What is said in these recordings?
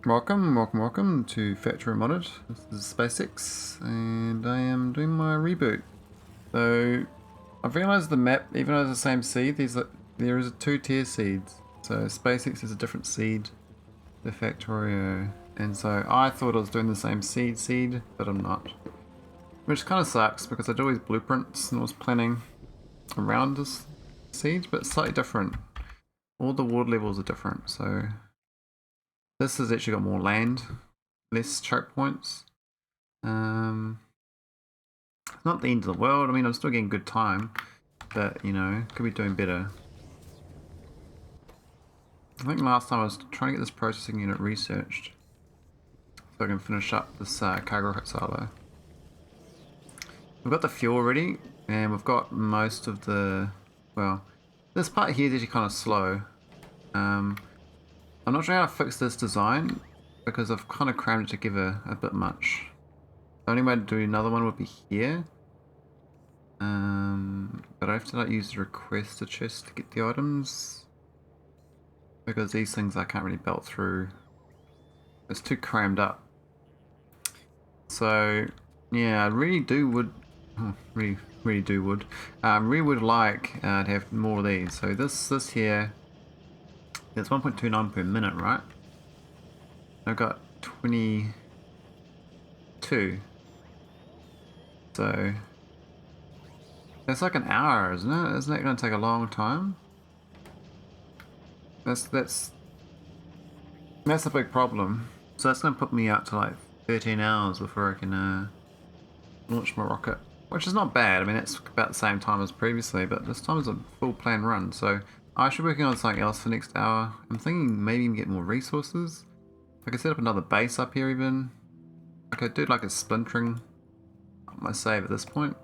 Welcome to Factorio Modded. This is SpaceX, and I am doing my reboot. So, I've realized the map, even though it's the same seed, there is two tier seeds. So, SpaceX is a different seed to Factorio, and so I thought I was doing the same seed, but I'm not. Which kind of sucks, because I do these blueprints and I was planning around this seed, but it's slightly different. All the water levels are different, so this has actually got more land, less choke points. It's not the end of the world. I mean, I'm still getting good time, but you know, could be doing better. I think last time I was trying to get this processing unit researched so I can finish up this cargo silo. We've got the fuel ready, and we've got most of the, well, this part here is actually kind of slow. I'm not sure how to fix this design because I've kind of crammed it together a bit much. The only way to do another one would be here. But I have to like use the requester chest to get the items because these things I can't really belt through. It's too crammed up. So yeah, I really would like to have more of these. So this here, it's 1.29 per minute, right? I've got 22. So that's like an hour, isn't it? Isn't that going to take a long time? That's a big problem. So that's going to put me out to like 13 hours before I can launch my rocket. Which is not bad. I mean, it's about the same time as previously, but this time is a full plan run. So I should be working on something else for the next hour. I'm thinking maybe even get more resources. I could set up another base up here even. I could do like a splintering up my save at this point.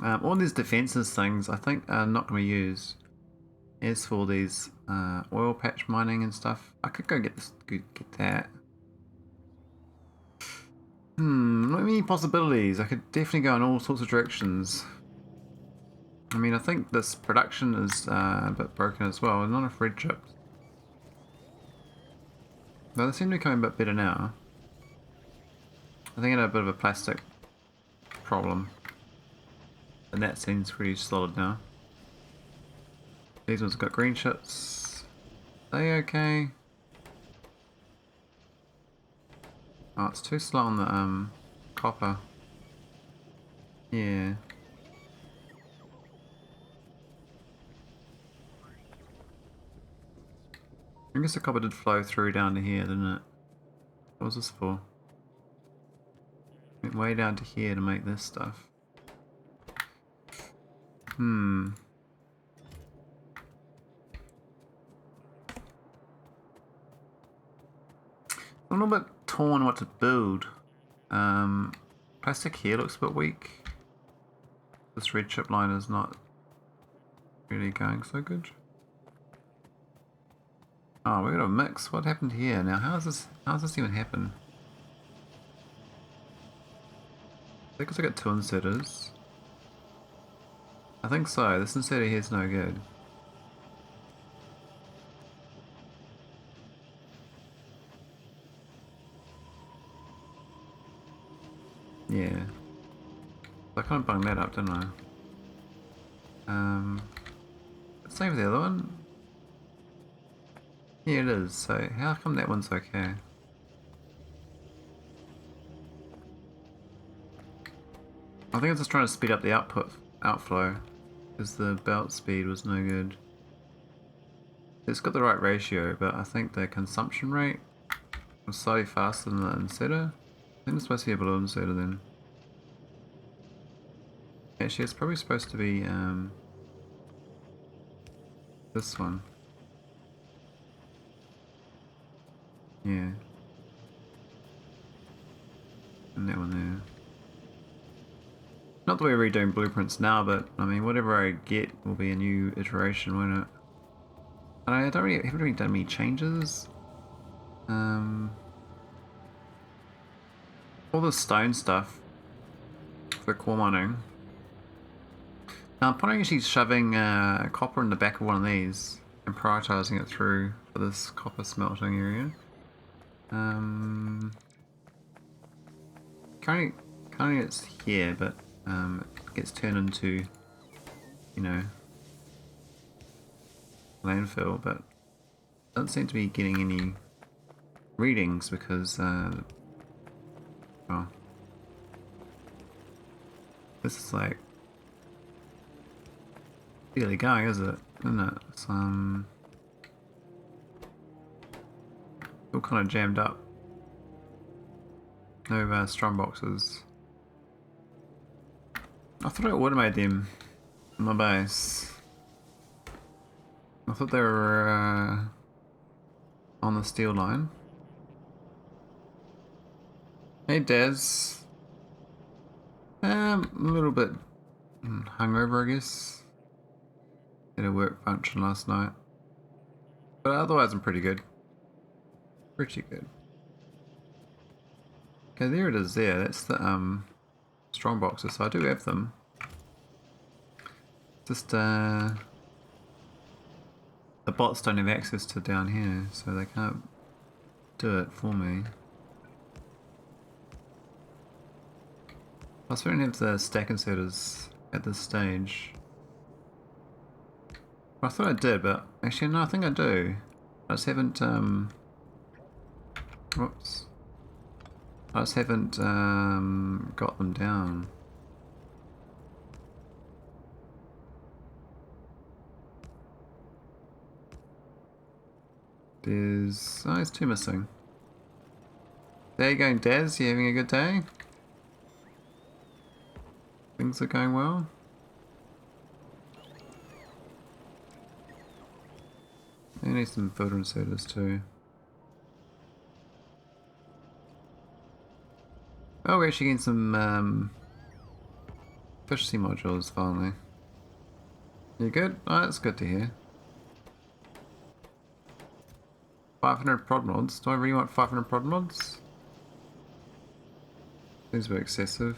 All these defenses things I think are not going to be used. As for these oil patch mining and stuff, I could go get that. Not many possibilities. I could definitely go in all sorts of directions. I mean, I think this production is a bit broken as well. Not enough red chips. Though they seem to be coming a bit better now. I think I had a bit of a plastic problem. And that seems pretty solid now. These ones got green chips. Are they okay? Oh, it's too slow on the copper. Yeah. I guess the copper did flow through down to here, didn't it? What was this for? Went way down to here to make this stuff. I'm a little bit torn what to build. Plastic here looks a bit weak. This red chip line is not really going so good. Oh, we got a mix. What happened here? Now, how's this even happen? Because I got two inserters. I think so. This inserter here is no good. Yeah. I kind of bunged that up, didn't I? Same with the other one. Yeah, it is. So how come that one's okay? I think I was just trying to speed up the outflow because the belt speed was no good. It's got the right ratio, but I think the consumption rate was slightly faster than the inserter. I think it's supposed to be a below inserter then. Actually, it's probably supposed to be this one. Yeah. And that one there. Not that we're redoing blueprints now, but I mean, whatever I get will be a new iteration, won't it? And I haven't really done any changes. All the stone stuff for core mining. Now I'm planning actually shoving copper in the back of one of these and prioritizing it through for this copper smelting area. Currently it's here, but it gets turned into, you know, landfill, but doesn't seem to be getting any readings because, well, this is like barely going, is it? Isn't it? It's all kind of jammed up. No strong boxes. I thought I automated them in my base. I thought they were on the steel line. Hey Des. A little bit hungover, I guess. Had a work function last night. But otherwise I'm pretty good. Pretty good. Okay, there it is there. That's the strong boxes, so I do have them. Just the bots don't have access to down here, so they can't do it for me. Plus we don't have the stack inserters at this stage. Well, I thought I did, but actually no, I think I do. I just haven't whoops. I just haven't got them down. There's two missing. There you going, Daz? You having a good day? Things are going well? I need some filter inserters too. Oh, we're actually getting some efficiency modules finally. You good? Oh, that's good to hear. 500 prod mods? Do I really want 500 prod mods? These were excessive.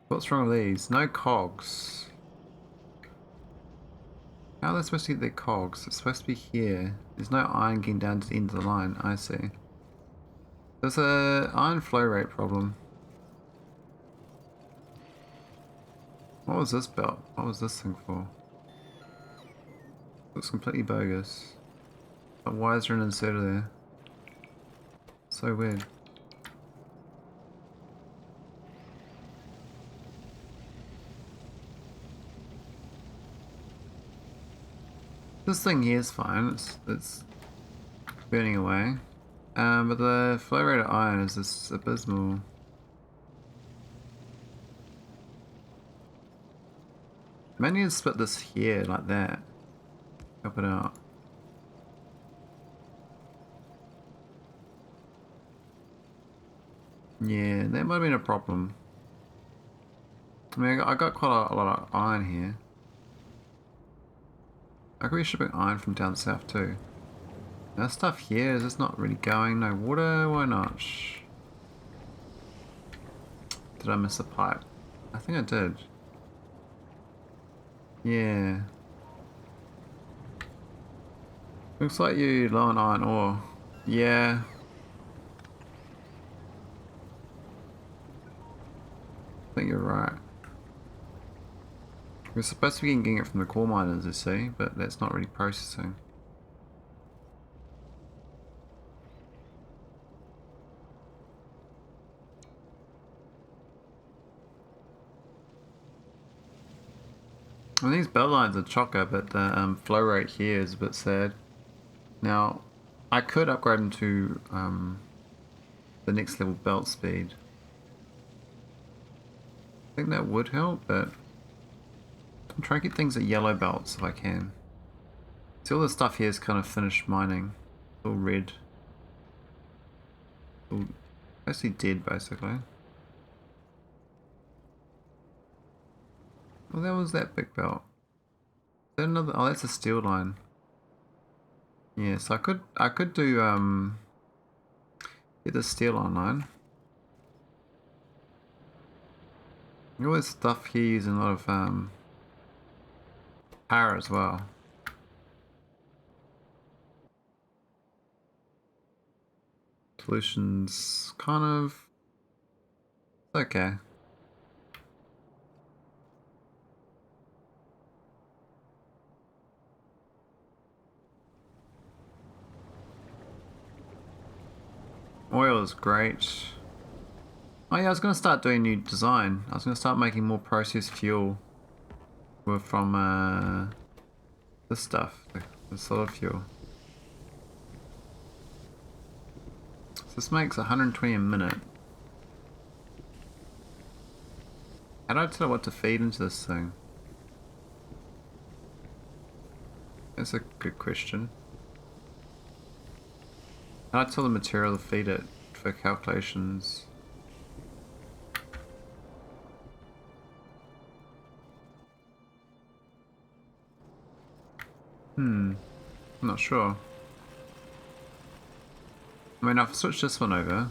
What's wrong with these? No cogs. How are they supposed to get their cogs? It's supposed to be here. There's no iron getting down to the end of the line. I see. There's a iron flow rate problem. What was this belt? What was this thing for? Looks completely bogus. But why is there an inserter there? So weird. This thing here is fine. It's burning away. But the flow rate of iron is just abysmal. I need to split this here like that. Help it out. Yeah, that might have been a problem. I mean, I got quite a lot of iron here. I could be shipping iron from down south too. That stuff here is just not really going. No water, why not? Did I miss a pipe? I think I did. Yeah. Looks like you low on iron ore. Yeah. I think you're right. We're supposed to be getting it from the core miners, you see, but that's not really processing. Well, these bell lines are chocker, but the flow rate here is a bit sad. Now, I could upgrade them to the next level belt speed. I think that would help, but I'm trying to get things at yellow belts if I can. See, all this stuff here is kind of finished mining. It's all red. All basically dead, basically. Well, that was that big belt. Is that another? Oh, that's a steel line. Yeah, so I could do get the steel online. All this stuff here using a lot of power as well. Solutions kind of okay. Oil is great. Oh yeah, I was going to start doing new design. I was going to start making more processed fuel from this stuff, the solid fuel. So this makes 120 a minute. How do I tell it what to feed into this thing? That's a good question. How do I tell the material to feed it for calculations? I'm not sure. I mean, I've switched this one over,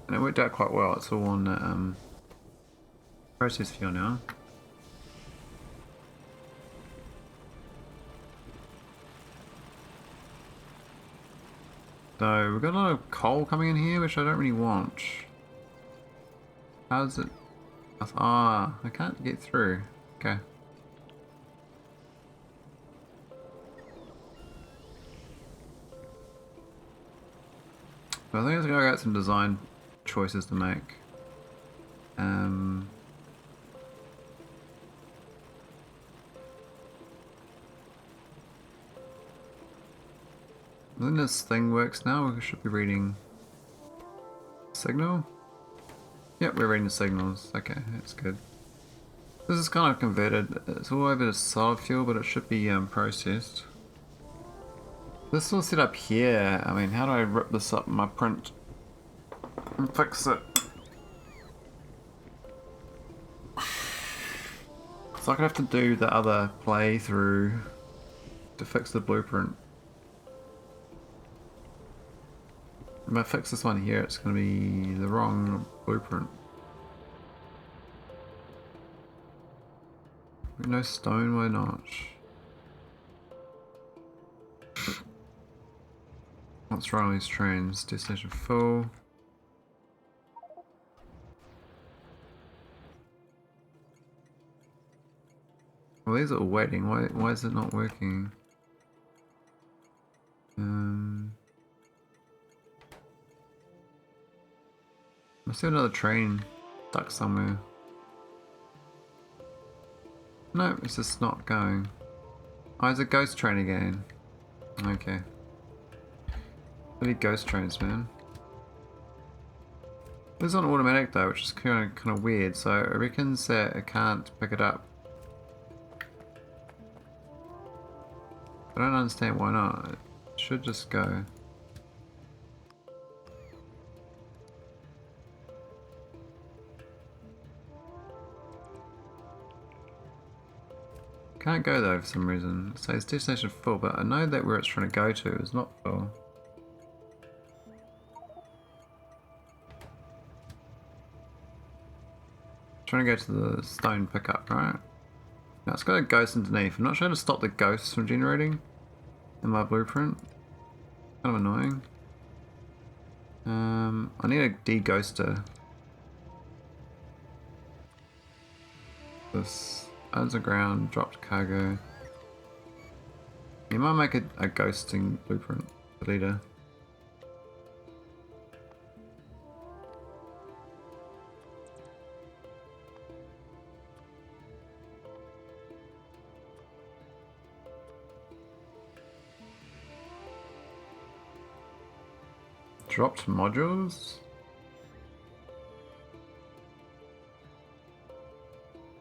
and it worked out quite well. It's all on process fuel now. So we've got a lot of coal coming in here, which I don't really want. How's it? Ah, I can't get through. Okay. Well, I think I've got some design choices to make. I think this thing works now. We should be reading signal. Yep, we're reading the signals. Okay, that's good. This is kind of converted. It's all over to solid fuel, but it should be processed. This will sit up here. I mean, how do I rip this up in my print and fix it? So I could have to do the other playthrough to fix the blueprint. If I fix this one here, it's going to be the wrong blueprint. No stone, why not? What's wrong with these trains? Destination full. Well, these are all waiting. Why is it not working? I see another train stuck somewhere. No, it's just not going. Oh, it's a ghost train again. Okay. Bloody ghost trains, man. This is on automatic though, which is kind of weird. So it reckons that it can't pick it up. I don't understand why not. It should just go. Can't go though for some reason. It says destination full, but I know that where it's trying to go to is not full. Trying to go to the stone pickup, right? Now it's got a ghost underneath. I'm not sure how to stop the ghosts from generating in my blueprint. Kind of annoying. I need a de-ghoster. This underground dropped cargo. You might make a ghosting blueprint leader. Dropped modules?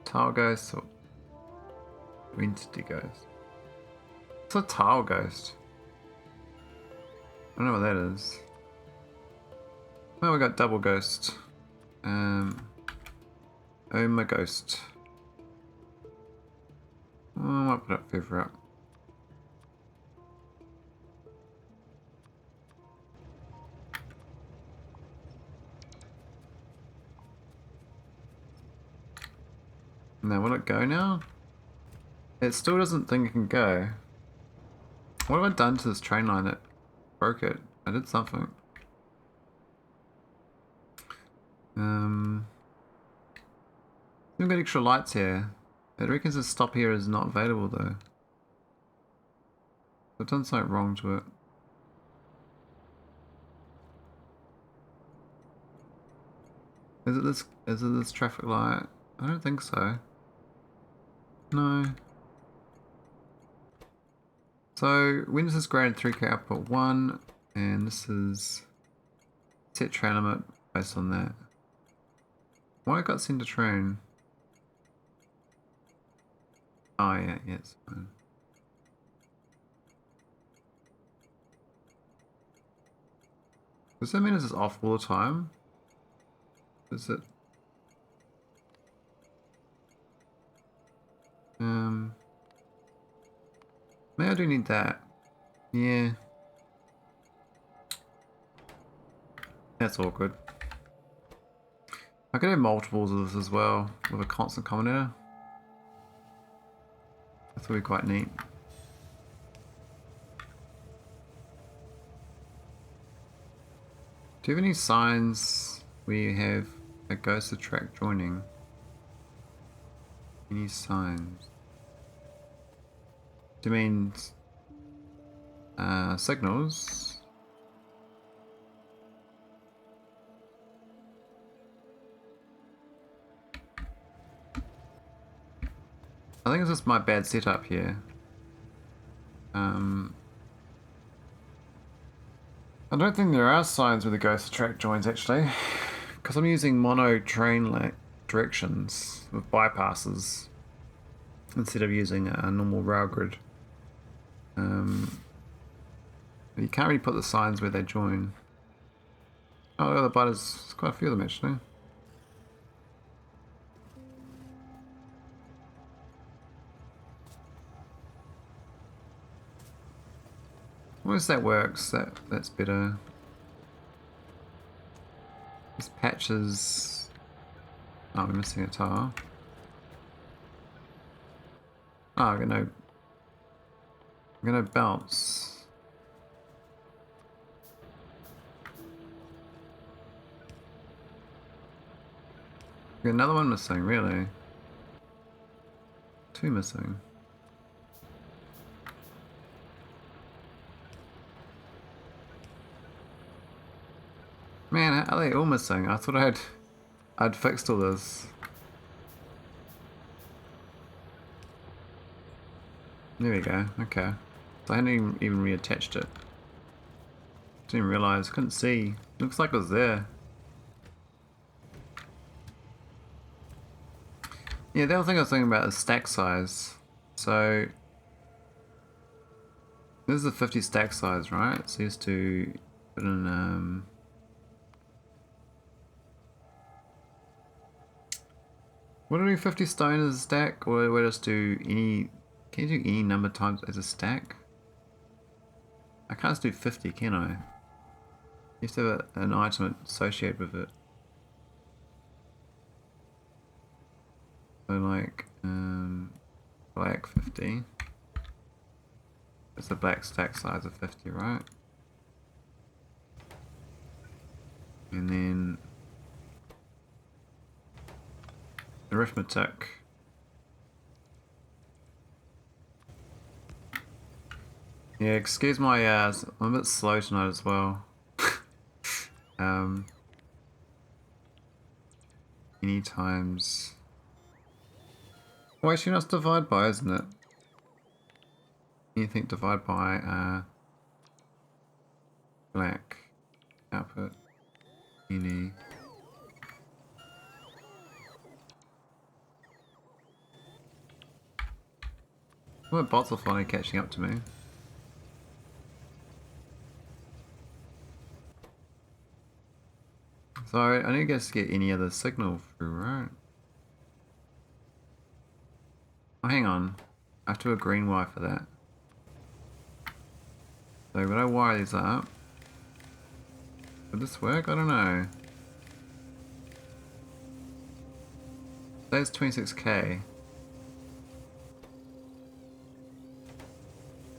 Tile ghost or entity ghost? It's a tile ghost. I don't know what that is. Oh, we got double ghost. Oh, my ghost. Oh, I might put up further up. Now, will it go now? It still doesn't think it can go. What have I done to this train line that broke it? I did something. We've got extra lights here. It reckons the stop here is not available though. I've done something wrong to it. Is it this traffic light? I don't think so. No. So when is this graded 3K output 1, and this is set train limit based on that. Why got sent to train? Oh yeah, it's fine. Does that mean it's off all the time? Is it? Maybe I do need that. Yeah. That's awkward. I could have multiples of this as well, with a constant combinator. That would be quite neat. Do you have any signs where you have a ghost of track joining? Any signs? Do you mean signals? I think it's just my bad setup here. I don't think there are signs where the ghost track joins actually, because I'm using mono train directions with bypasses instead of using a normal rail grid. You can't really put the signs where they join. Oh, the butters, there's quite a few of them actually. Once that works, that's better. These patches. Oh, we're missing a tile. Oh, I'm gonna bounce. Got another one missing, really. Two missing. Man, are they all missing? I thought I'd fixed all this. There we go, okay. So I hadn't even reattached it. Didn't even realise, couldn't see. Looks like it was there. Yeah, the other thing I was thinking about is stack size. So this is a 50 stack size, right? So you used to put in what do we do, 50 stone as a stack, or we just do any? Can you do any number times as a stack? I can't just do 50, can I? You have to have an item associated with it. So like black 50. It's a black stack size of 50, right? And then arithmetic. Yeah, excuse my I'm a bit slow tonight as well. Any times. Well, actually, that's divide by, isn't it? Anything divide by black output any. Well, bots are finally catching up to me. So I need to get any other signal through, right? Oh, hang on. I have to do a green wire for that. So when I wire these up, would this work? I don't know. That's 26k.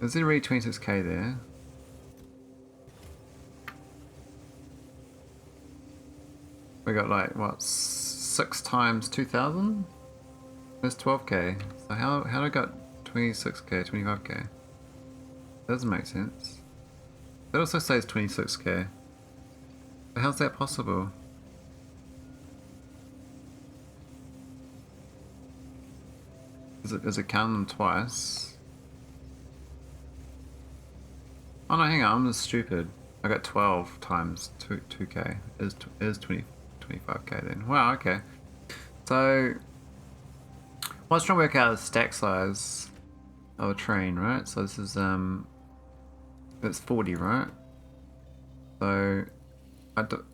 Is there really 26k there? We got like, what, 6 times 2,000? That's 12k. So how do I got 26k, 25k? That doesn't make sense. That also says 26k. But how's that possible? Is it counting them twice? Oh no, hang on, I'm just stupid. I got 12 times 2k. It is 25k then. Wow, okay. So, what's trying to work out is stack size of a train, right? So this is, it's 40, right? So, the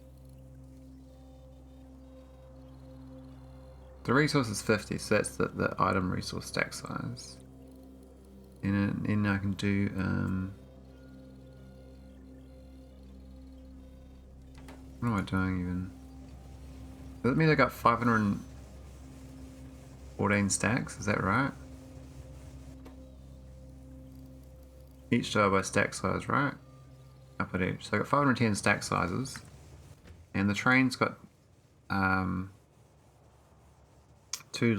resource is 50, so that's the item resource stack size. And then I can do, what am I doing even? Does that mean I got 514 stacks? Is that right? Each divided by stack size, right? Up at each. So I got 510 stack sizes. And the train's got two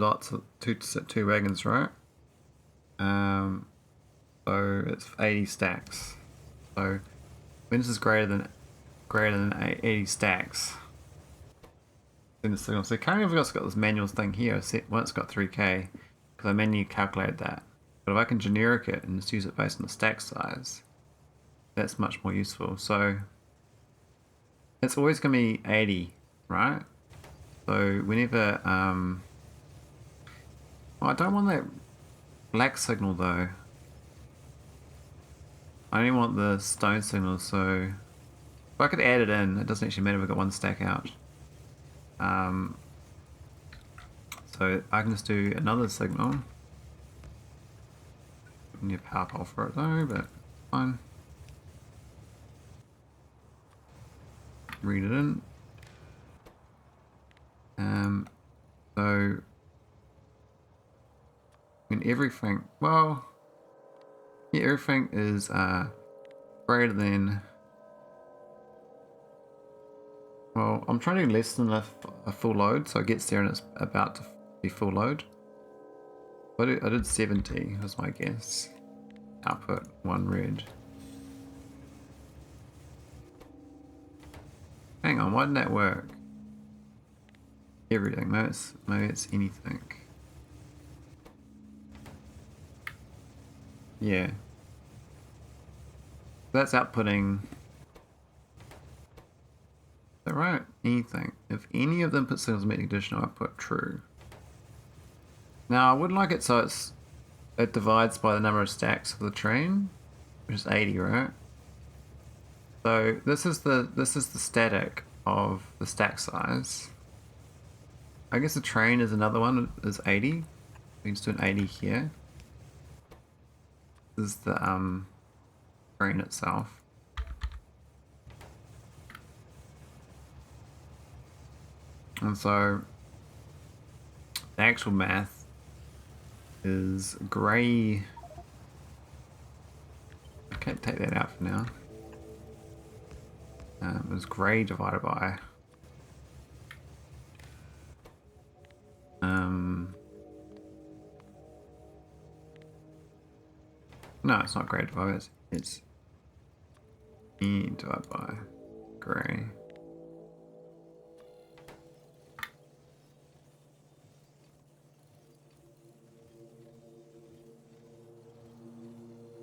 wagons, right? So it's 80 stacks. So when this is greater than 80 stacks, then the signal. So currently I've got this manual thing here. Once it's got 3k, because I manually calculate that. But if I can generic it and just use it based on the stack size, that's much more useful. So it's always going to be 80, right? So whenever, oh, I don't want that black signal though. I only want the stone signal, so if I could add it in, it doesn't actually matter if I've got one stack out. So I can just do another signal. Need a power pole for it though, but fine. Read it in. So when everything, well, yeah, everything is greater than, well, I'm trying to do less than a full load, so it gets there and it's about to be full load. But I did 70 was my guess. Output 1 red. Hang on, why didn't that work? Everything, maybe it's anything. Yeah. That's outputting. Is that right? Anything. If any of the input signals meet the conditional output, true. Now I would like it so it divides by the number of stacks of the train, which is 80, right? So this is the static of the stack size. I guess the train is another one, is 80. We can just do an 80 here. This is the train itself. And so the actual math is grey. I can't take that out for now. It was grey divided by no, it's not grey divided, it's E divided by grey.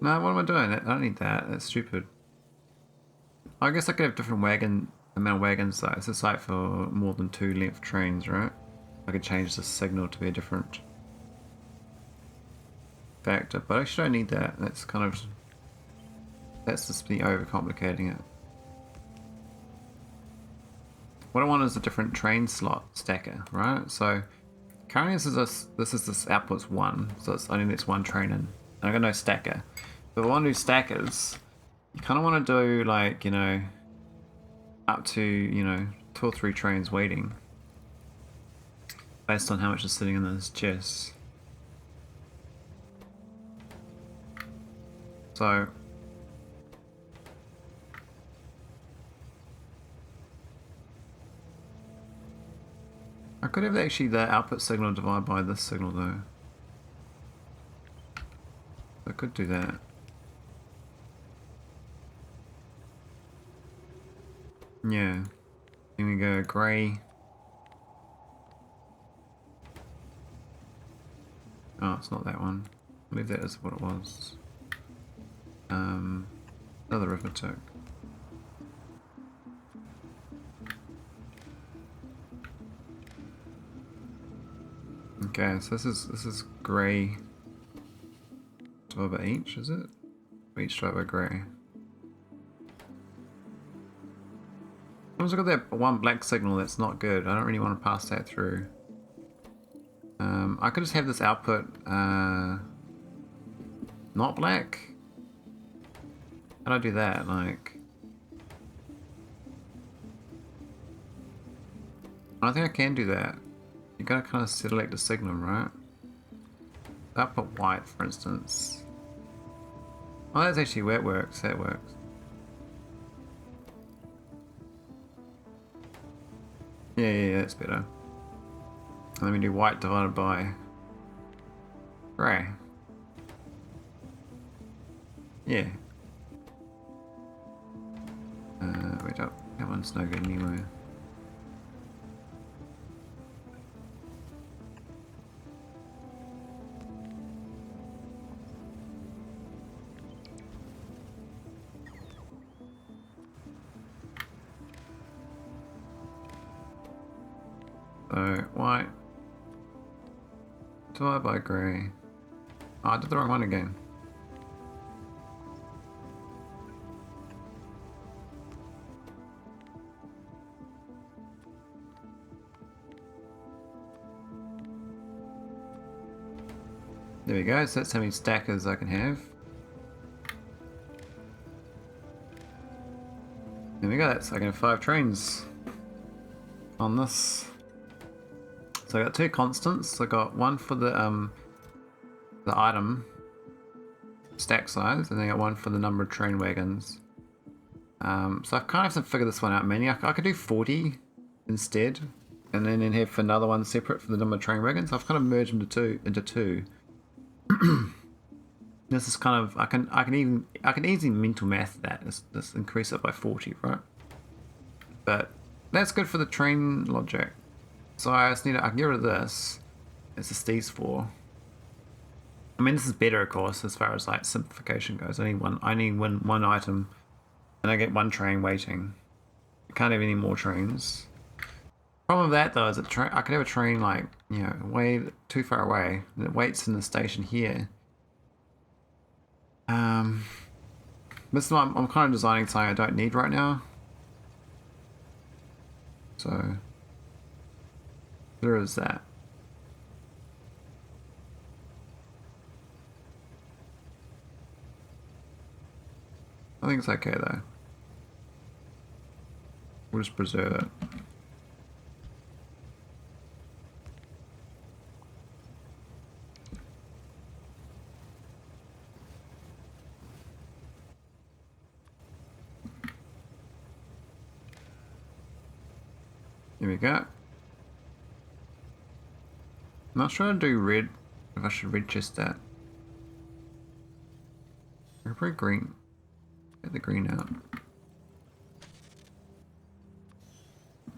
No, what am I doing? I don't need that. That's stupid. I guess I could have different amount of wagons though. It's a site for more than 2 length trains, right? I could change the signal to be a different factor, but I actually don't need that. That's just me overcomplicating it. What I want is a different train slot stacker, right? So currently this is output's 1, so it's only needs 1 train in. And I got no stacker. But if I want to do stackers, you kind of want to do like, you know, up to, you know, 2 or 3 trains waiting based on how much is sitting in this chest. So I could have actually the output signal divided by this signal though. I could do that. Yeah. Here we go, grey. Oh, it's not that one. I believe that is what it was. Another arithmetic. Okay, so this is grey divided by each, is it? Each divided by grey. I've got that one black signal that's not good. I don't really want to pass that through. I could just have this output not black. How do I do that? Like, I don't think I can do that. You gotta kind of select the signal, right? Output white, for instance. Oh, that's actually where it works. That works. Yeah, that's better. And then we do white divided by grey. Yeah. Wait up. That one's no good anyway. So, white divided by grey. Oh, I did the wrong one again. There we go, so that's how many stackers I can have. There we go, that's I can have 5 trains on this. So I got 2 constants. I got one for the item stack size, and then I got one for the number of train wagons. So I kind of have to figure this one out manually. I could do 40 instead, and then have another one separate for the number of train wagons. I've kind of merged them into two. This is kind of I can easily mental math that. Let's increase it by 40, right? But that's good for the train logic. So I just need I can get rid of this. It's just these 4. I mean, this is better, of course, as far as like simplification goes. I need one item, and I get 1 train waiting. I can't have any more trains. Problem with that though is that I could have a train like, you know, way too far away, and it waits in the station here. This is why I'm kind of designing something I don't need right now. So there is that. I think it's okay though. We'll just preserve it. Here we go. I'm not sure how to do red, if I should red chest that. Or probably green. Get the green out.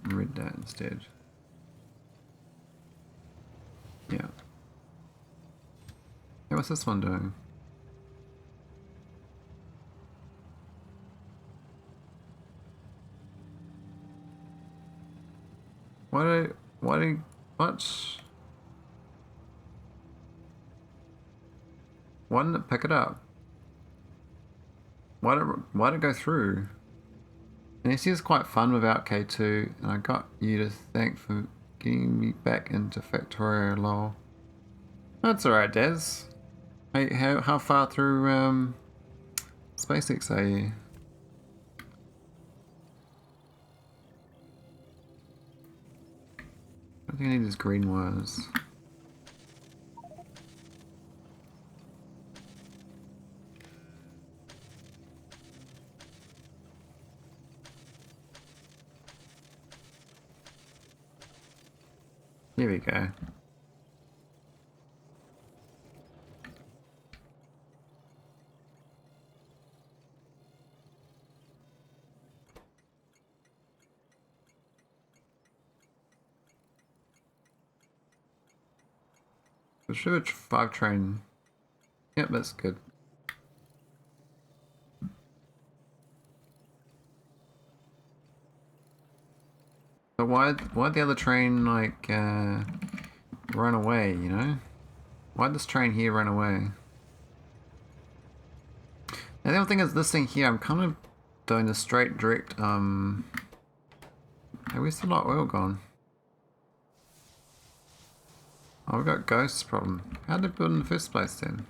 Red that instead. Yeah. Hey, what's this one doing? What? Why didn't it pick it up? Why did it go through? And this is quite fun without K2, and I got you to thank for getting me back into Factorio lol. That's alright, Daz. Hey, how far through SpaceX are you? I think I need these green wires. Here we go. The Sugar 5 train. Yep, that's good. But why'd the other train like run away, you know? Why'd this train here run away? And the other thing is this thing here, I'm kind of doing the straight direct hey, where's the lot oil gone? Oh, we got ghosts problem. How did it build in the first place then?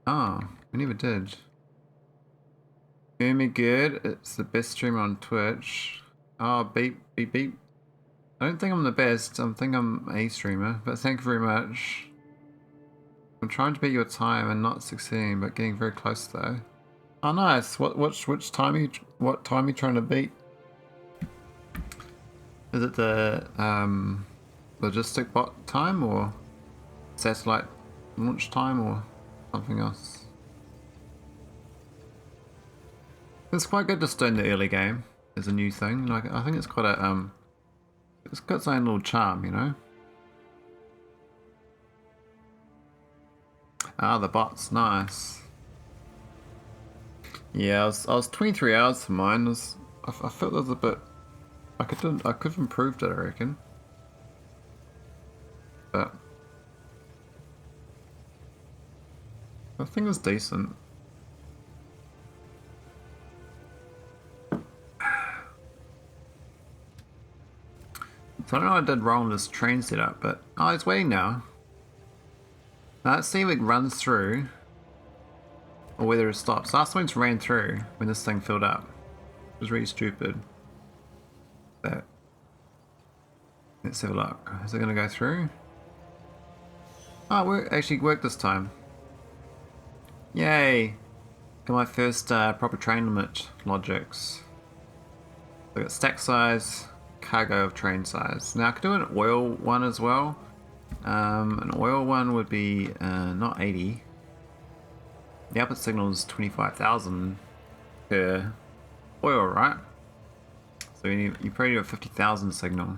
Oh, we never did. Hear me good? It's the best streamer on Twitch. Oh, beep, beep, beep. I don't think I'm the best. I think I'm a streamer, but thank you very much. I'm trying to beat your time and not succeeding, but getting very close though. Oh, nice. Which time are you? What time are you trying to beat? Is it the logistic bot time or satellite launch time or something else? It's quite good just doing the early game as a new thing. Like I think it's quite a it's got its own little charm, you know. Ah, the bot's nice. Yeah, I was 23 hours for mine. I felt it was a bit. I could have improved it, I reckon. But I think it was decent. So I don't know what I did wrong with this train setup, but oh, it's waiting now. Now let's see if it runs through or whether it stops. Last one ran through when this thing filled up. It was really stupid. But let's have a look. Is it going to go through? Oh, it actually worked this time. Yay! Got my first proper train limit logics. We got stack size, cargo of train size. Now I could do an oil one as well. An oil one would be not 80. The output signal is 25,000 per oil, right? So you probably need a 50,000 signal.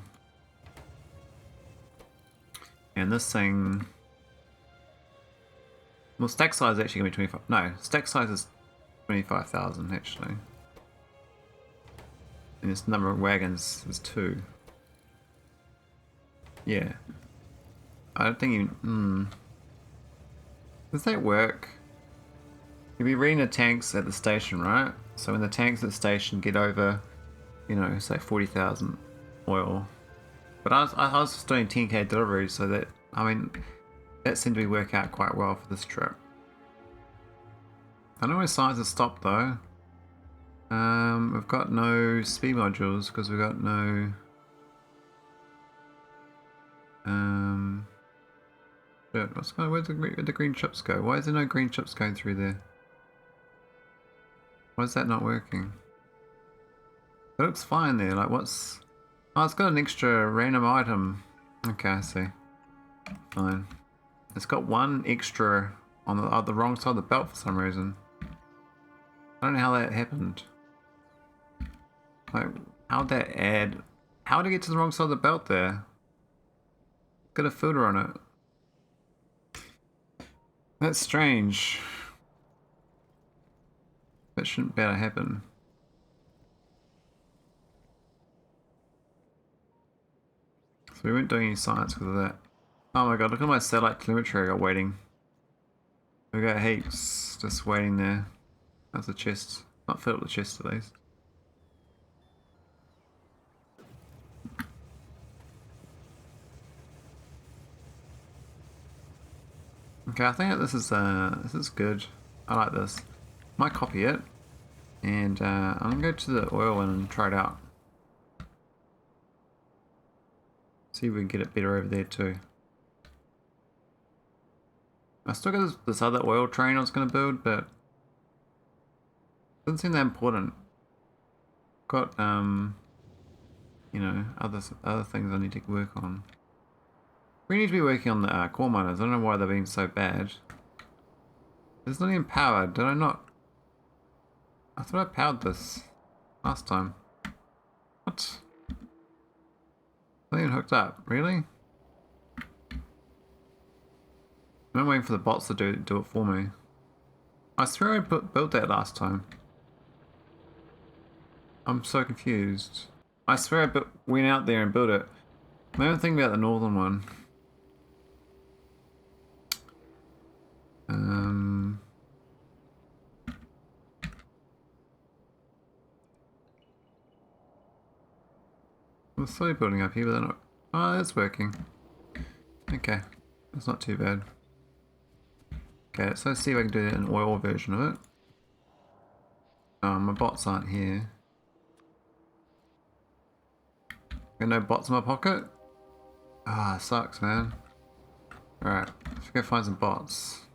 And this thing, well, stack size is actually going to be 25. No, stack size is 25,000 actually. And this number of wagons is 2. Yeah. I don't think you... Does that work? You'll be reading the tanks at the station, right? So when the tanks at the station get over, you know, say 40,000 oil. But I was just doing 10k deliveries, so that, I mean, that seemed to work out quite well for this trip. I know where science has stopped though. We've got no speed modules because we've got no shit, what's going, where'd the green chips go? Why is there no green chips going through there? Why is that not working? It looks fine there, like what's... Oh, it's got an extra random item. Okay, I see. Fine. It's got one extra on the wrong side of the belt for some reason. I don't know how that happened. Like, how'd that add... How'd it get to the wrong side of the belt there? Got a filter on it. That's strange. That shouldn't better happen. So we weren't doing any science because of that. Oh my god, look at my satellite telemetry I got waiting. We got heaps just waiting there. That's a chest. Not filled with the chest at least. Okay, I think this is good. I like this. Might copy it, and I'm gonna go to the oil one and try it out. See if we can get it better over there too. I still got this other oil train I was gonna build, but doesn't seem that important. Got you know, other things I need to work on. We need to be working on the core miners. I don't know why they're being so bad. It's not even powered. Did I not? I thought I powered this last time. What? Not even hooked up. Really? I'm waiting for the bots to do it for me. I swear I built that last time. I'm so confused. I swear I went out there and built it. I don't think about the northern one. I'm slowly building up here, but they're not. Oh, that's working. Okay, that's not too bad. Okay, so let's see if I can do an oil version of it. My bots aren't here. Got no bots in my pocket? Ah, sucks, man. Alright, let's go find some bots.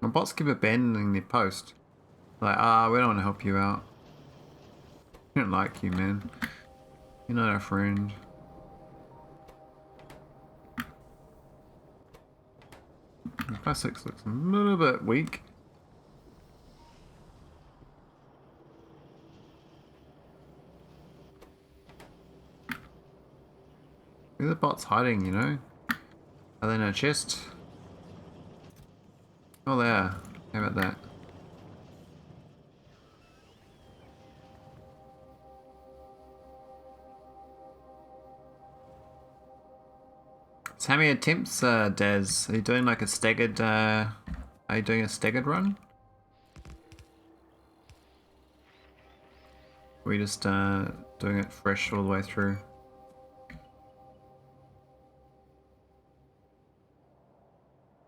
My bots keep abandoning their post. Like, we don't want to help you out. We don't like you, man. You're not our friend. The plastics looks a little bit weak. Where are the bots hiding, you know? Are they in a chest? Oh, they are. How about that? So how many attempts, Daz? Are you doing like a staggered, are you doing a staggered run? Or are you just, doing it fresh all the way through?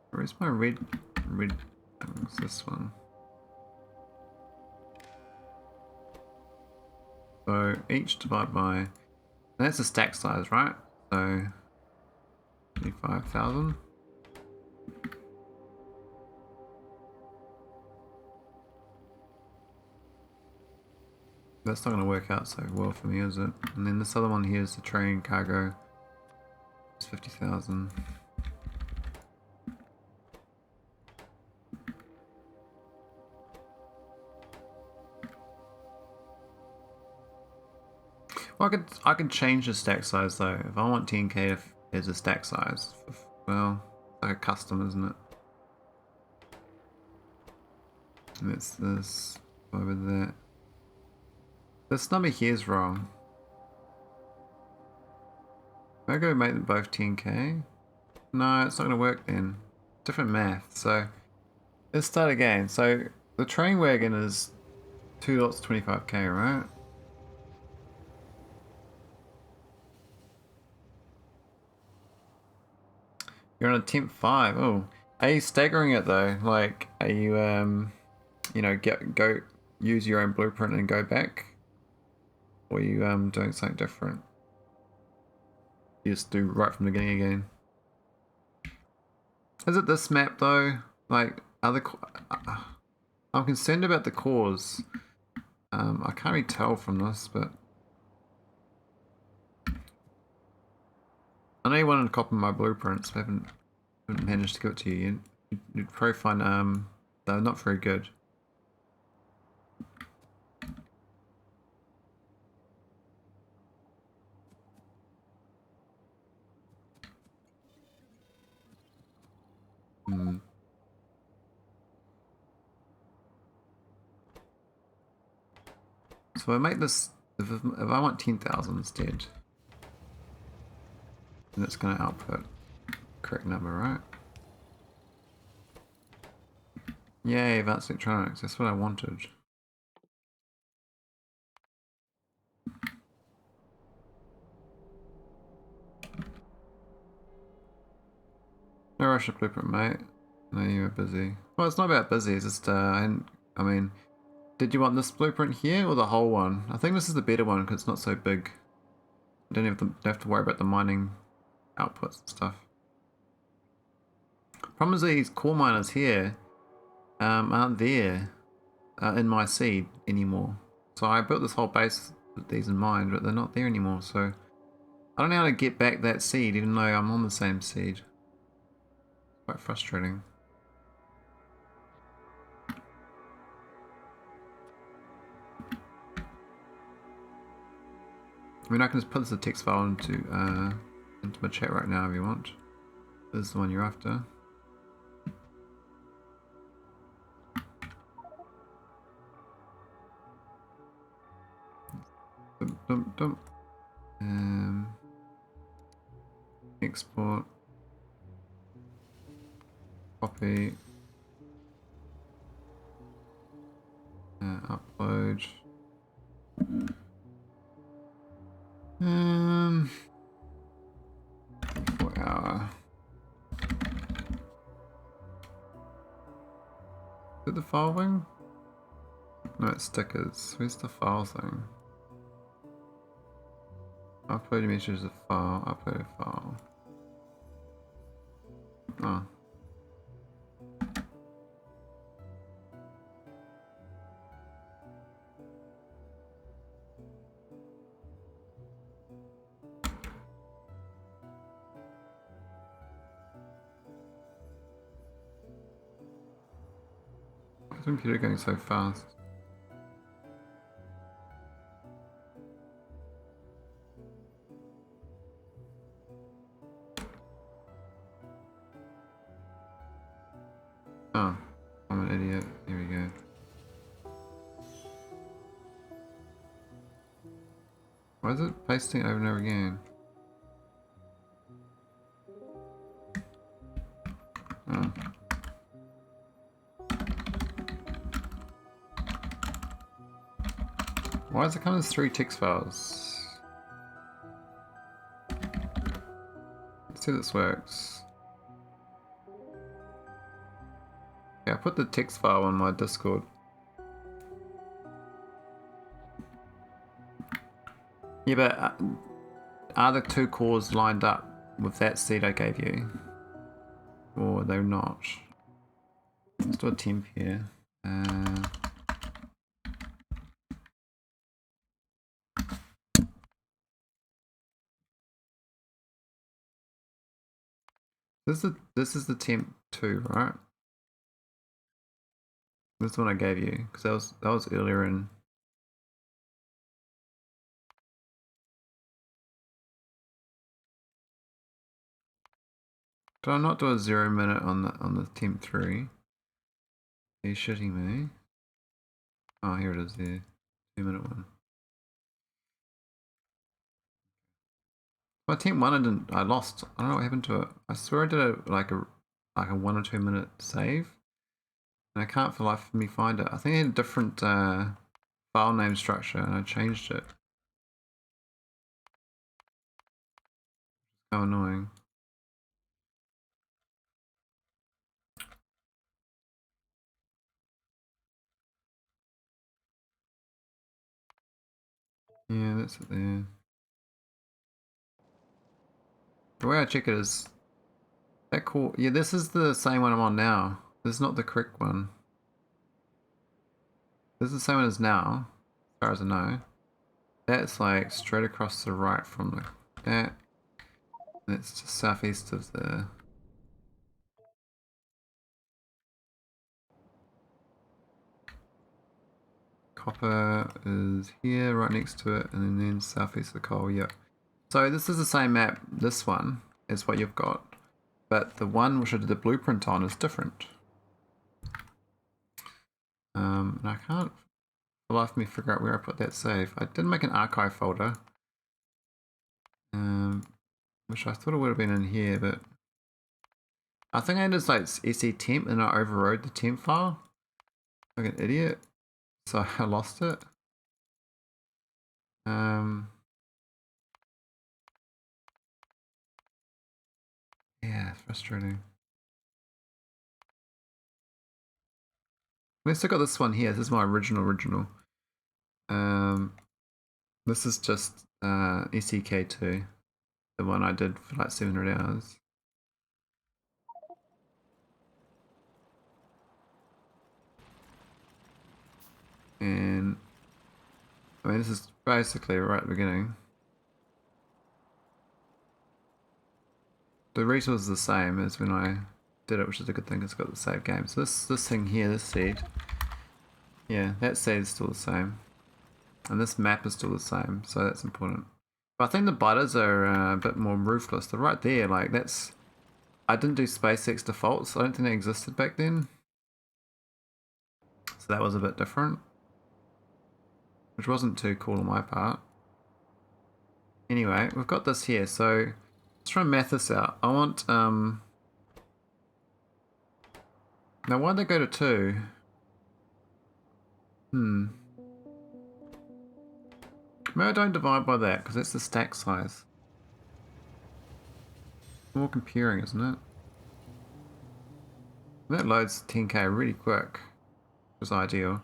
Where's my red things? This one. So each divided by, and that's the stack size, right? So 25,000. That's not going to work out so well for me, is it? And then this other one here is the train cargo. It's 50,000. Well, I could change the stack size though. If I want 10k as a stack size, well, it's like a custom, isn't it? And it's this over there. This number here is wrong. Am I going to make them both 10k? No, it's not going to work then. Different math. So let's start again. So the train wagon is 2 lots 25k, right? You're on attempt 5. Oh, are you staggering it though? Like, are you you know, go use your own blueprint and go back, or are you doing something different? You just do right from the beginning again. Is it this map though? Like, I'm concerned about the cores. I can't really tell from this, but I know you wanted to copy my blueprints, but I haven't managed to give it to you yet. You'd probably find they're not very good. So if I make this, if I want 10,000 instead, then it's going to output correct number, right? Yay, advanced electronics, that's what I wanted. No rush of blueprint, mate. No, you were busy. Well, it's not about busy, it's just, I mean, did you want this blueprint here or the whole one? I think this is the better one because it's not so big. You don't have to worry about the mining outputs and stuff. Problem is these core miners here aren't there in my seed anymore. So I built this whole base with these in mind, but they're not there anymore, so I don't know how to get back that seed even though I'm on the same seed. Quite frustrating. I mean, I can just put this as a text file into my chat right now if you want. This is the one you're after. Dum, dum, dum. Export. Copy. Upload. 4 hour. Is it the file thing? No, it's stickers. Where's the file thing? Upload image as a file. Upload a file. Oh. Why is the computer going so fast? Oh, I'm an idiot. Here we go. Why is it pasting over and over again? Oh. Why does it come as 3 text files? Let's see if this works. Yeah, I put the text file on my Discord. Yeah, but are the 2 cores lined up with that seed I gave you? Or they're not? Let's do a temp here. This is the temp 2, right? This is the one I gave you because that was earlier in. Did I not do a 0 minute on the temp 3? Are you shitting me? Oh, here it is there. 2-minute one. My temp 1 I lost. I don't know what happened to it. I swear I did like a 1 or 2 minute save. And I can't for life of me find it. I think I had a different file name structure and I changed it. How annoying. Yeah, that's it there. The way I check it is that cool. Yeah, this is the same one I'm on now. This is not the correct one. This is the same one as now, as far as I know. That's like straight across the right from that. That's just southeast of the. Copper is here, right next to it, and then southeast of the coal, yep. So this is the same map, this one, is what you've got. But the one which I did the blueprint on is different. And I can't, for the life of me, figure out where I put that save. I did make an archive folder. Which I thought it would have been in here, but I think I just like SE temp and I overrode the temp file. Like an idiot. So I lost it. Yeah, frustrating. We still got this one here. This is my original. This is just SEK2, the one I did for like 700 hours. And mean, this is basically right at the beginning. The resource is the same as when I did it, which is a good thing. It's got the save game. So this thing here, this seed, yeah, that seed is still the same, and this map is still the same. So that's important. But I think the butters are a bit more ruthless. They're right there. Like that's. I didn't do SpaceX defaults. I don't think they existed back then. So that was a bit different, which wasn't too cool on my part. Anyway, we've got this here. So let's try and math this out. I want now why'd they go to 2? Maybe I don't divide by that because that's the stack size. More comparing, isn't it? That loads 10k really quick, which is ideal.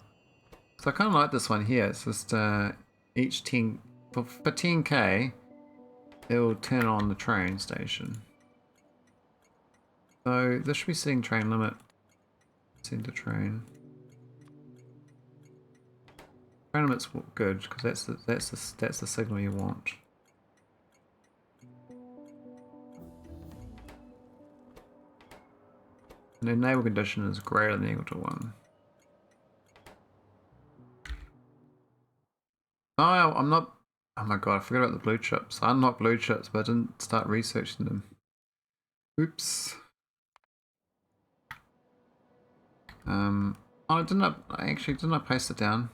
So I kind of like this one here. It's just each 10 for 10k, it will turn on the train station. So this should be setting train limit. Send to train. Train limit's good because that's the signal you want. And the enable condition is greater than or equal to 1. No, I'm not. Oh my god, I forgot about the blue chips. I unlocked blue chips, but I didn't start researching them. Oops. Oh, didn't I paste it down?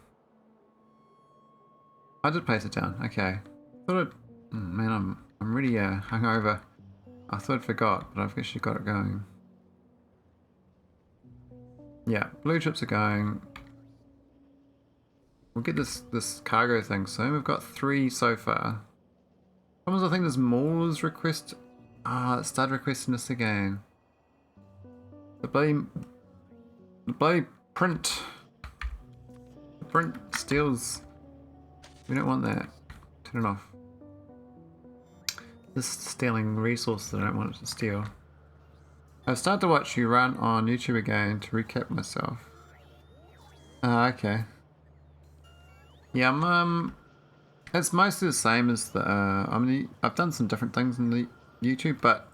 I did paste it down. Okay. Thought man, I'm really hungover. I thought I forgot, but I've actually got it going. Yeah, blue chips are going. We'll get this cargo thing soon. We've got 3 so far. Problems, I think there's more request. Ah, it started requesting this again. The bloody print. The print steals. We don't want that. Turn it off. This is stealing resources that I don't want it to steal. I've started to watch you run on YouTube again to recap myself. Ah, okay. Yeah, it's mostly the same as the. I mean, I've done some different things in the YouTube, but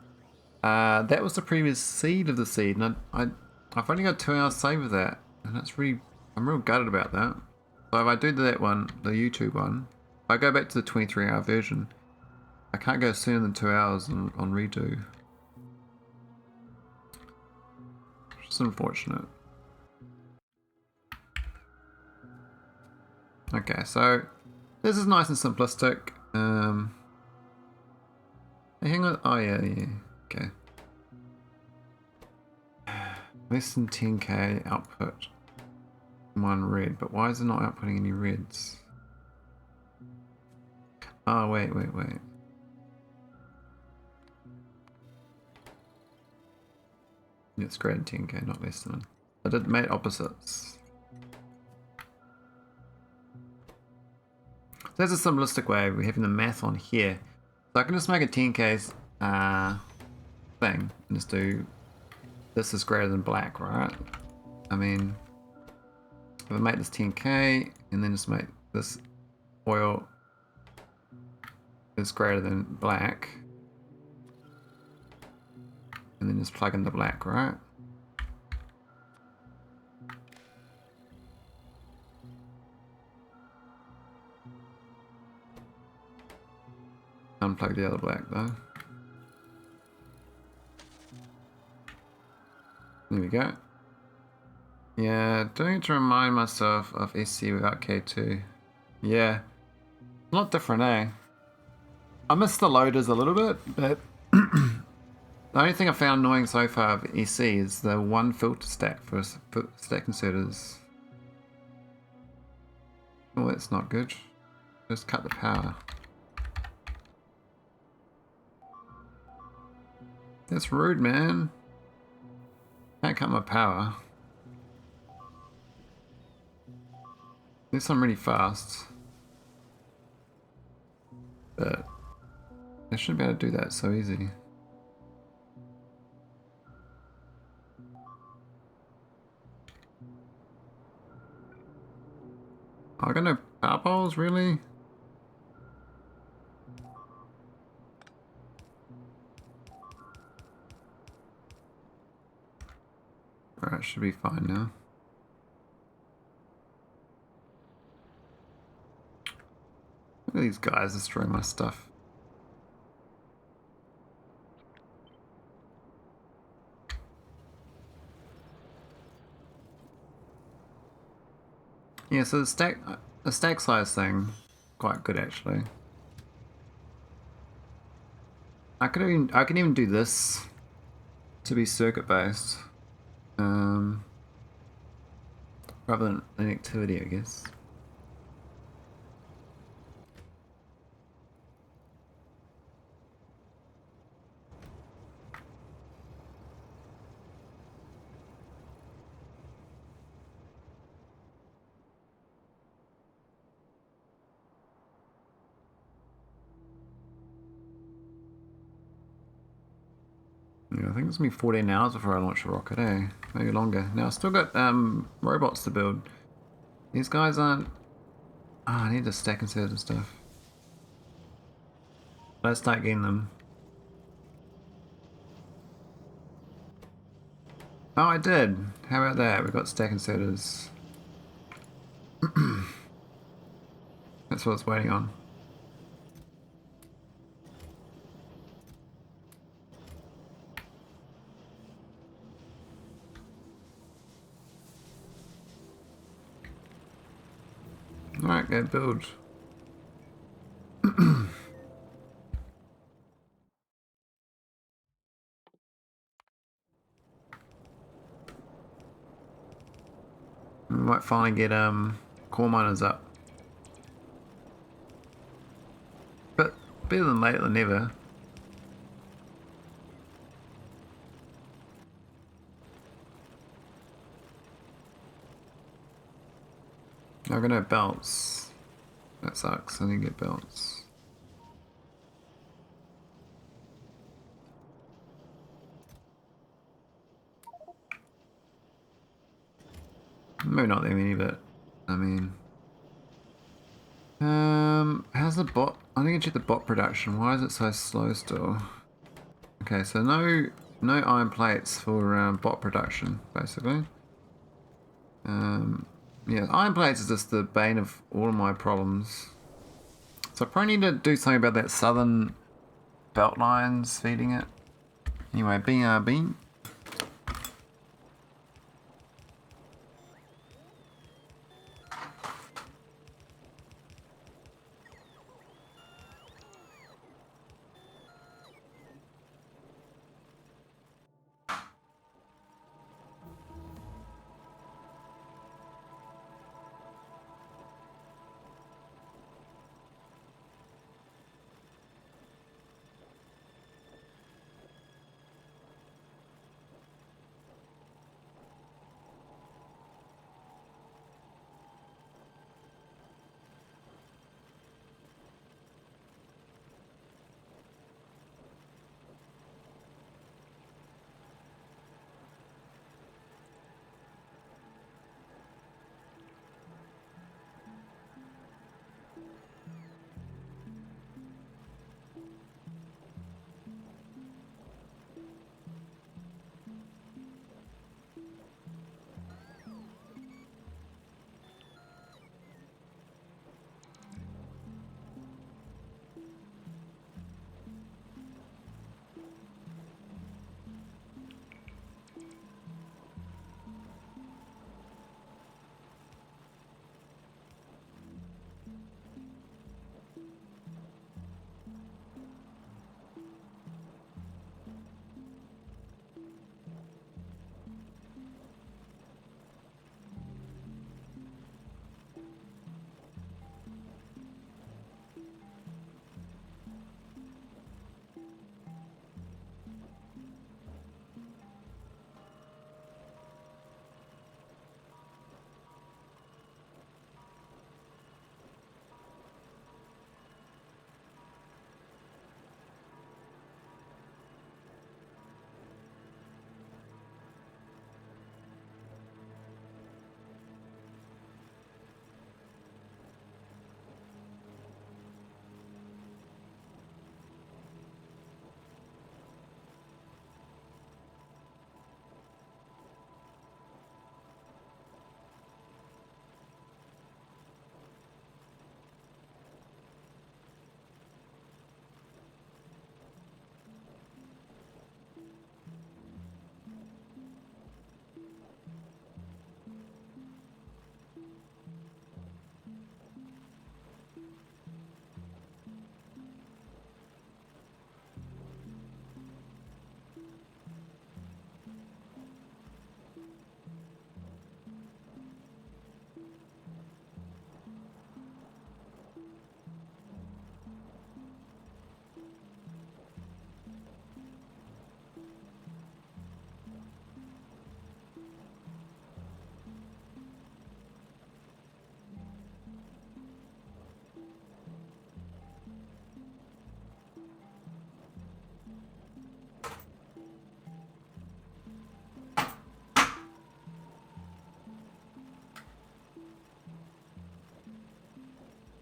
that was the previous seed of the seed, and I've only got 2 hours save of that, and that's really. I'm real gutted about that. So if I do that one, the YouTube one, if I go back to the 23-hour version, I can't go sooner than 2 hours on redo. Which is unfortunate. Okay, so this is nice and simplistic. Hang on. Oh yeah. Okay. Less than 10k output. 1 red, but why is it not outputting any reds? Oh wait. It's greater than 10k, not less than. I did made opposites. So that's a simplistic way of having the math on here. So I can just make a 10k thing and just do this is greater than black, right? I mean, if I make this 10k and then just make this oil is greater than black, and then just plug in the black, right? Unplug the other black though. There we go. Yeah, doing it to remind myself of SC without K2. Yeah, a lot different, eh? I miss the loaders a little bit, but the only thing I found annoying so far of SC is the 1 filter stack for stack inserters. Oh, that's not good. Just cut the power. That's rude, man. Can't cut my power. Unless I'm really fast. But I shouldn't be able to do that so easy. I'm gonna Power poles, really? Alright, should be fine now. Look at these guys destroying my stuff. Yeah, so the stack size thing, quite good actually. I can even do this to be circuit based, rather than an activity, I guess. Yeah, I think it's gonna be 14 hours before I launch a rocket, eh? Maybe longer. Now I've still got robots to build. These guys aren't. Oh, I need to stack insert and stuff. Let's start getting them. Oh, I did. How about that? We've got stack inserters. That's what it's waiting on. Alright, go build. We might finally get core miners up. But better than late than never. I'm gonna have belts. That sucks, I didn't get belts. Maybe not that many, but I mean, how's the bot? I need to check the bot production. Why is it so slow still? Okay, so no iron plates for bot production, basically. Yeah, iron plates is just the bane of all of my problems. So I probably need to do something about that southern belt lines feeding it. Anyway, BRB.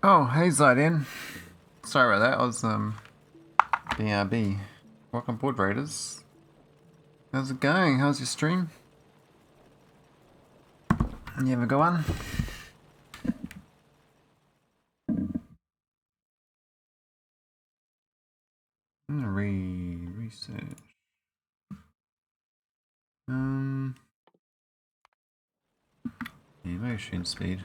Oh, hey Zidane. Sorry about that, I was BRB. Welcome aboard, Raiders. How's it going? How's your stream? You have a good one? I'm gonna research. Motion speed.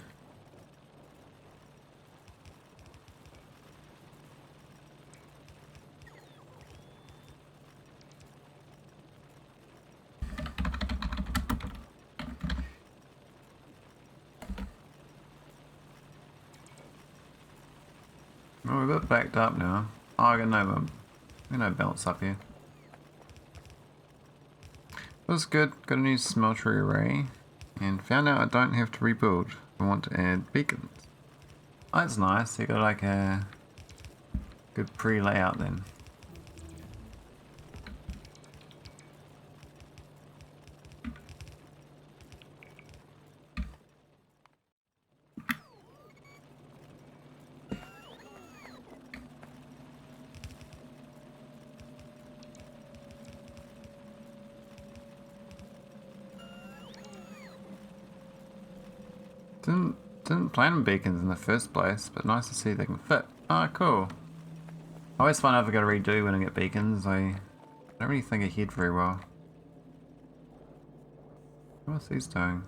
Oh, we're a bit backed up now. Oh, I got no belts up here. That's good. Got a new smeltery array. And found out I don't have to rebuild. I want to add beacons. Oh, that's nice. You got like a good pre-layout then. Didn't plan on beacons in the first place, but nice to see they can fit. Oh, cool. I always find I've got to redo when I get beacons. I don't really think ahead very well. What's these doing?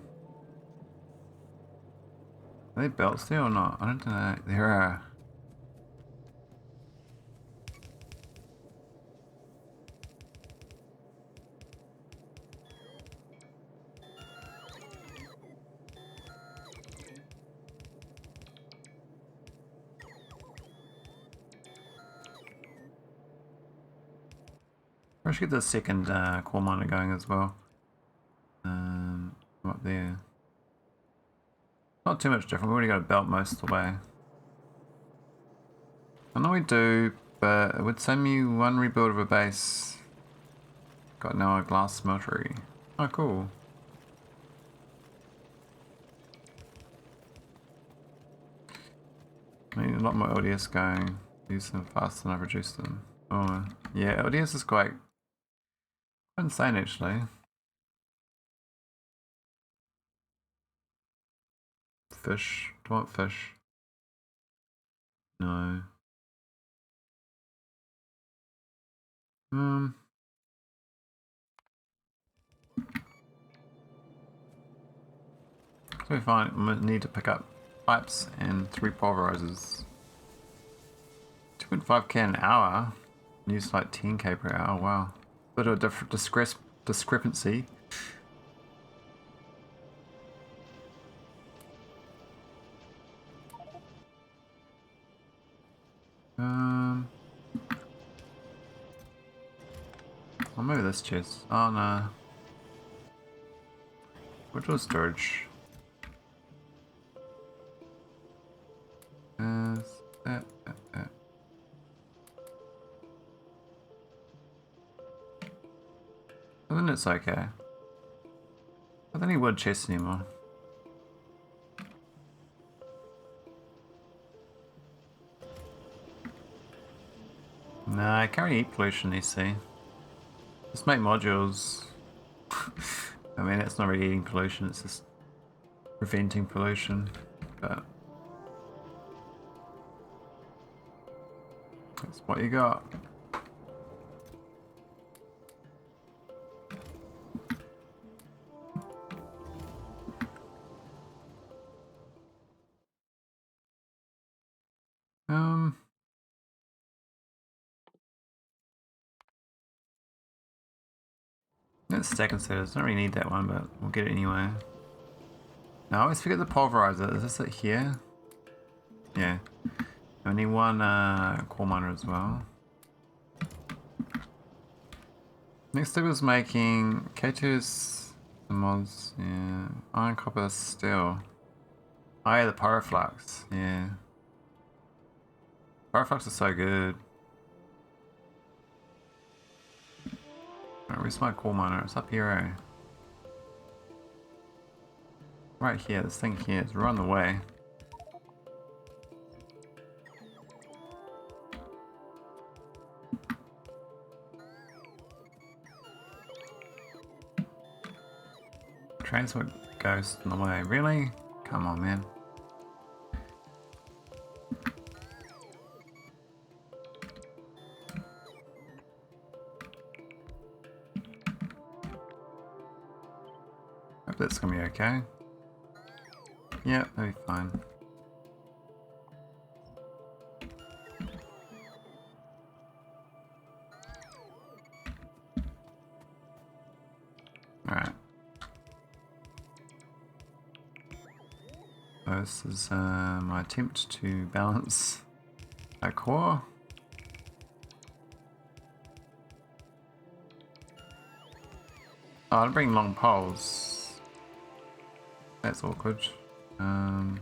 Are they belts there or not? I don't know. There are. I should get the second core miner going as well. Up there. Not too much different. We've already got a belt most of the way. I know we do, but it would send me one rebuild of a base. Got now a glass smeltery. Oh, cool. I need a lot more LDS going. Use them faster than I've reduced them. Oh, yeah, LDS is quite insane actually. Fish. Do I want fish? No. So we find we need to pick up pipes and 3 pulverizers. 2.5k an hour. Use like 10k per hour. Wow. Bit of a different discrepancy. I'll move this chest. Oh no. Which was storage? That. I think it's okay. I don't need wood chests anymore. No, I can't really eat pollution, you see. Just make modules. I mean, it's not really eating pollution, it's just preventing pollution. But that's what you got. Let's stack inserters. Don't really need that one, but we'll get it anyway. Now I always forget the pulverizer. Is this it here? Yeah. I need one core miner as well. Next step was making K2's mods. Yeah. Iron, copper, steel. Oh yeah, the pyroflux. Yeah. Pyroflux is so good. Alright, where's my core miner? It's up here, eh? Right here, this thing here is right on the way. Transport ghost in the way. Really? Come on, man. Hope that's gonna be okay. Yeah, that'll be fine. Alright. So this is my attempt to balance a core. Oh, I'll bring long poles. That's awkward. I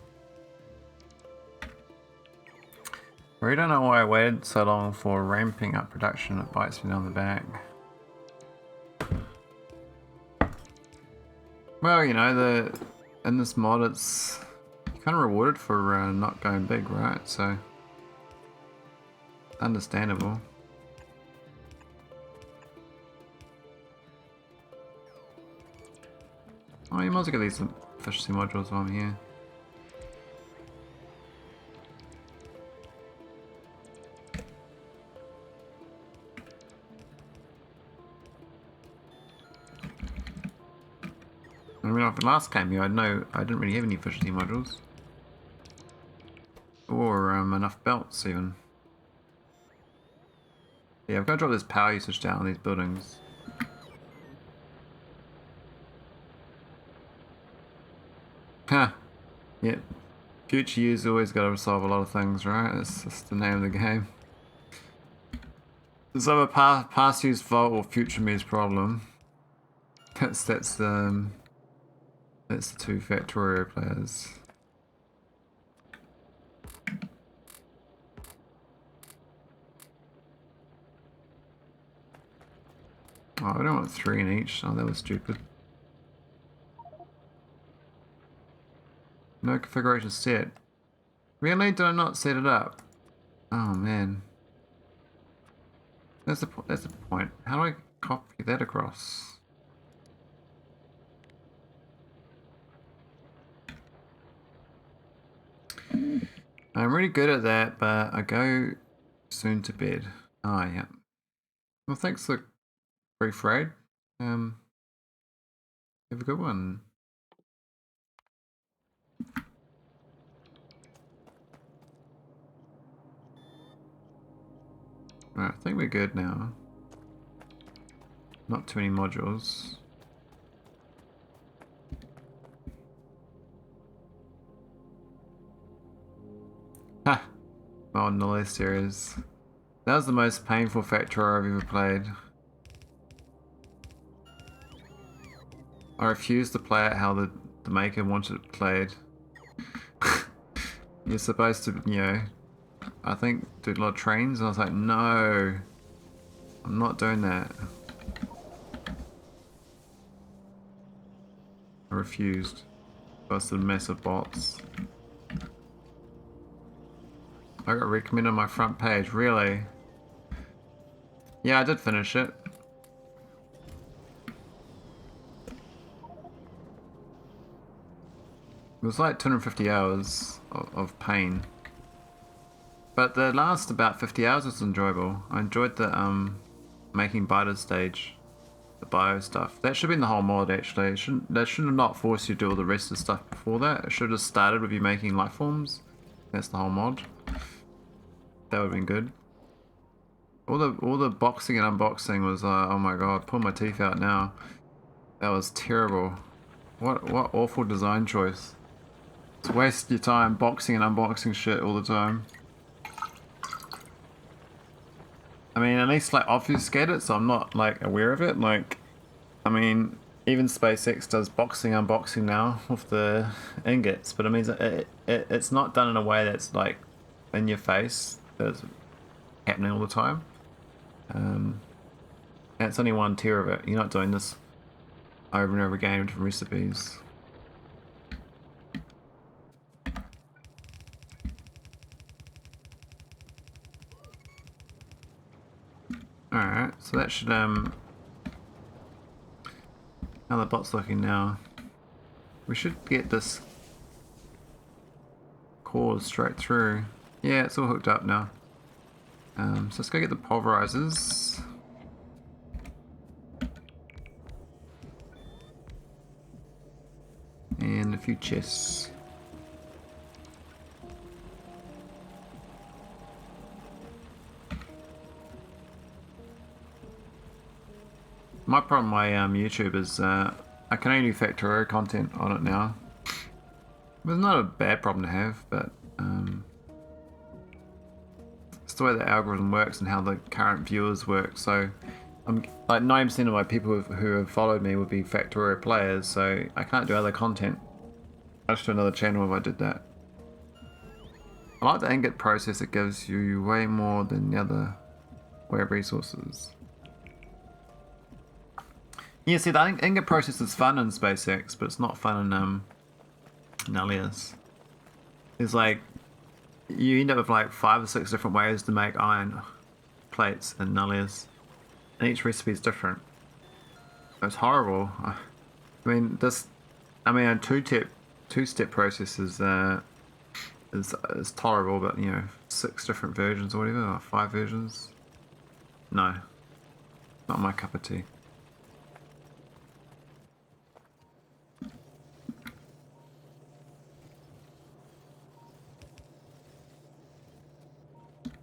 really don't know why I waited so long for ramping up production. It bites me down the back. Well, you know, in this mod, it's kind of rewarded for not going big, right? So, understandable. Oh, you might as well get these efficiency modules while I'm here. I mean, after the last game here, I didn't really have any efficiency modules. Or enough belts, even. Yeah, I've got to drop this power usage down on these buildings. Huh. Yep. Future use always got to resolve a lot of things, right? That's just the name of the game. It's either past use fault or future me's problem. That's the two Factorio players. Oh, I don't want 3 in each. Oh, that was stupid. No configuration set. Really? Did I not set it up? Oh man. That's the point. How do I copy that across? I'm really good at that, but I go soon to bed. Oh yeah. Well, thanks for brief raid. Have a good one. Alright, I think we're good now. Not too many modules. Ha! Oh, Nauvis series. That was the most painful Factorio I've ever played. I refused to play it how the maker wanted it played. You're supposed to, you know, I think do a lot of trains, and I was like, no, I'm not doing that. I refused. Busted a mess of bots. I got recommended on my front page, really? Yeah, I did finish it. It was like 250 hours of pain. But the last about 50 hours was enjoyable. I enjoyed the making biter stage. The bio stuff. That should be in the whole mod actually. That should have not forced you to do all the rest of the stuff before that. It should have started with you making life forms. That's the whole mod. That would have been good. All the boxing and unboxing was oh my god, pull my teeth out now. That was terrible. What awful design choice. It's waste your time boxing and unboxing shit all the time. I mean, at least like obfuscate it so I'm not like aware of it. Like, I mean, even SpaceX does boxing unboxing now with the ingots, but it means it's not done in a way that's like in your face. That's happening all the time. And it's only 1 tier of it. You're not doing this over and over again with different recipes. Alright, so that should how the bot's looking now. We should get this core straight through. Yeah, it's all hooked up now. So let's go get the pulverizers. And a few chests. My problem with my YouTube is I can only do Factorio content on it now. It's not a bad problem to have, but it's the way the algorithm works and how the current viewers work. So like 90% of my people who have followed me would be Factorio players, so I can't do other content. I'd just do another channel if I did that. I like the ingot process, it gives you way more than the other way of resources. Yeah, see, the ingot process is fun in SpaceX, but it's not fun in Nullius. It's like, you end up with like 5 or 6 different ways to make iron plates in Nullius. And each recipe is different. It's horrible. I mean, a two-step process is tolerable, but you know, 6 different versions or whatever, or 5 versions. No, not my cup of tea.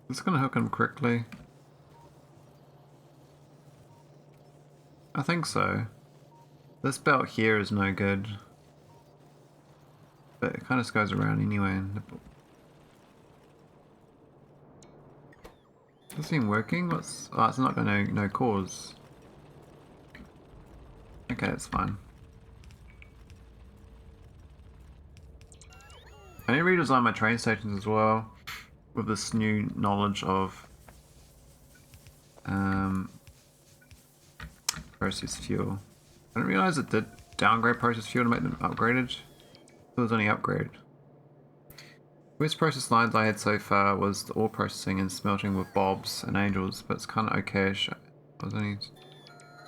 Is this gonna hook him quickly? I think so. This belt here is no good. But it kind of just goes around anyway. Is this thing working? Oh, it's not gonna no cause. Okay, it's fine. I need to redesign my train stations as well with this new knowledge of processed fuel. I didn't realize it did downgrade processed fuel to make them upgraded. It was only upgraded. Worst process lines I had so far was the ore processing and smelting with bobs and angels, but it's kind of okay-ish.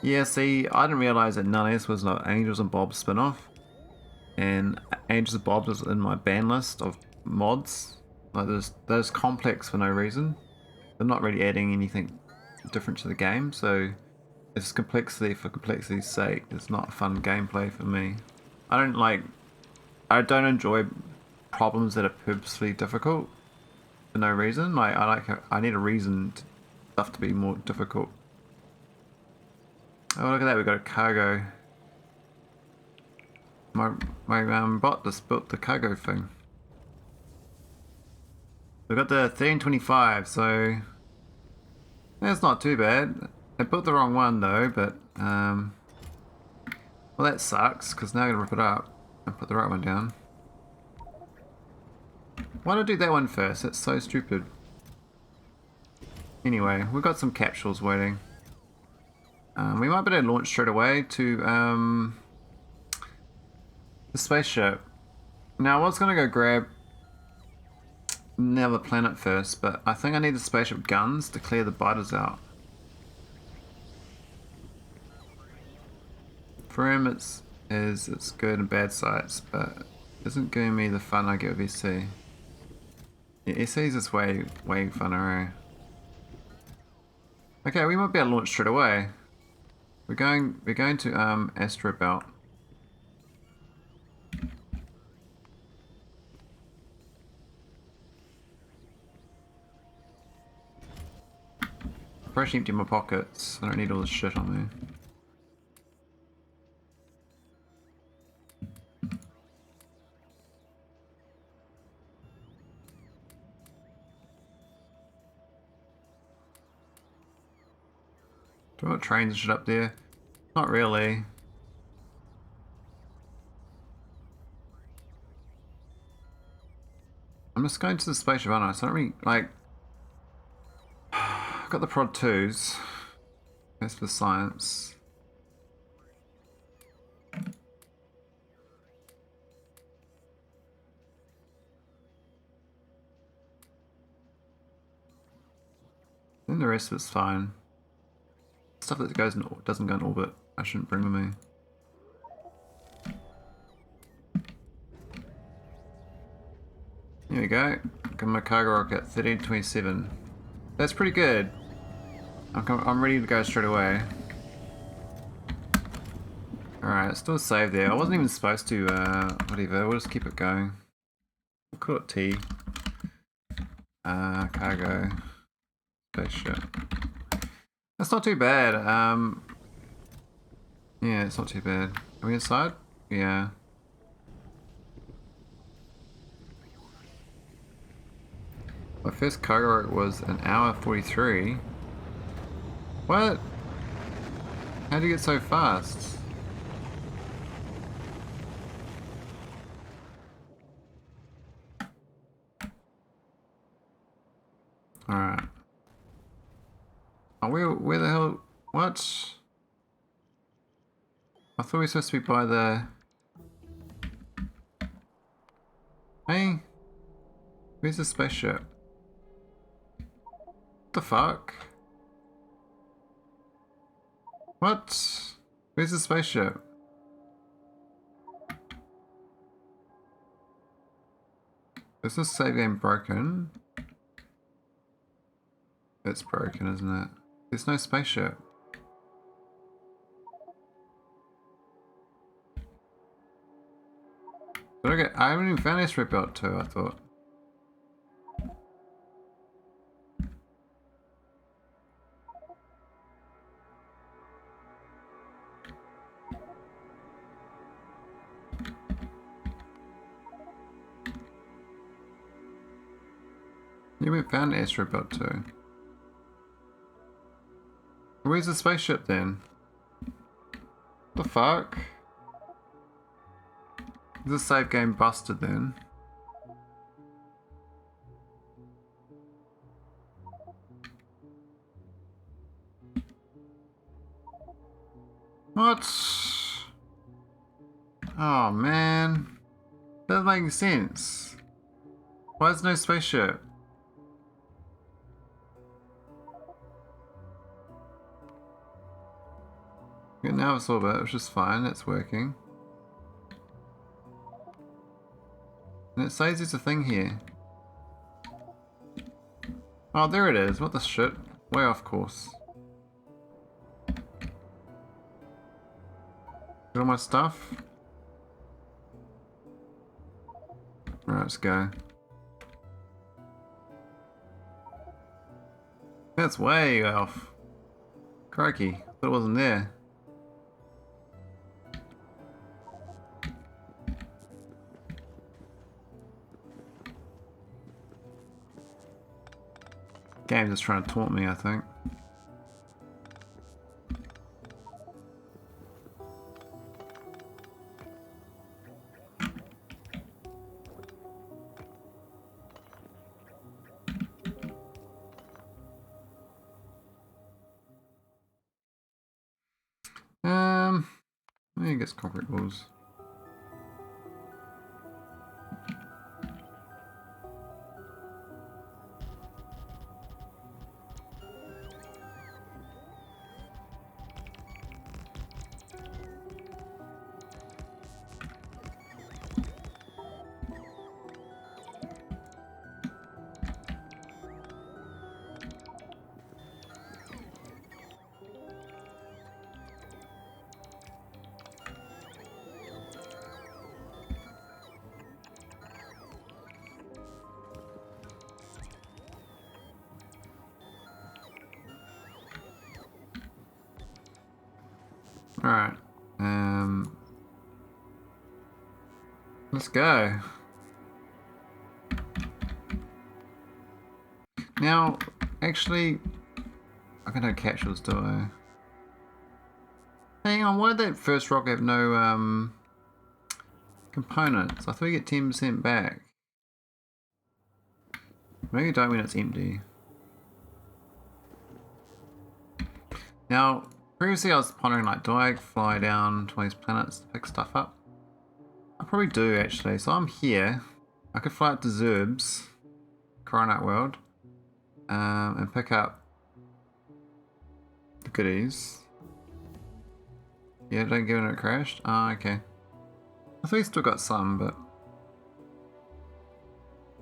Yeah, see, I didn't realize that none of this was like angels and bobs spin-off, and angels and bobs is in my ban list of mods. Like there's complex for no reason. They're not really adding anything different to the game, so it's complexity for complexity's sake. It's not fun gameplay for me. I don't enjoy problems that are purposely difficult for no reason. Like I need a reason to stuff to be more difficult. Oh, look at that, we got a cargo. My bot just built the cargo thing. We got the 1325, so that's not too bad. I built the wrong one though, but well, that sucks because now I'm gonna rip it up and put the right one down. Why did I do that one first? That's so stupid. Anyway, we've got some capsules waiting. We might be able to launch straight away to the spaceship. Now I was gonna go grab another planet first, but I think I need the spaceship guns to clear the biters out. For him it's good and bad sites, but it isn't giving me the fun I get with SC. Yeah, SC's is way funner, eh? Okay, we might be able to launch straight away. We're going to asteroid belt. I've actually emptied my pockets. I don't need all this shit on me. Do I want trains and shit up there? Not really. I'm just going to the spaceship, aren't I? So I don't really, like... I've got the prod 2s. That's for science. Then the rest of it's fine. Stuff that doesn't go in orbit, I shouldn't bring with me. Here we go. Got my cargo rocket, 1327. That's pretty good. I'm ready to go straight away. Alright, still save there. I wasn't even supposed to, whatever, we'll just keep it going. We'll call it T. Cargo. Spaceship. That's not too bad. Yeah, it's not too bad. Are we inside? Yeah. My first cargo was an hour 43. What? How'd you get so fast? Alright. Oh, where the hell? What? I thought we were supposed to be by the... Hey? Where's the spaceship? What the fuck? What? Where's the spaceship? Is this save game broken? It's broken, isn't it? There's no spaceship. I haven't even found asteroid belt 2, I thought. You haven't found asteroid belt 2. Where's the spaceship then? What the fuck? Is this save game busted then? What? Oh man. That doesn't make sense. Why is no spaceship? Yeah, Nauvis Orbit, which is fine, it's working. And it says there's a thing here. Oh, there it is. What the shit? Way off course. Got all my stuff? Alright, let's go. That's way off. Crikey, thought it wasn't there. Game's just trying to taunt me, I think. I think it's concrete walls. Alright. Let's go. Now, actually, I can have capsules, do I? Hang on, why did that first rocket have no components? I thought you get 10% back. Maybe you don't when it's empty. Now, previously I was pondering, like, do I fly down to these planets to pick stuff up? I probably do, actually. So I'm here. I could fly up to Zerbs, cryonite world, and pick up the goodies. Yeah, don't give it a crashed? Oh, okay. I thought you still got some, but...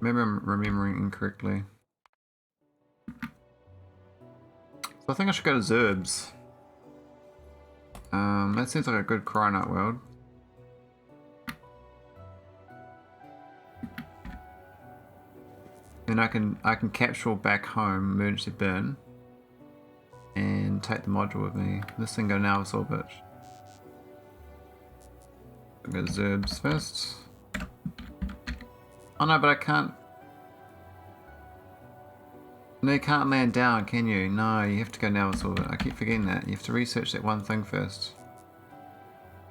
Maybe I'm remembering incorrectly. So I think I should go to Zerbs. That seems like a good cryonite world. Then I can capsule back home, emergency burn, and take the module with me. This thing go Nauvis Orbit. I'll go to Zerbs first. Oh no, but I can't. No, you can't land down, can you? No, you have to go Nauvis Orbit. I keep forgetting that. You have to research that one thing first.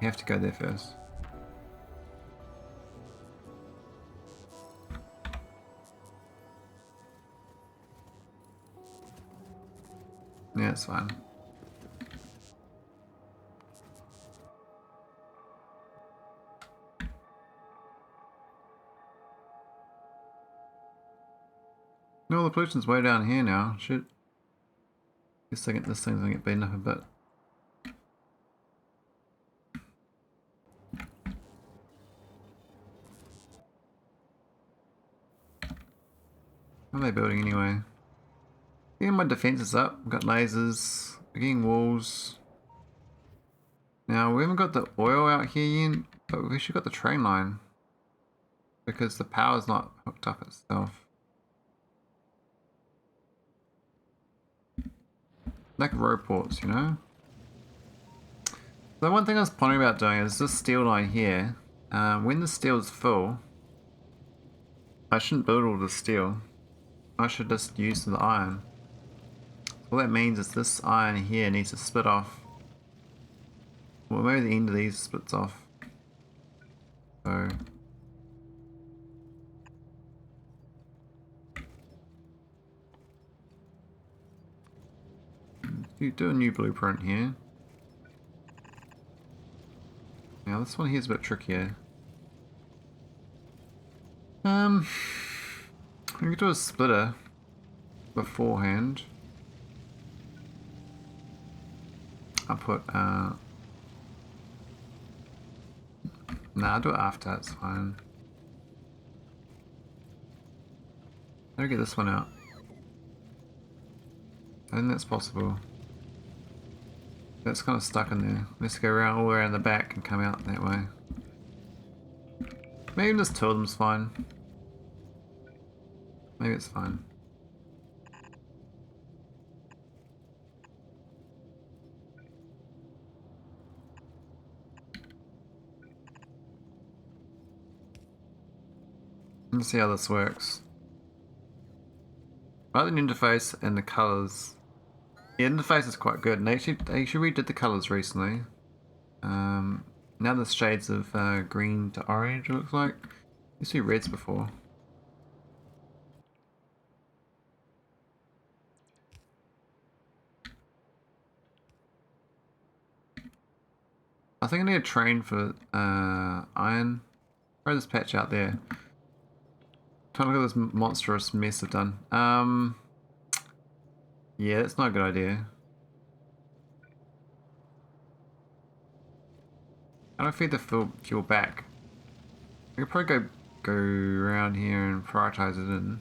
You have to go there first. Yeah, it's fine. No, the pollution's way down here now. Shit. Guess I get this thing's gonna get beaten up a bit. What are they building anyway? Getting my defenses up. I've got lasers. We're getting walls. Now, we haven't got the oil out here yet, but we've actually got the train line. Because the power's not hooked up itself. Like road ports, you know? The one thing I was pondering about doing is this steel line here. When the steel is full, I shouldn't build all the steel. I should just use the iron. All that means is this iron here needs to split off. Well, maybe the end of these splits off. So you do a new blueprint here. Now this one here is a bit trickier. We could do a splitter beforehand. I'll put nah, I'll do it after, it's fine. How do I get this one out? I think that's possible. That's kind of stuck in there. Let's go around all the way around the back and come out that way. Maybe just two of them's fine. Maybe it's fine. Let's see how this works. I like the interface and the colours. The interface is quite good, and they actually redid the colours recently. Now there's shades of green to orange, it looks like. Used to be reds before. I think I need a train for iron. Throw this patch out there. Trying to look at this monstrous mess I've done. Yeah, that's not a good idea. How do I feed the fuel back? I could probably go around here and prioritize it in.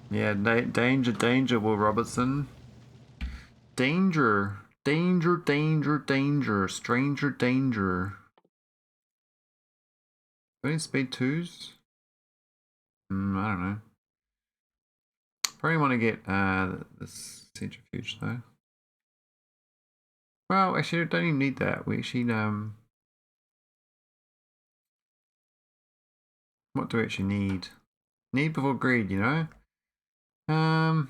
Yeah, danger, Will Robertson. Danger, stranger danger. Do I need speed 2s? I don't know. Probably want to get this centrifuge though. Well, actually, I don't even need that. We actually what do we actually need? Need before greed, you know. I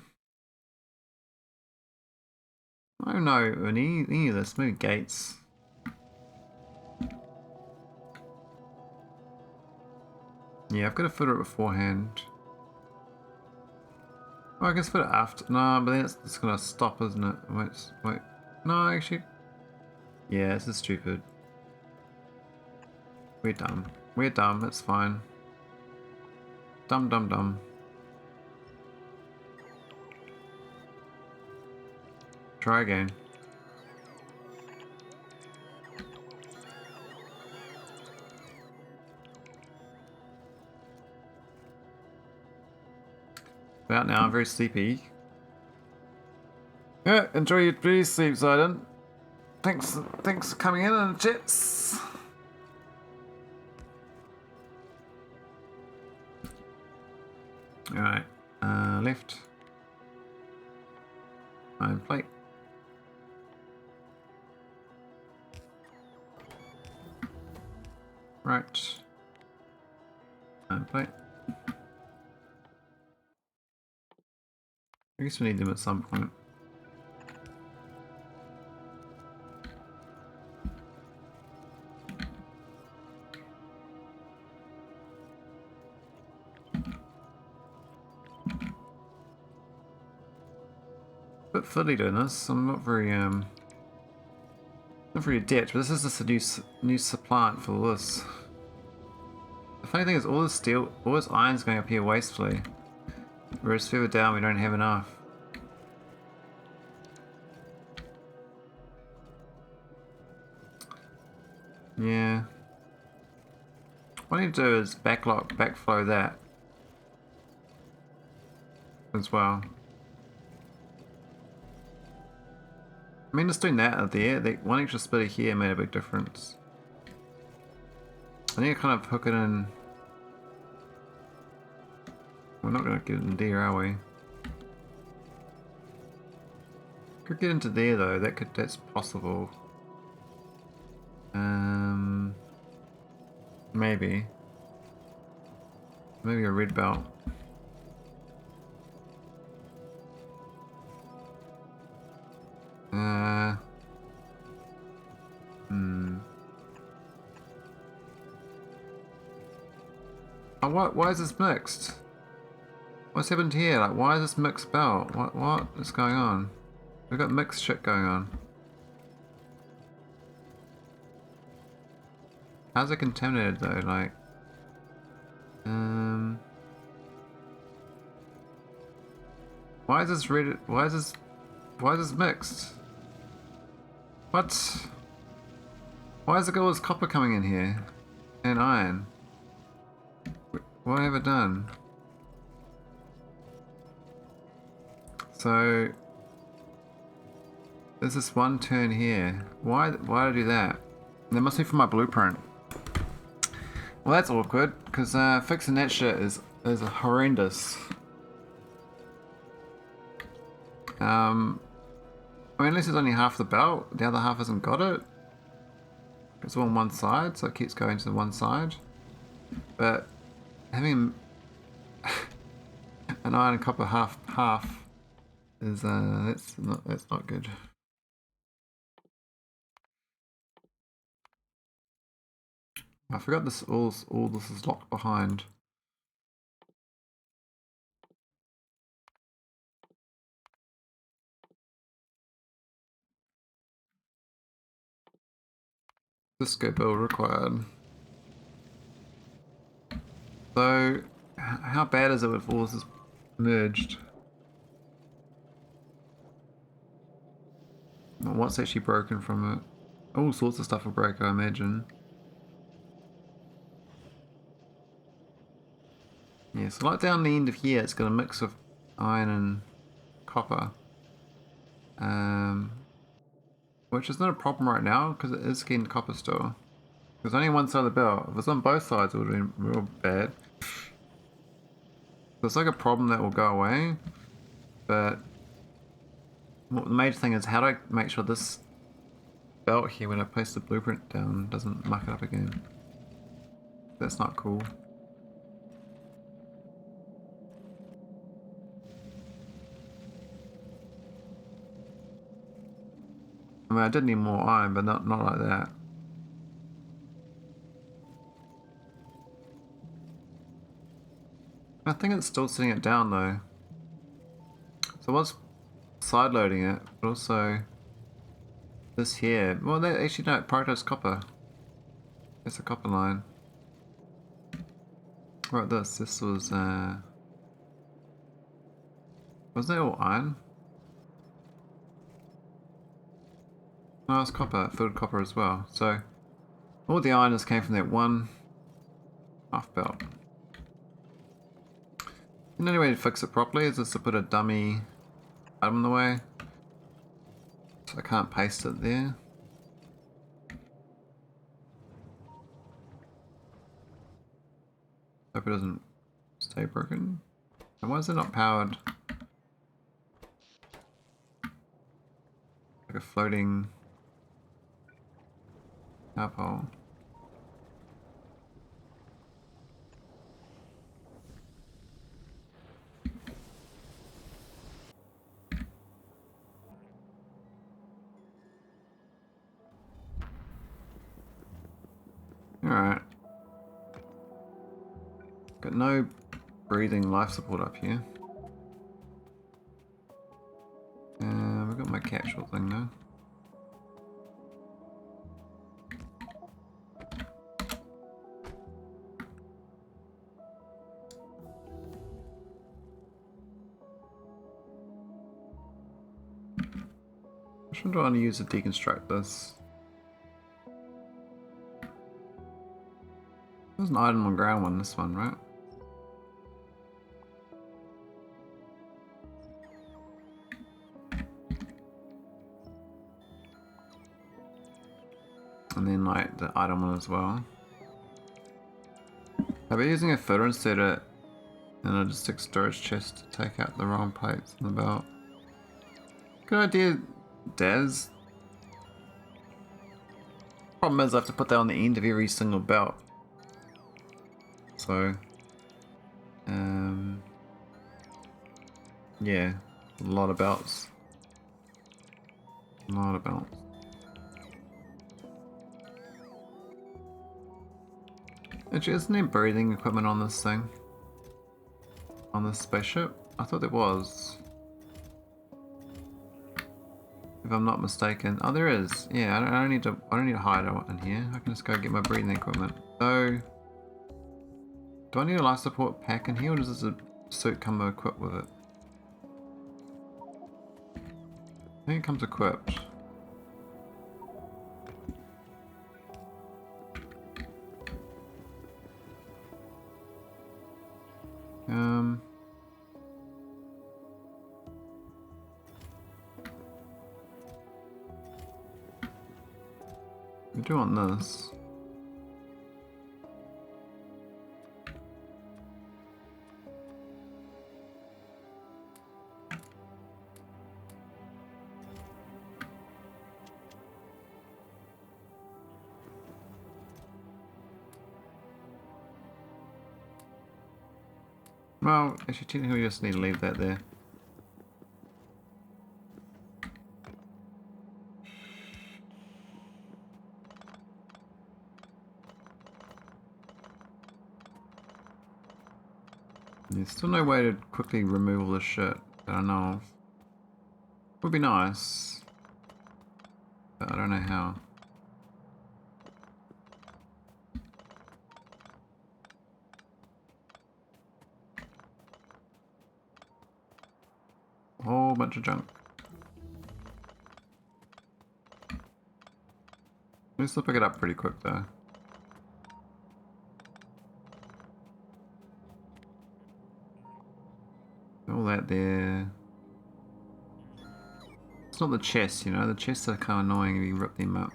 don't know. Any of this. Maybe gates. Yeah, I've got to put it beforehand. Oh, I guess put it after. No, but then it's gonna stop, isn't it? Wait. No, actually. Yeah, this is stupid. We're dumb. We're dumb. It's fine. Dumb. Try again. About now, I'm very sleepy. Yeah, enjoy your beauty sleep, Zidon. Thanks for coming in and chits. Alright, left. Iron plate. Right. Iron plate. I guess we need them at some point. Bit fiddly doing this. I'm not very adept, but this is just a new supplant for this. The funny thing is, all this steel, all this iron's going up here wastefully, whereas further down we don't have enough. Yeah. What I need to do is backflow that as well. I mean, just doing that out there, one extra splitter here made a big difference. I need to kind of hook it in. We're not going to get it in there, are we? Could get into there though. That's possible. Maybe a red belt. Oh, why is this mixed? What's happened here? Like, why is this mixed belt? What is going on? We've got mixed shit going on. How's it contaminated though? Like, why is this red? Why is this mixed? What? Why is all this copper coming in here? And iron? What have I done? So there's this one turn here. Why did I do that? That must be from my blueprint. Well, that's awkward, because fixing that shit is horrendous. I mean, unless it's only half the belt, the other half hasn't got it. It's all on one side, so it keeps going to the one side. But having an iron and copper half is that's not good. I forgot this all this is locked behind. Disco build required. So, how bad is it if all this is merged? What's actually broken from it? All sorts of stuff will break, I imagine. Yeah, so like down the end of here, it's got a mix of iron and copper. Which is not a problem right now, because it is getting copper still. There's only one side of the belt. If it's on both sides, it would have been real bad. So it's like a problem that will go away, but the major thing is how do I make sure this belt here, when I place the blueprint down, doesn't muck it up again. That's not cool. I mean, I did need more iron, but not like that. I think it's still sitting it down though. So I was side loading it, but also this here. Well, they actually no, prioritise copper. It's a copper line. Right, this was wasn't it all iron? No, it's copper, filled copper as well. So all the iron just came from that one half belt. The only way to fix it properly is just to put a dummy item in the way. So I can't paste it there. Hope it doesn't stay broken. And why is it not powered? Like a floating power pole. Alright. Got no breathing life support up here. We've got my capsule thing though. Which one do I want to use to deconstruct this? There's an item on ground one, this one, right? And then like the item one as well. I'll be using a footer instead of a logistic storage chest to take out the wrong plates in the belt. Good idea, Daz. Problem is I have to put that on the end of every single belt. So, yeah, a lot of belts. A lot of belts. Actually, isn't there breathing equipment on this thing? On this spaceship? I thought there was. If I'm not mistaken. Oh, there is. Yeah, I don't need to hide it in here. I can just go get my breathing equipment. So, do I need a life support pack in here, or does this suit come equipped with it? I think it comes equipped. I do want this. Well, actually technically we just need to leave that there. There's still no way to quickly remove all this shit that I know of. Would be nice, but I don't know how. A whole bunch of junk. We still pick it up pretty quick though. All that there. It's not the chests, you know, the chests are kind of annoying if you rip them up.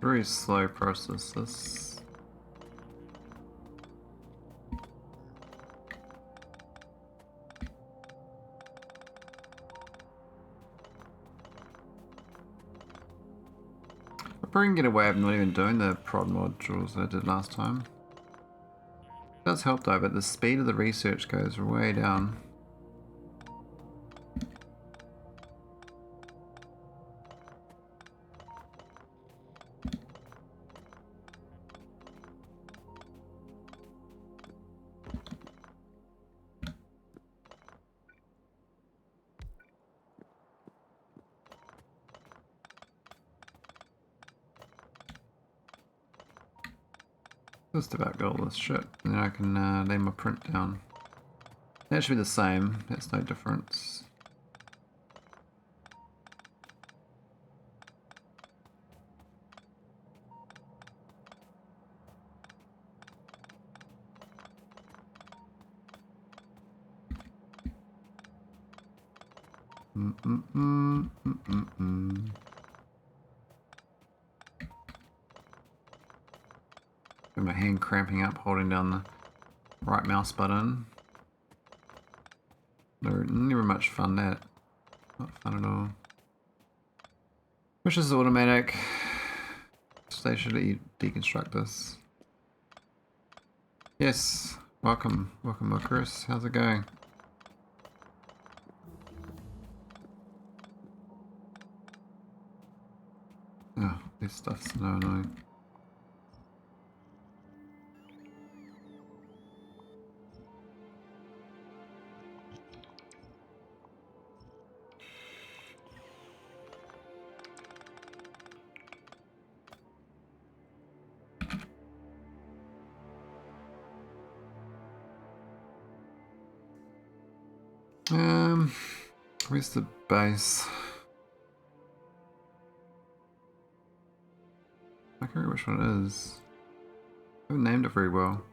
Very slow process this. I probably can get away with not even doing the prod modules that I did last time. It does help though, but the speed of the research goes way down. Just about got all this shit. And then I can lay my print down. That should be the same. That's no difference. Got my hand cramping up holding down the right mouse button. Never much fun, that. Not fun at all. Which is automatic. They should deconstruct this. Yes, welcome. Welcome, Chris. How's it going? Oh, this stuff's so annoying. Where's the base? I can't remember which one it is. I haven't named it very well.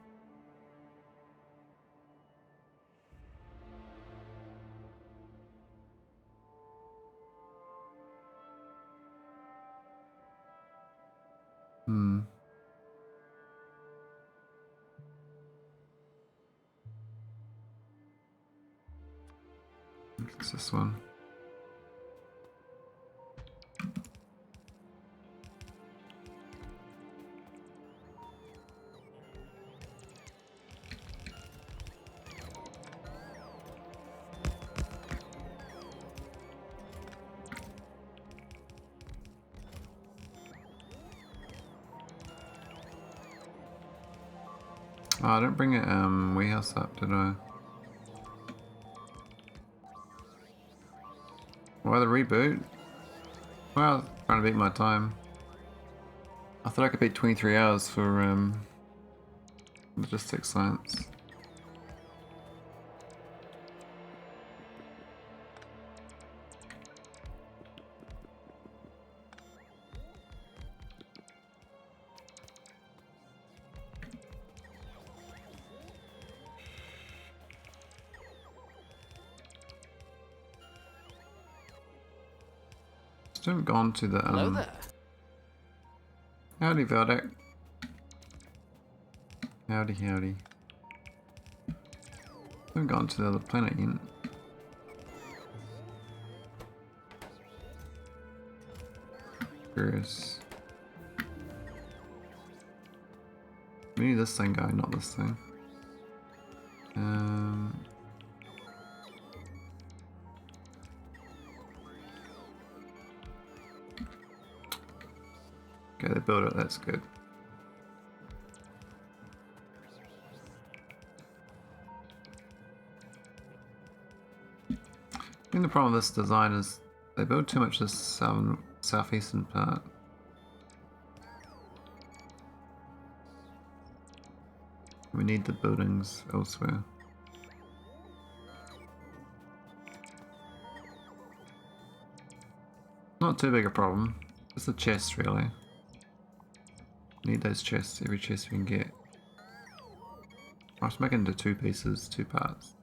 It's this one. Oh, I didn't bring a warehouse up, did I? Why the reboot? Well, I was trying to beat my time. I thought I could beat 23 hours for logistics science. Still haven't gone to the Hello there. Howdy, Veldak. Howdy, howdy. Haven't gone to the other planet yet. Curious. We need this thing going, not this thing. Okay, they built it, that's good. I think the problem with this design is they build too much this southeastern part. We need the buildings elsewhere. Not too big a problem. Just the chests, really. Need those chests, every chest we can get. I'll just make it into two pieces, two parts.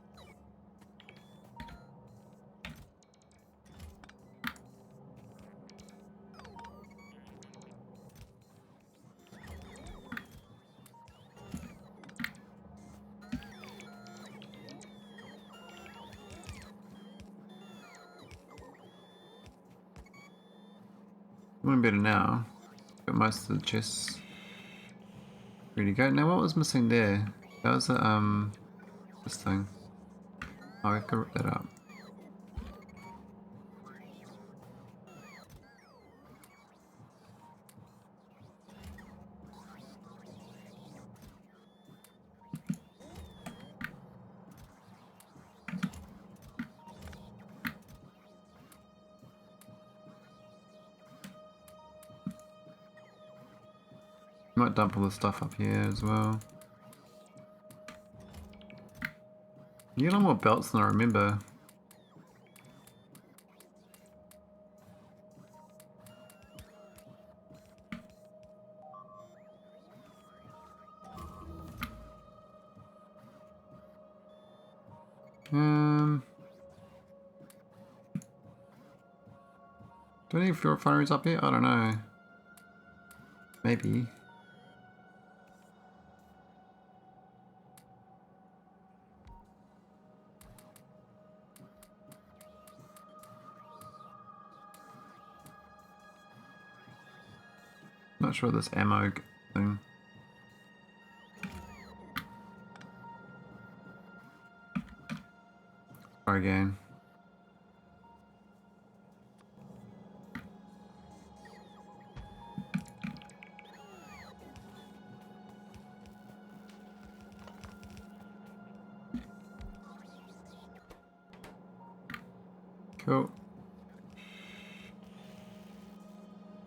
One better now. Got most of the chests ready to go. Now what was missing there? That was a this thing. Oh, we have to rip that up. Might dump all the stuff up here as well. You get a lot more belts than I remember. Do any fuel refineries up here? I don't know. Maybe. Not sure this ammo thing. Try again. Cool.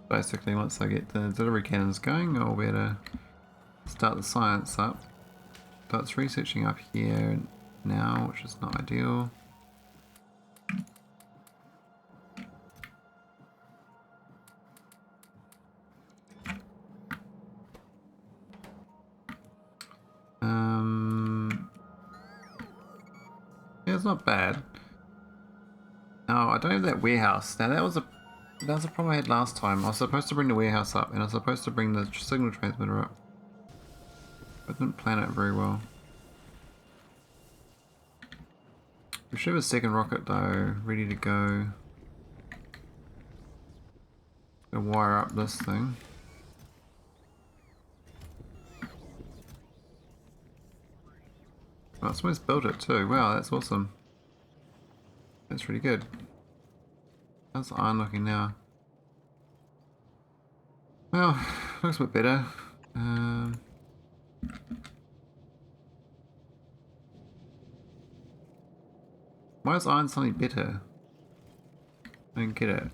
Basically, once I get the delivery cannons going, I'll be able to start the science up. Starts researching up here now, which is not ideal. Yeah, it's not bad. No, I don't have that warehouse. Now that was a problem I had last time. I was supposed to bring the warehouse up, and I was supposed to bring the signal transmitter up. I didn't plan it very well. We should have a second rocket though, ready to go. Gonna wire up this thing. Oh, someone's built it too. Wow, that's awesome. That's really good. How's the iron looking now? Well, looks a bit better. Why is iron suddenly better? I don't get it.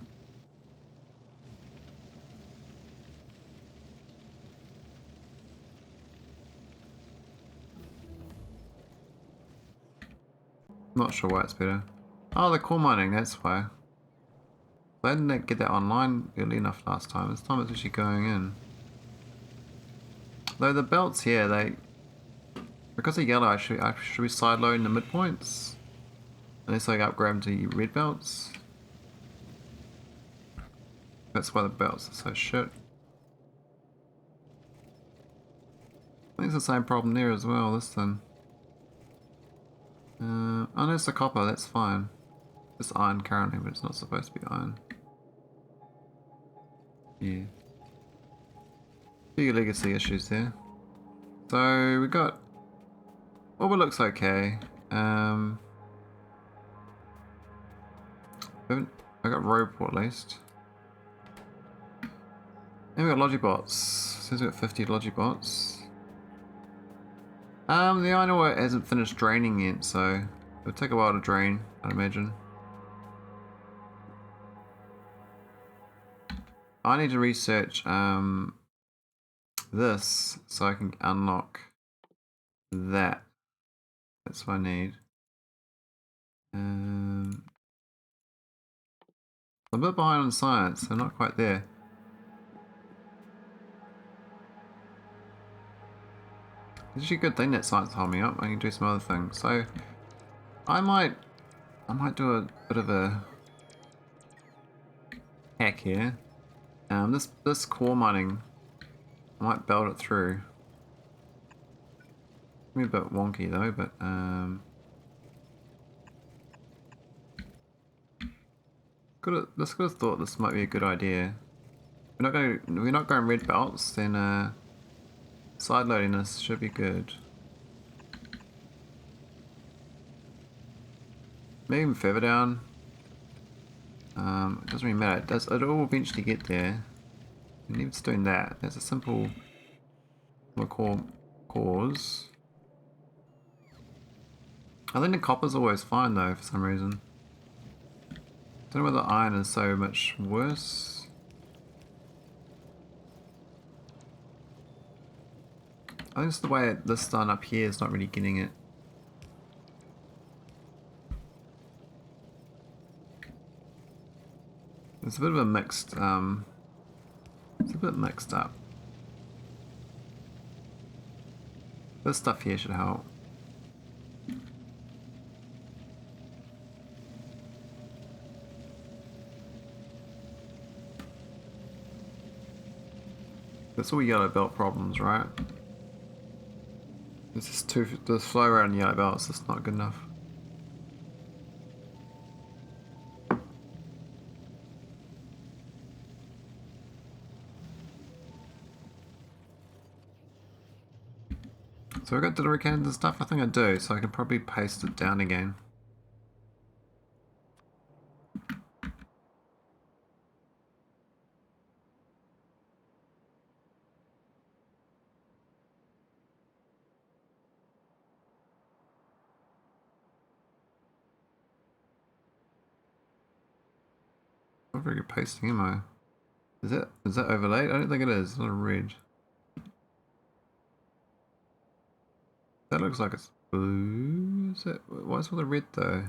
Not sure why it's better. Oh, the core mining, that's why. I didn't get that online early enough last time. This time it's actually going in. Though the belts here, because they're yellow, I should be sideloading the midpoints. Unless I upgrade them to red belts. That's why the belts are so shit. I think it's the same problem there as well, this thing. Oh no, it's the copper, that's fine. It's iron currently, but it's not supposed to be iron. Yeah. Few legacy issues there. So we got orbit looks okay. I got Roboport at least. And we got Logibots. Says we got 50 Logibots. The iron ore hasn't finished draining yet, so it'll take a while to drain, I'd imagine. I need to research this so I can unlock that. That's what I need. I'm a bit behind on science, so not quite there. It's actually a good thing that science is holding me up. I can do some other things. So I might do a bit of a hack here. This core mining, I might belt it through. Maybe a bit wonky though, but could have thought this might be a good idea. We're not going red belts, then side loading this should be good. Maybe even further down. It doesn't really matter. It'll eventually get there. And even just doing that, that's a simple cores. I think the copper's always fine though for some reason. Don't know whether iron is so much worse. I think it's the way this done up here is not really getting it. It's a bit of a mixed, it's a bit mixed up. This stuff here should help. That's all yellow belt problems, right? It's just the flow around yellow belts is not good enough. So I got delivery cannons and stuff? I think I do, so I can probably paste it down again. Not very good pasting, am I? Is that overlaid? I don't think it is. It's not a red. That looks like it's blue. Is it? What's with the red though?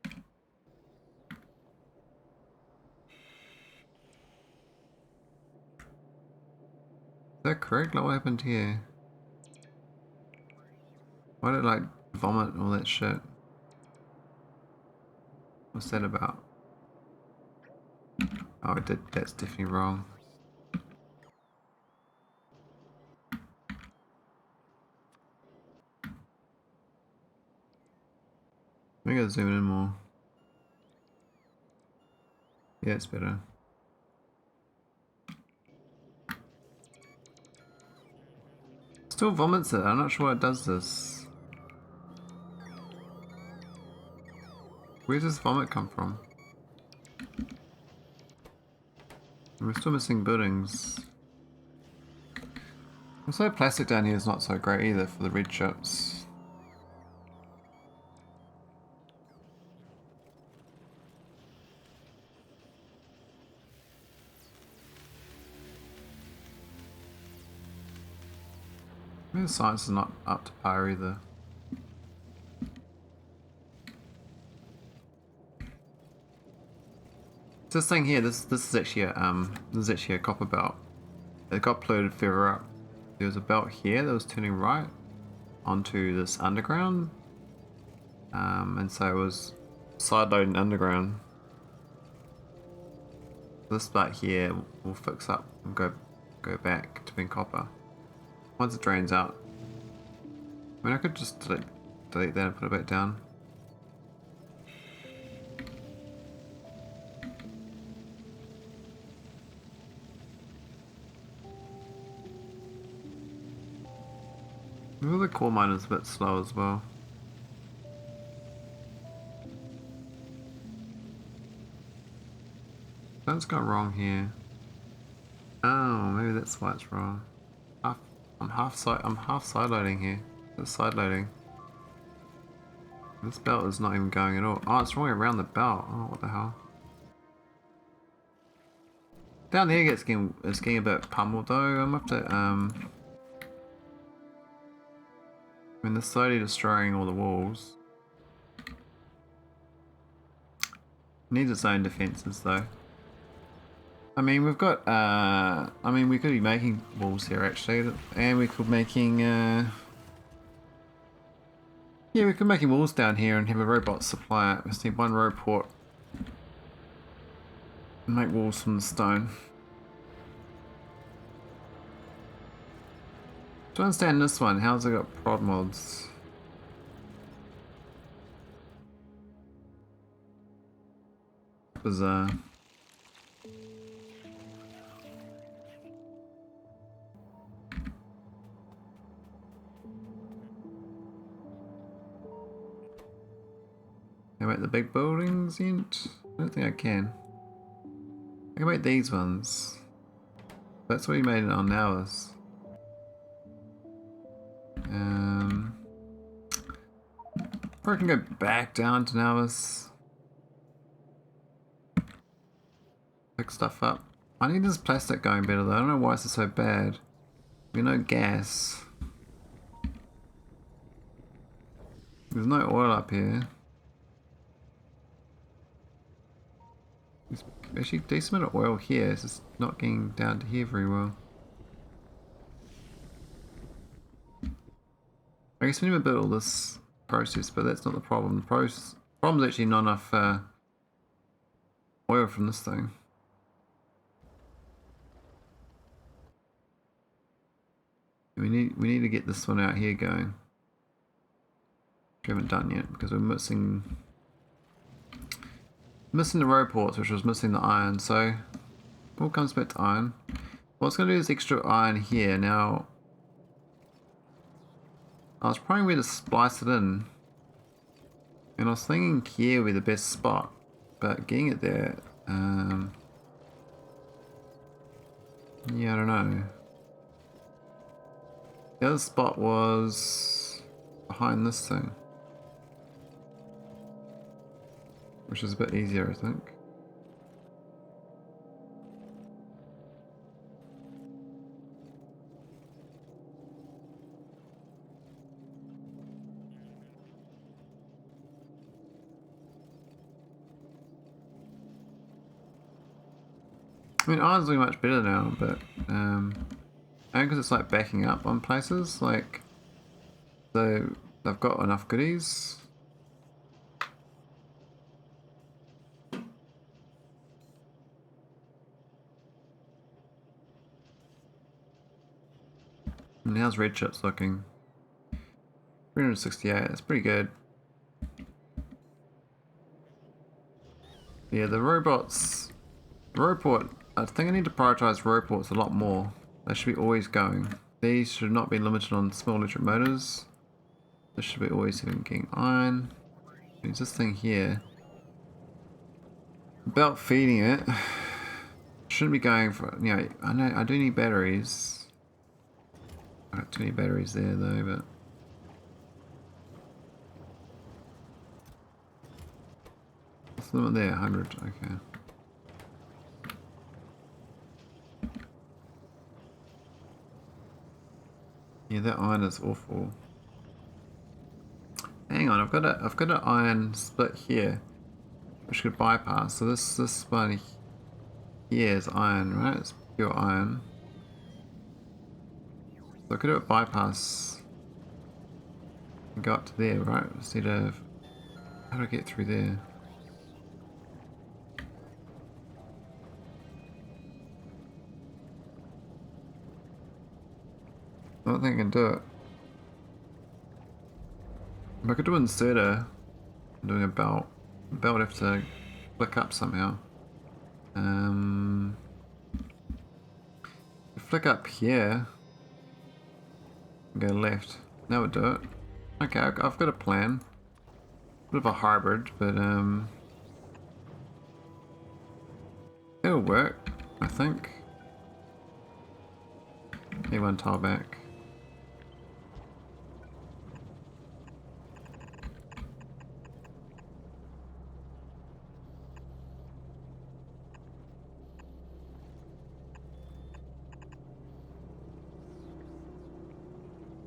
Is that correct? Like what happened here? Why did it like vomit and all that shit? What's that about? Oh, it did. That's definitely wrong. Maybe I gotta zoom in more. Yeah, it's better. Still vomits it. I'm not sure why it does this. Where does vomit come from? We're still missing buildings. Also, plastic down here is not so great either for the red chips. Maybe the science is not up to par either. This thing here, this is actually a copper belt. It got polluted further up. There was a belt here that was turning right onto this underground, and so it was side loading underground. This belt here will fix up and go back to being copper once it drains out. I mean, I could just delete that and put it back down. Maybe the core mine is a bit slow as well. Something's gone wrong here. Oh, maybe that's why it's wrong. I'm half side loading here. It's side loading. This belt is not even going at all. Oh, it's wrong around the belt. Oh, what the hell? Down here it's getting a bit pummeled though. I'm gonna have to I mean, they're slowly destroying all the walls. Needs its own defenses though. I mean, we've got, I mean, we could be making walls here actually, and we could making, yeah, we could making walls down here and have a robot supply it. We just need one robot and make walls from the stone. To understand this one, how's it got prod mods? Bizarre. Can I make the big buildings yet? I don't think I can. I can make these ones. That's what you made it on Nauvis. Or I can go back down to Nauvis. Pick stuff up. I need this plastic going better though. I don't know why this is so bad. We know gas. There's no oil up here. There's actually a decent amount of oil here. It's just not getting down to here very well. I guess we need to build all this process, but that's not the problem. The problem is actually not enough oil from this thing. We need to get this one out here going. Which we haven't done yet because we're missing the roports, which was missing the iron. So it all comes back to iron. What it's going to do is extra iron here. Now I was probably going to splice it in, and I was thinking here would be the best spot, but getting it there, yeah, I don't know. The other spot was behind this thing, which is a bit easier, I think. I mean, iron's doing much better now, but and because it's like backing up on places, like, so they've got enough goodies. And how's red chips looking? 368, that's pretty good. Yeah, the robots, roport, I think I need to prioritize roports a lot more. They should be always going. These should not be limited on small electric motors. This should be always getting iron. There's this thing here. About feeding it. Shouldn't be going for, you know, I know I do need batteries. I got too many batteries there though, but what's the limit there? 100, okay. Yeah, that iron is awful. Hang on, I've got an iron split here, which could bypass. So this one here is iron, right? It's pure iron. So I could do it bypass and go up to there, right? Instead of, how do I get through there? I don't think I can do it. If I could do inserter, I'm doing a belt. The belt would have to flick up somehow. Flick up here. Go left. That would do it. Okay, I've got a plan. Bit of a hybrid, but it'll work, I think. Need one tile back.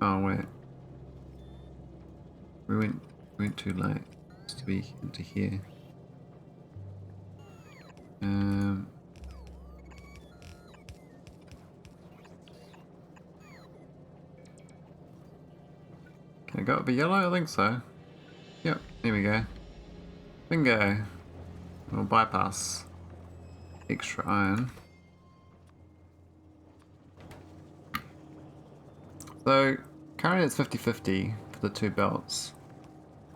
Oh wait, we went too late to be into here. Can I go up the yellow? I think so. Yep, there we go. Bingo. We'll bypass extra iron. So currently it's 50-50 for the two belts,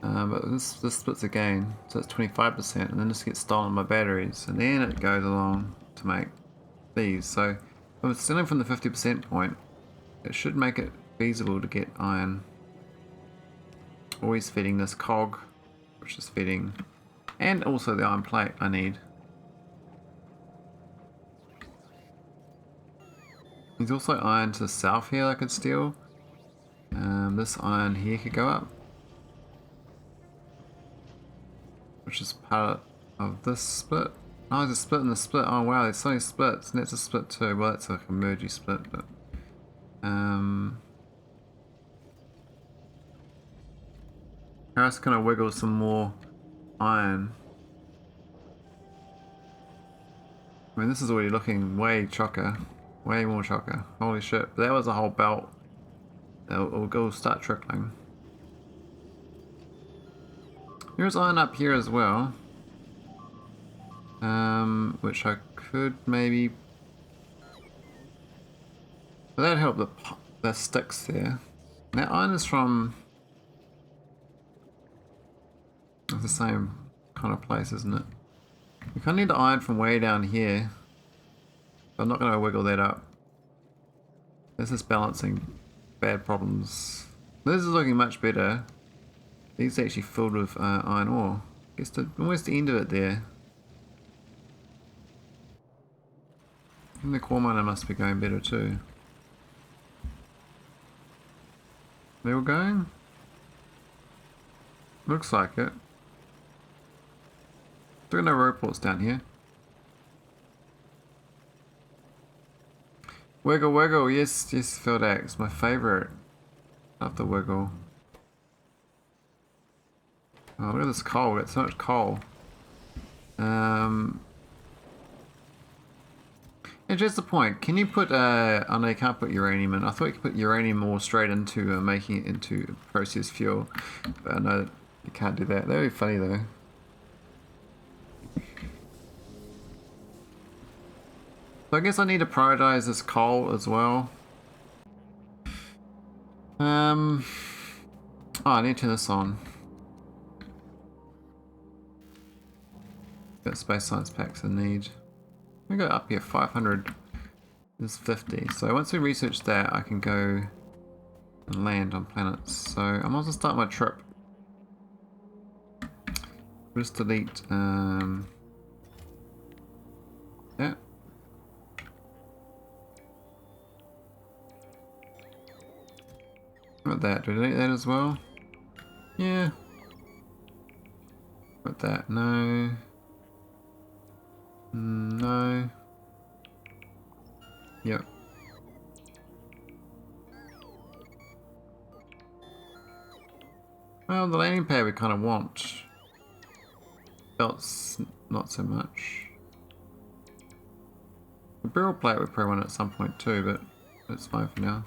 but this splits again, so it's 25%, and then this gets stolen by batteries, and then it goes along to make these. So if I'm stealing from the 50% point, it should make it feasible to get iron. Always feeding this cog, which is feeding, and also the iron plate I need. There's also iron to the south here I could steal. This iron here could go up, which is part of this split. Oh, there's a split in the split. Oh wow, there's so many splits. And that's a split too. Well, that's like a mergy split, but I was gonna wiggle some more iron. I mean, this is already looking way chocker. Way more chocker. Holy shit. That was a whole belt. It'll go start trickling. There's iron up here as well. Which I could maybe... But that'd help the sticks there. That iron is from... It's the same kind of place, isn't it? We kind of need the iron from way down here. But I'm not going to wiggle that up. This is balancing bad problems. This is looking much better. These are actually filled with iron ore. Guess almost the end of it there. And the core miner must be going better too. They all going? Looks like it. Still got no reports down here. Wiggle wiggle, yes, yes, Field Axe, my favourite. Love the wiggle. Oh, look at this coal, we got so much coal. And just the point, can you put, oh no, you can't put uranium in. I thought you could put uranium ore straight into making it into processed fuel. But I know you can't do that. That would be funny though. So I guess I need to prioritize this coal as well. Oh, I need to turn this on. Got space science packs I need. We go up here, 500 is 50. So once we research that, I can go and land on planets. So I might as well start my trip. Just delete, yeah. What about that? Do I delete that as well? Yeah. What about that? No. No. Yep. Well, the landing pad we kind of want. Belts, not so much. The barrel plate we probably want at some point too, but that's fine for now.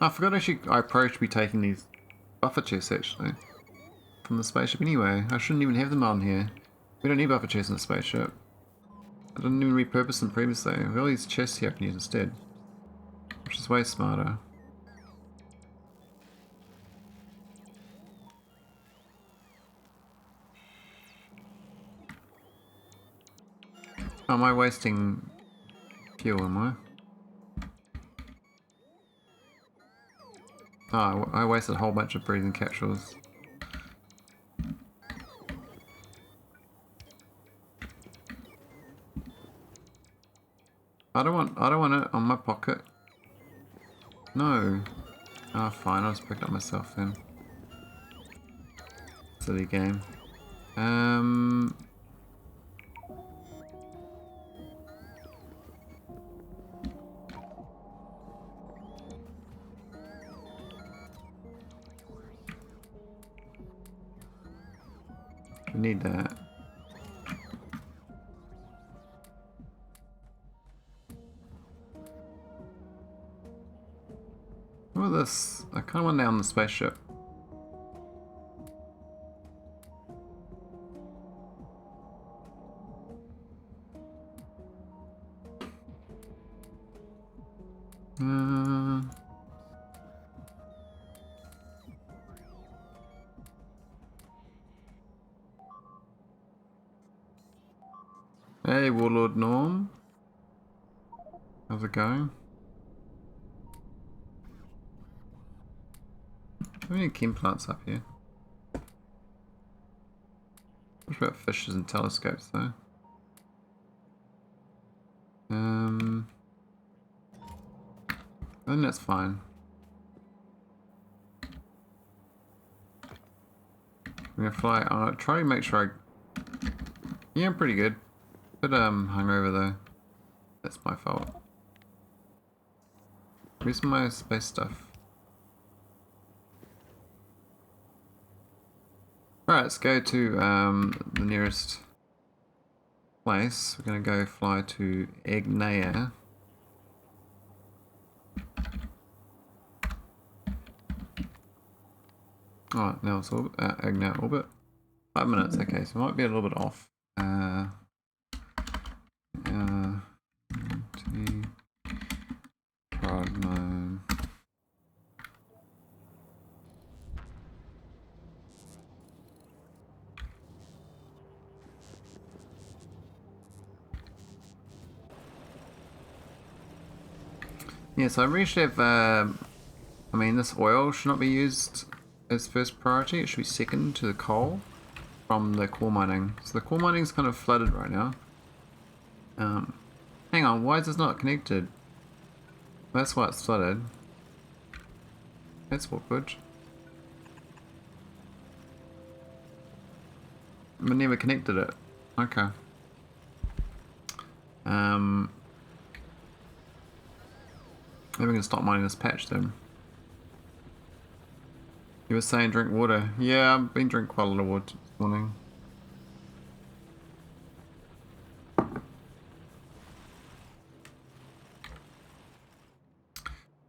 I forgot actually I probably should be taking these buffer chests actually. From the spaceship anyway. I shouldn't even have them on here. We don't need buffer chests in the spaceship. I didn't even repurpose them previously. We have all these chests here I can use instead. Which is way smarter. Oh, am I wasting fuel, am I? Oh, I wasted a whole bunch of breathing capsules. I don't want it on my pocket. No. Ah, fine, I'll just pick it up myself then. Silly game. We need that. What about this? I kind of want down the spaceship. Hey, Warlord Norm. How's it going? How many chem plants up here? What about fishes and telescopes though? I think that's fine. I'm gonna fly. I'll try to make sure Yeah, I'm pretty good. Bit hungover though. That's my fault. Where's my space stuff? Alright, let's go to the nearest place. We're gonna go fly to Agneya. Oh, now it's orbit, Agneya orbit. 5 minutes, okay, so it might be a little bit off. Prognon. Yeah, so I really should have, I mean, this oil should not be used as first priority. It should be second to the coal from the coal mining. So the coal mining is kind of flooded right now. Hang on, why is this not connected? That's why it's flooded. That's awkward. We never connected it. Okay. Maybe we can stop mining this patch then. You were saying drink water. Yeah, I've been drinking quite a lot of water this morning.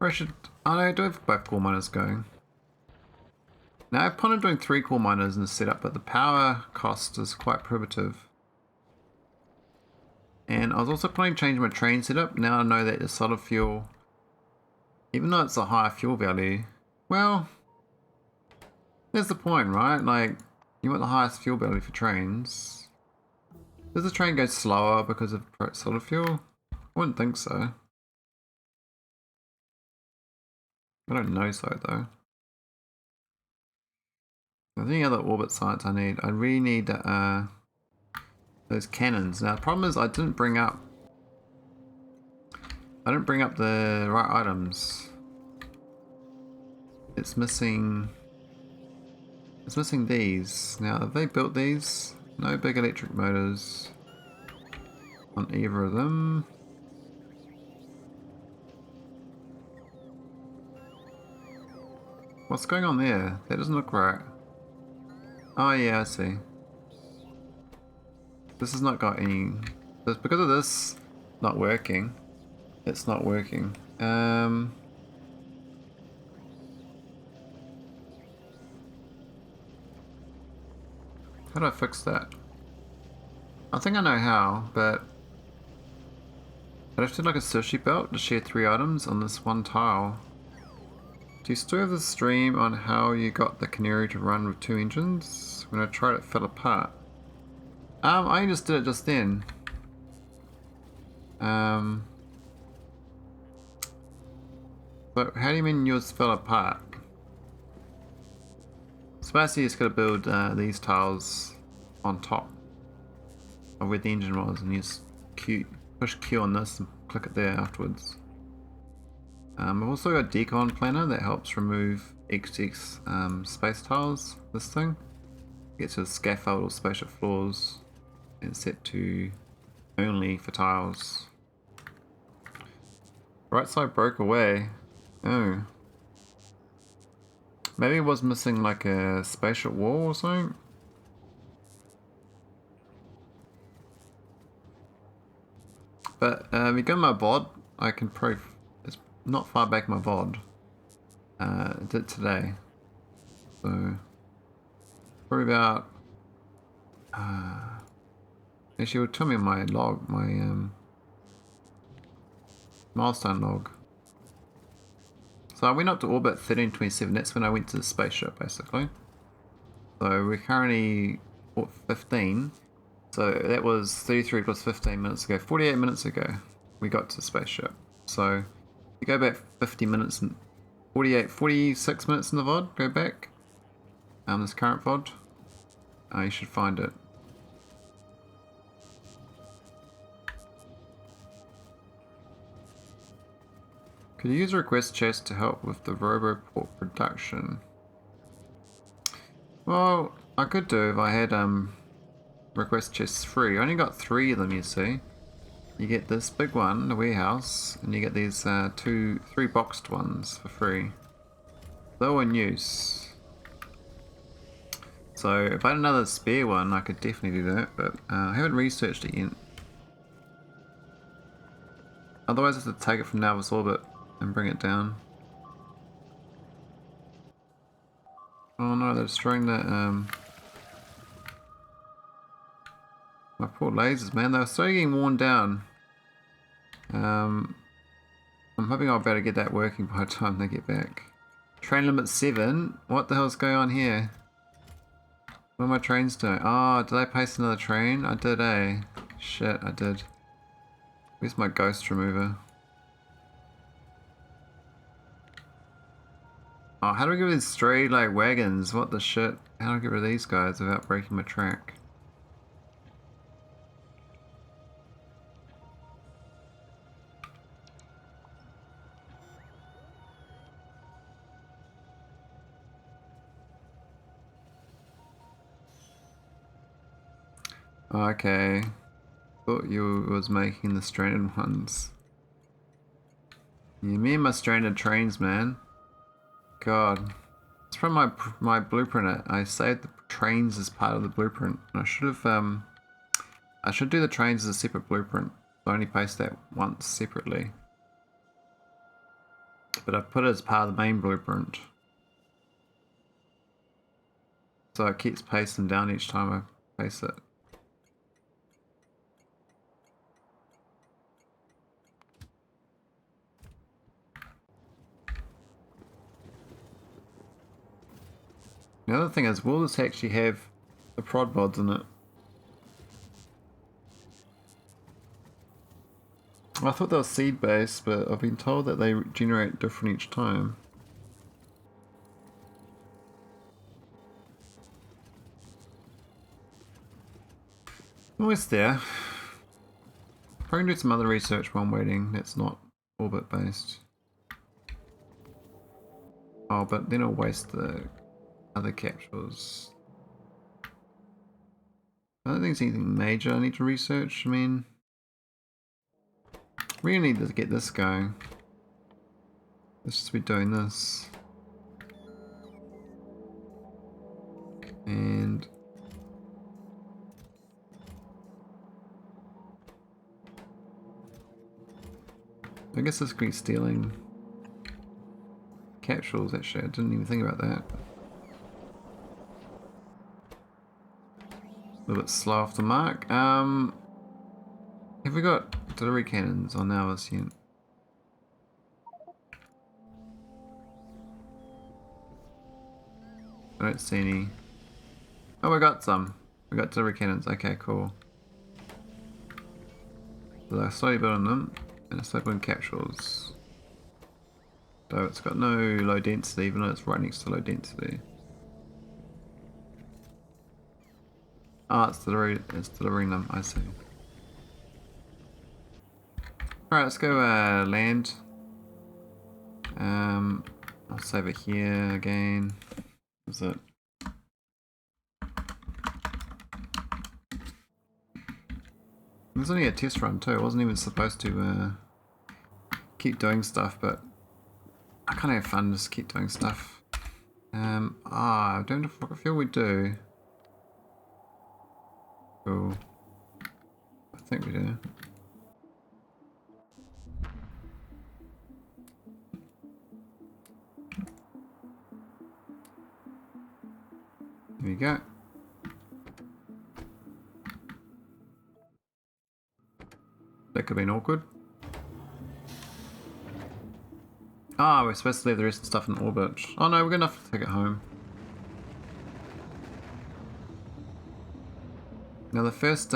Or I should... Oh no, I do have both core miners going. Now I've planned on doing 3 core miners in the setup, but the power cost is quite prohibitive. And I was also planning to change my train setup. Now I know that the solid fuel, even though it's a higher fuel value, well, there's the point, right? Like, you want the highest fuel value for trains. Does the train go slower because of solid fuel? I wouldn't think so. I don't know so though. Are there any other orbit sites I need? I really need those cannons. Now the problem is I didn't bring up the right items. It's missing these. Now have they built these? No big electric motors on either of them. What's going on there? That doesn't look right. Oh yeah, I see. This has not got any... Because of this not working, it's not working. How do I fix that? I think I know how, but I'd have to do like a sushi belt to share 3 items on this one tile. Do you still have the stream on how you got the Canary to run with 2 engines? When I tried it fell apart. I just did it just then. But how do you mean yours fell apart? So basically, you just gotta build these tiles on top of where the engine was, and you just push Q on this and click it there afterwards. I've also got a decon planner that helps remove XX space tiles. This thing gets to the scaffold or spaceship floors and set to only for tiles. Right side broke away. Oh. Maybe it was missing like a spaceship wall or something? But if you go to my VOD, I can probably... It's not far back my VOD. I did it today. So... Probably about... actually, it would tell me my log, my milestone log. So I went up to orbit 1327, that's when I went to the spaceship basically. So we're currently 15. So that was 33 plus 15 minutes ago. 48 minutes ago we got to the spaceship. So you go back 50 minutes and 46 minutes in the VOD, go back. This current VOD. You should find it. Could you use a request chest to help with the RoboPort production? Well, I could do if I had request chests free. I only got 3 of them, you see. You get this big one, the warehouse, and you get these 3 boxed ones for free. They're all in use. So if I had another spare one, I could definitely do that, but I haven't researched it yet. Otherwise I have to take it from Nauvis Orbit and bring it down. Oh no, they're destroying that, my poor lasers, man, they were so getting worn down. I'm hoping I'll better get that working by the time they get back. Train limit 7? What the hell's going on here? What are my trains doing? Oh, did I paste another train? I did, eh? Shit, I did. Where's my ghost remover? Oh, how do I get rid of these stray, like, wagons? What the shit? How do I get rid of these guys without breaking my track? Okay. Thought you was making the stranded ones. Yeah, me and my stranded trains, man. God. It's from my blueprint. I saved the trains as part of the blueprint. I should have, I should do the trains as a separate blueprint. I only paste that once separately. But I've put it as part of the main blueprint. So it keeps pasting down each time I paste it. The other thing is, will this actually have the prod mods in it? I thought they were seed based, but I've been told that they generate different each time. Almost there. Probably do some other research while I'm waiting that's not orbit based. Oh, but then I'll waste the other capsules. I don't think there's anything major I need to research. I mean, we really need to get this going. Let's just be doing this. And I guess this could be stealing capsules, actually. I didn't even think about that. A little bit slow off the mark. Have we got delivery cannons on Nauvis yet? I don't see any. Oh, we got some. We got delivery cannons. Okay, cool. So I slowly building them, and I slowly building capsules. So it's got no low density, even though it's right next to low density. Ah, it's delivering them, I see. Alright, let's go land. I'll save it here again. Is it? It was only a test run too. I wasn't even supposed to keep doing stuff, but I kind of have fun just keep doing stuff. I don't know if I feel we do. Cool. I think we do. There you go. That could have been awkward. Ah, we're supposed to leave the rest of the stuff in orbit. Oh no, we're good enough to take it home. Now the first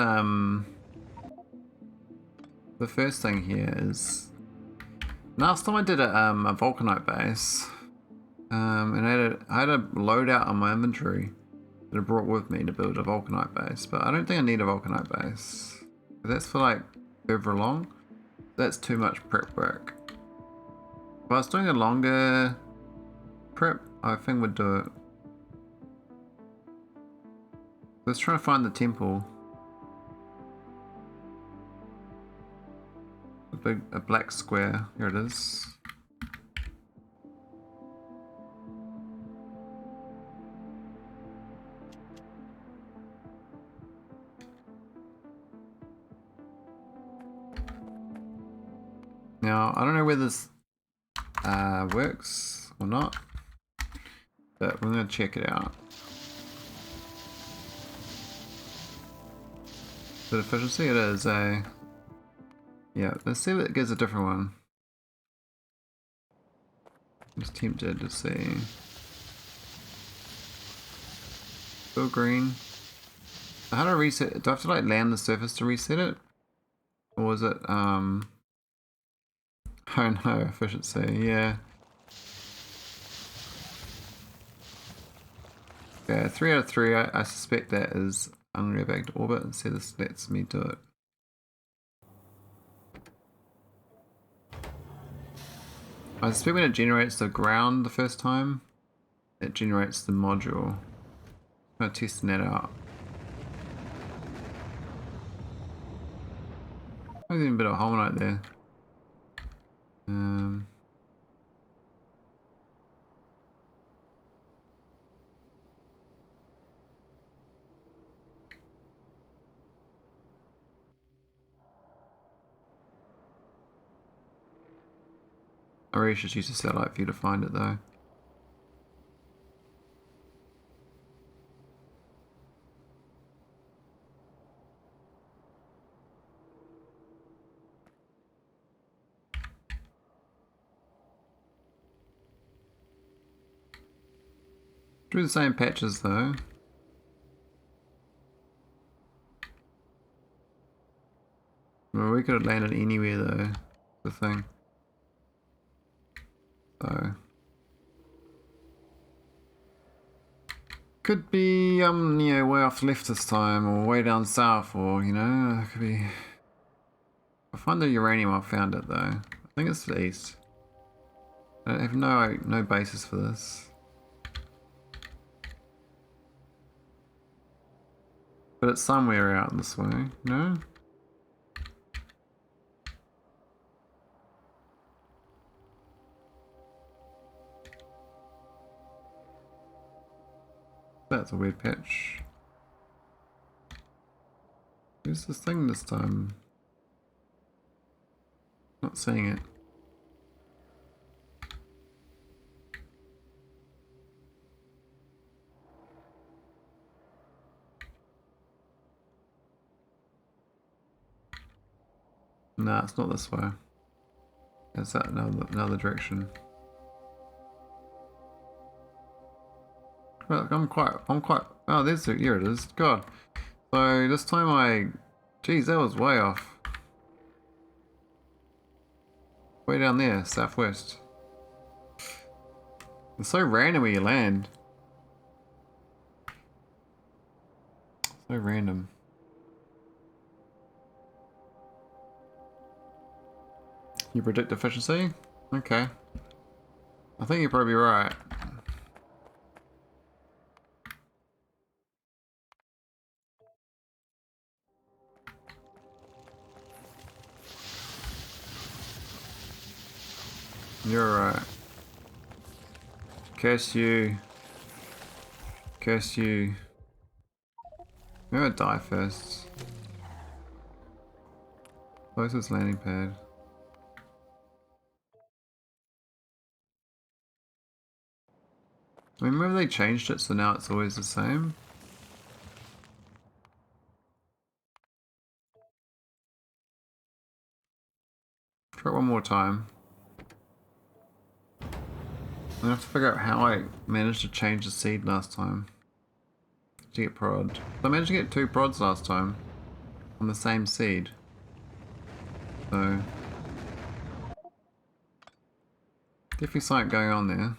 thing here is, last time I did a vulcanite base, and I had a loadout on my inventory that I brought with me to build a vulcanite base, but I don't think I need a vulcanite base. That's for like further along. That's too much prep work. If I was doing a longer prep, I think we'd do it. Let's try to find the temple. A black square. Here it is. Now, I don't know whether this works or not, but we're going to check it out. The efficiency, it is a... Yeah, let's see if it gives a different one. I'm just tempted to see. Still green. How do I reset it? Do I have to like land the surface to reset it? Or is it, oh no, efficiency, yeah. Yeah, 3 out of 3, I suspect that is unrebagged orbit, and see this lets me do it. I suspect when it generates the ground the first time, it generates the module. I'm testing that out. There's even a bit of Maholic there. I really should use a satellite view to find it though. Through the same patches though. Well, we could have landed anywhere though, the thing. So could be you know, way off left this time, or way down south, or you know, it could be. I'll find the uranium. I found it though. I think it's to the east. I have no basis for this. But it's somewhere out this way, no? That's a weird patch. Where's this thing this time? Not seeing it. Nah, it's not this way. It's that another direction. Well, I'm quite, oh, here it is. God. So this time geez, that was way off. Way down there, southwest. It's so random where you land. So random. You predict efficiency? Okay. I think you're probably right. You're right. Curse you. Curse you. I'm gonna die first. Closest landing pad. I mean, maybe they changed it so now it's always the same. Try it one more time. I have to figure out how I managed to change the seed last time. To get prod. I managed to get 2 prods last time. On the same seed. So... definitely something going on there.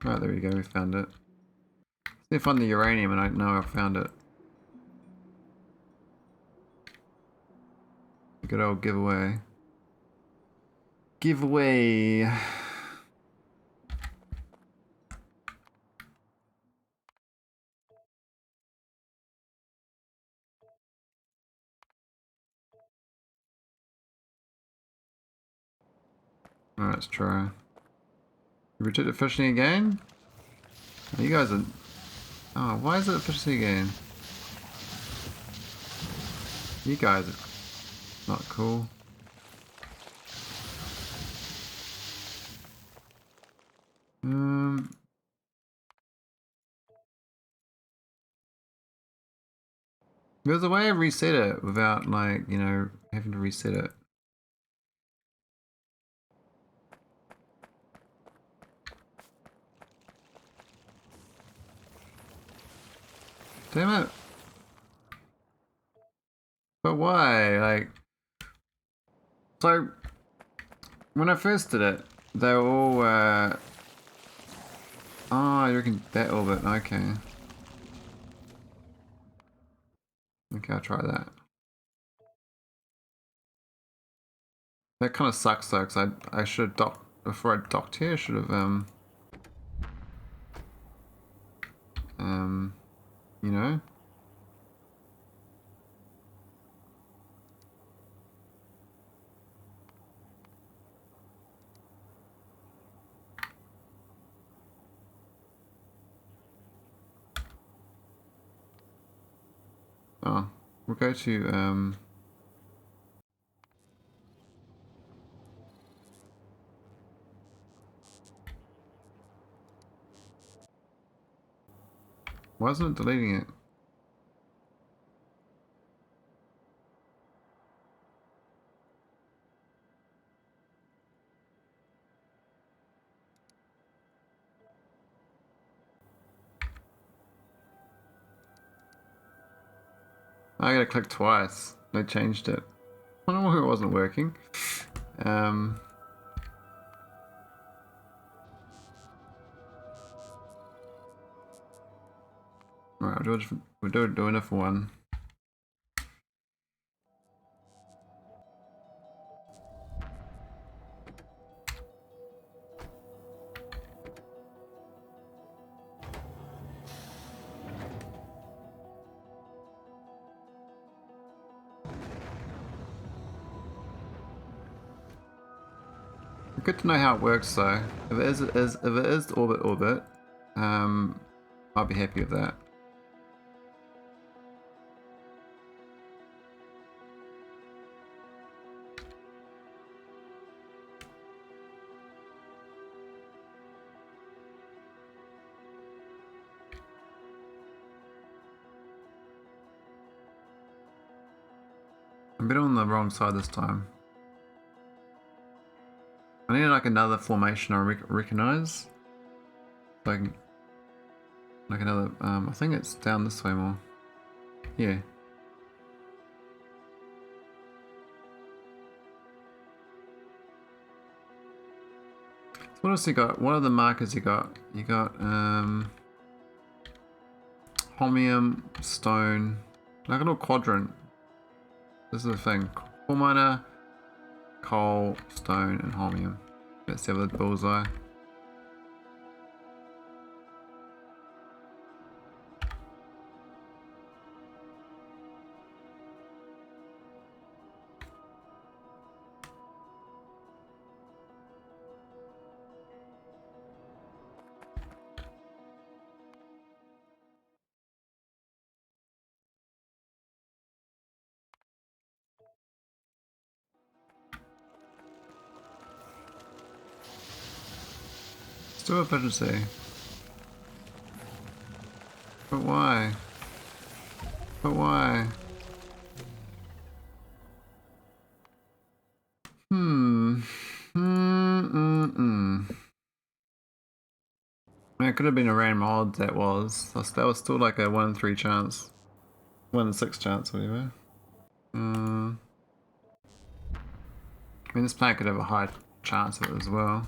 Right, there we go, we found it. See if I find the uranium and I know I found it. Good old giveaway. Giveaway. Alright, let's try. Return to fishing again? Oh, you guys are... Oh, why is it fishing again? You guys are not cool. There's a way to reset it without, like, you know, having to reset it. Damn it. But why? Like, so, when I first did it, they were all, oh, you reckon that orbit? Okay. Okay, I'll try that. That kind of sucks though, because I should have docked, before I docked here, I should have, you know? Oh, we'll go to, why isn't it deleting it? I gotta click twice. They changed it. I don't know why it wasn't working. Right, we'll do it for one. Good to know how it works though. If it is orbit, I'll be happy with that. I'm a bit on the wrong side this time. I need like another formation I recognize. So I can, like another, I think it's down this way more. Yeah. So what else you got? What are the markers you got? You got, holmium, stone, like a little quadrant. This is the thing. Coal miner, coal, stone, and holmium. That's the other bullseye. Still efficiency. But why? But why? I mean, it could have been a random odd that was. That was still like a 1 in 3 chance. 1 in 6 chance, whatever. I mean, this planet could have a high chance of it as well.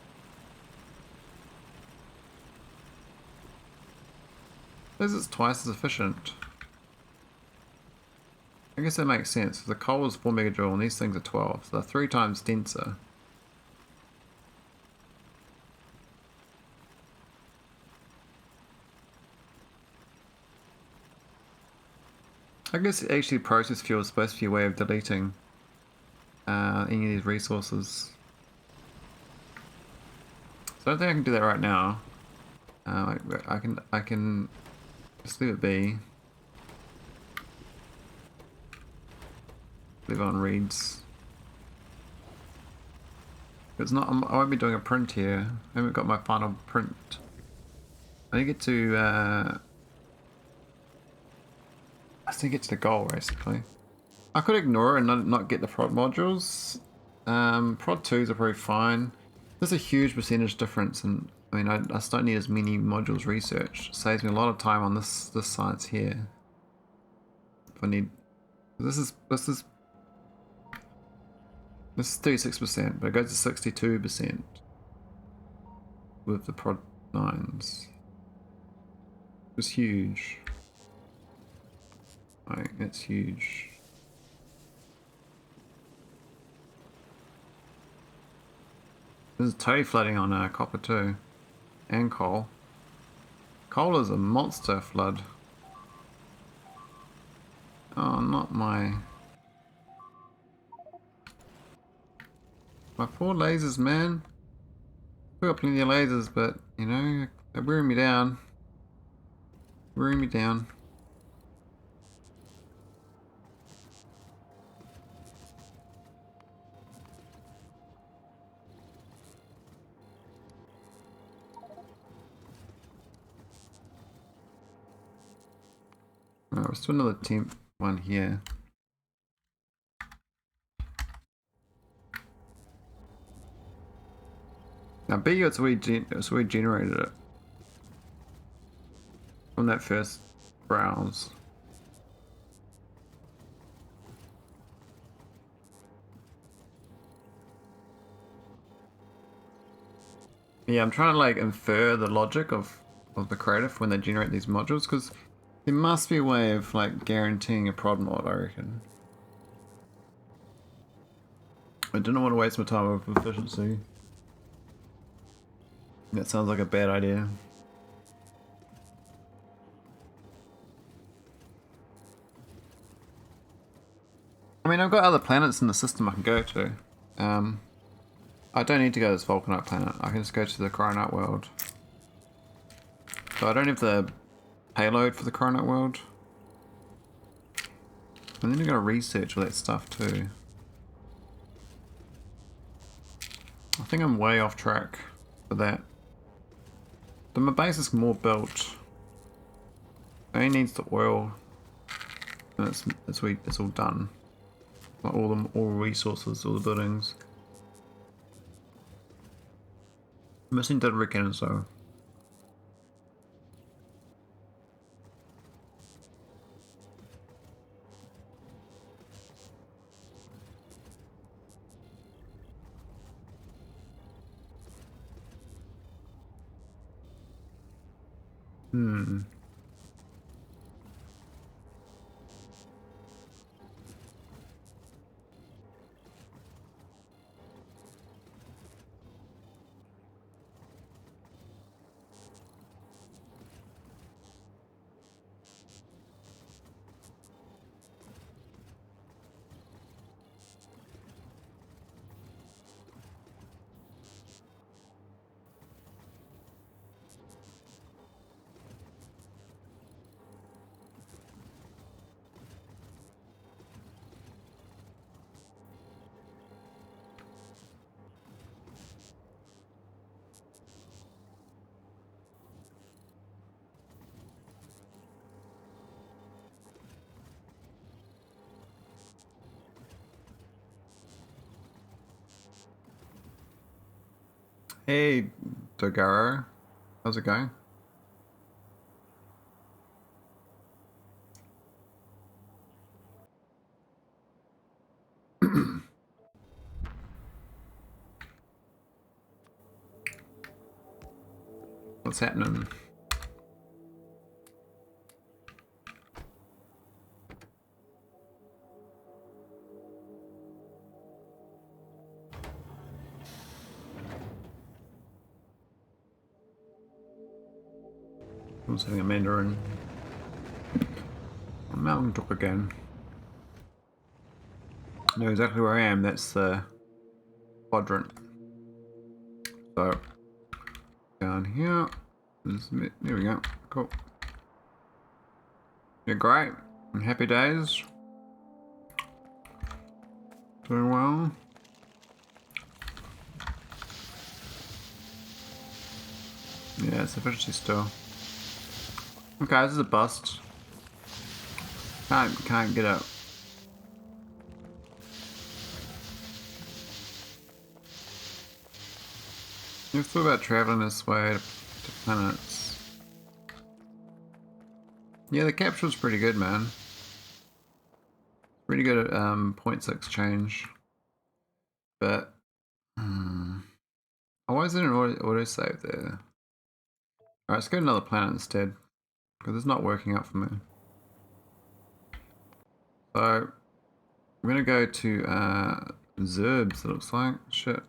Says it's twice as efficient. I guess that makes sense. The coal is 4 megajoule and these things are 12, so they're 3 times denser. I guess actually process fuel is supposed to be a way of deleting any of these resources. So I don't think I can do that right now. I can just leave it be. Leave it on reads. It's not. I won't be doing a print here. I haven't got my final print. I need to get to. I just need to get to the goal basically. I could ignore it and not get the prod modules. Prod 2s are probably fine. There's a huge percentage difference, and I mean, I just don't need as many modules researched. It saves me a lot of time on this science here. If I need, this is 36%, but it goes to 62% with the prod 9s. It's huge. Like, it's huge. There's totally flooding on copper too, and coal. Coal is a monster flood. Oh, not my poor lasers, man. We've got plenty of lasers, but you know they're wearing me down. Wearing me down. Alright, let's do another temp one here. Now, bet you it's we generated it from that first browse. Yeah, I'm trying to like infer the logic of the creative when they generate these modules, because there must be a way of like guaranteeing a prod mod, I reckon. I didn't want to waste my time with efficiency. That sounds like a bad idea. I mean, I've got other planets in the system I can go to. I don't need to go to this Vulcanite planet. I can just go to the cryonite world. So I don't have the payload for the cryonite world. And then you've got to research all that stuff too. I think I'm way off track for that. But my base is more built. It only needs the oil. And it's all done. Like all resources, all the buildings. Missing dead Rickon, so. Hey, Dogaro. How's it going? What's happening? I'm sitting in Mandarin. Mountain Talk again. I know exactly where I am. That's the quadrant. So down here. There we go. Cool. Yeah, great. And happy days. Doing well. Yeah, it's efficiency still. Okay, this is a bust. Can't get up. You've thought about traveling this way to planets. Yeah, the capsule's pretty good, man. Pretty good at 0.6 change. But why isn't an autosave there? Alright, let's go to another planet instead. Because it's not working out for me. So I'm gonna go to Zerbs, it looks like. Shit.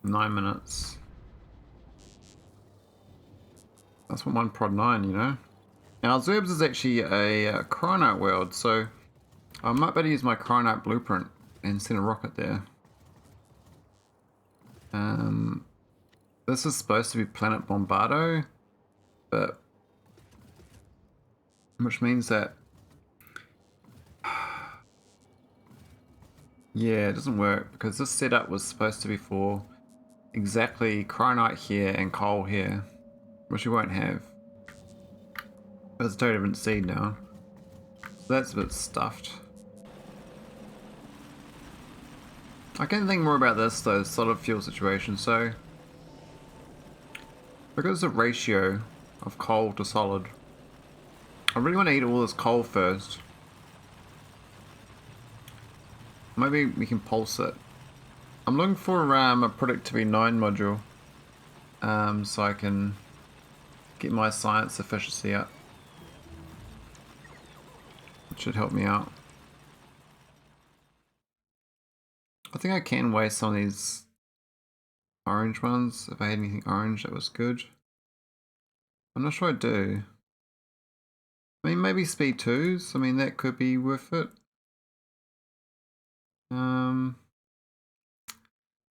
Nine minutes. That's what 1 prod 9, you know? Now Zerbs is actually a cryonite world, so I might better use my cryonite blueprint and send a rocket there. This is supposed to be planet Bombardo, but which means that yeah, it doesn't work because this setup was supposed to be for exactly cryonite here and coal here, which we won't have. That's a totally different seed now. So that's a bit stuffed. I can think more about this though, solid fuel situation. So because of the ratio of coal to solid, I really want to eat all this coal first. Maybe we can pulse it. I'm looking for a productivity 9 module, so I can get my science efficiency up. It should help me out. I think I can waste some of these orange ones. If I had anything orange that was good. I'm not sure I do. I mean, maybe speed 2s. I mean, that could be worth it.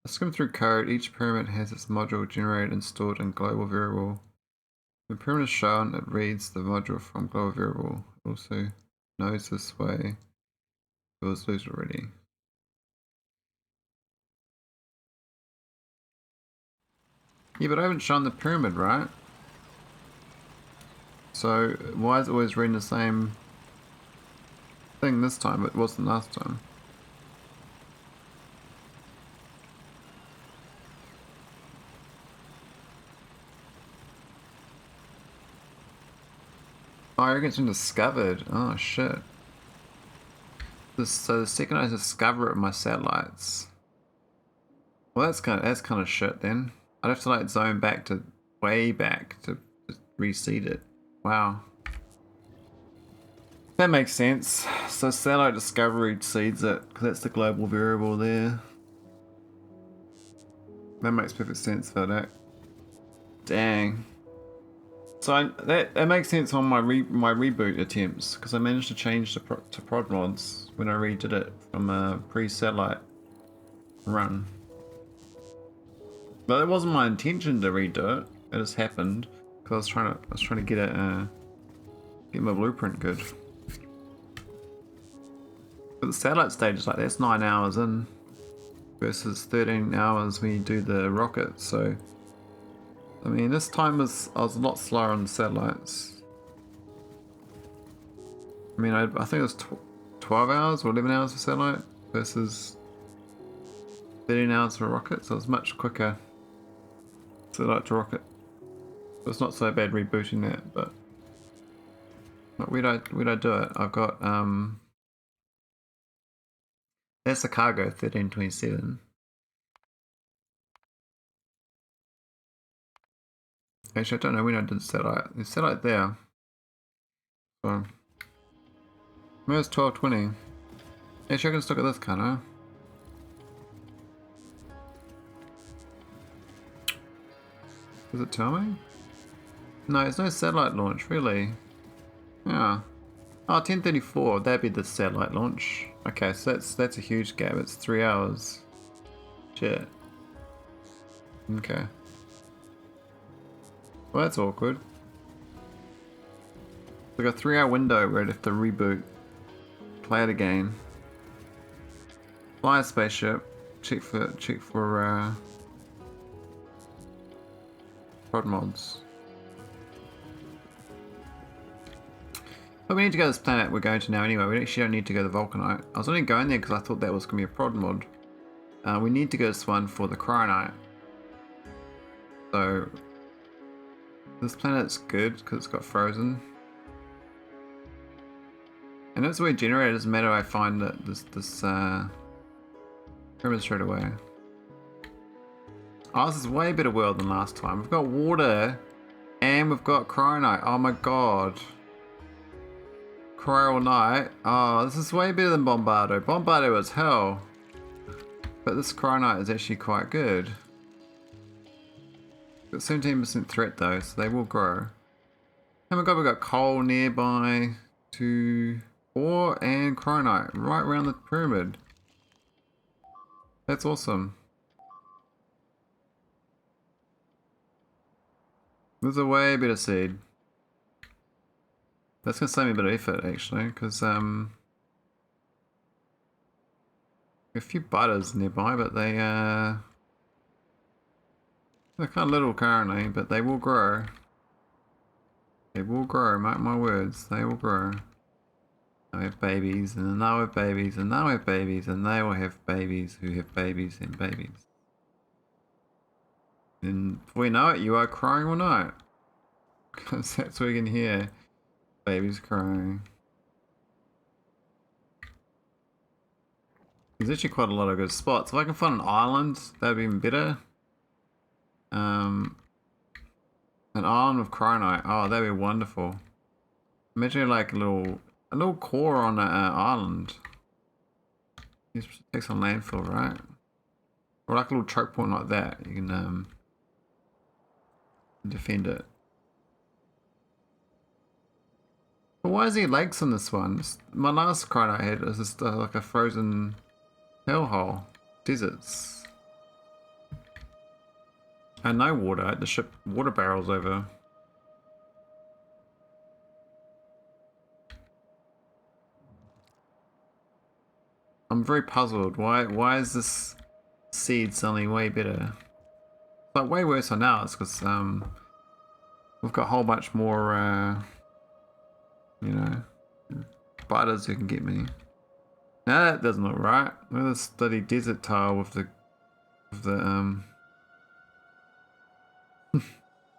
Let's skim through code. Each pyramid has its module generated and stored in global variable. The pyramid is shown, it reads the module from global variable. It also knows this way. It was loose already. Yeah, but I haven't shown the pyramid, right? So why is it always reading the same thing this time, but it wasn't last time? Oh, I reckon it's been discovered. Oh shit. So the second I discover it with my satellites. Well, that's kind of shit then. I'd have to like zone back to way back to reseed it. Wow. That makes sense. So satellite discovery seeds it because that's the global variable there. That makes perfect sense for that. Dang. So that makes sense on my reboot attempts because I managed to change to prod mods when I redid it from a pre-satellite run. But it wasn't my intention to redo it. It just happened because I was trying to get it get my blueprint good. But the satellite stage is like that's 9 hours in versus 13 hours when you do the rocket. So I mean, this time I was a lot slower on the satellites. I mean, I think it was 12 hours or 11 hours for satellite versus 13 hours for rocket, so it was much quicker satellite to rocket. So it's not so bad rebooting that, but where'd I do it? I've got that's the cargo 1327. Actually, I don't know when I did the satellite. The satellite there. So maybe it's 1220. Actually, I can just look at this, can't I? Does it tell me? No, there's no satellite launch, really. Yeah. Oh, 10:34, that'd be the satellite launch. Okay, so that's a huge gap. It's 3 hours. Shit. Okay. Well, that's awkward. Like a 3 hour window where I'd have to reboot. Play it again. Fly a spaceship. Check for prod mods. But we need to go to this planet we're going to now anyway. We actually don't need to go to Vulcanite. I was only going there because I thought that was going to be a prod mod. We need to go to this one for the cryonite. So this planet's good because it's got frozen. And that's the way generated. It doesn't matter. I find that this pyramid straight away. Oh, this is way better world than last time. We've got water and we've got cryonite. Oh my god. Cryonite. Oh, this is way better than Bombardo. Bombardo was hell. But this cryonite is actually quite good. Got 17% threat though, so they will grow. Oh my god, we've got coal nearby. 2, 4, and cryonite right around the pyramid. That's awesome. This is a way better seed. That's gonna save me a bit of effort actually, because a few butters nearby, but they're kind of little currently, but they will grow. They will grow, mark my words, they will grow. They'll have babies, and then they'll have babies, and they'll have babies, and they will have babies who have babies and babies. And before you know it, you are crying all night. Because that's what you can hear. Babies crying. There's actually quite a lot of good spots. If I can find an island, that'd be even better. An island with cryonite. Oh, that'd be wonderful. Imagine like a little core on an island. It takes on landfill, right? Or like a little choke point like that. You can defend it. But why is there lakes on this one? My last cryonite I had was just like a frozen hellhole. Deserts. And no water. I had to ship water barrels over. I'm very puzzled. Why is this seed suddenly way better? But way worse on now. It's because we've got a whole bunch more you know, spiders who can get me. Now that doesn't look right. Look at this bloody desert tile with the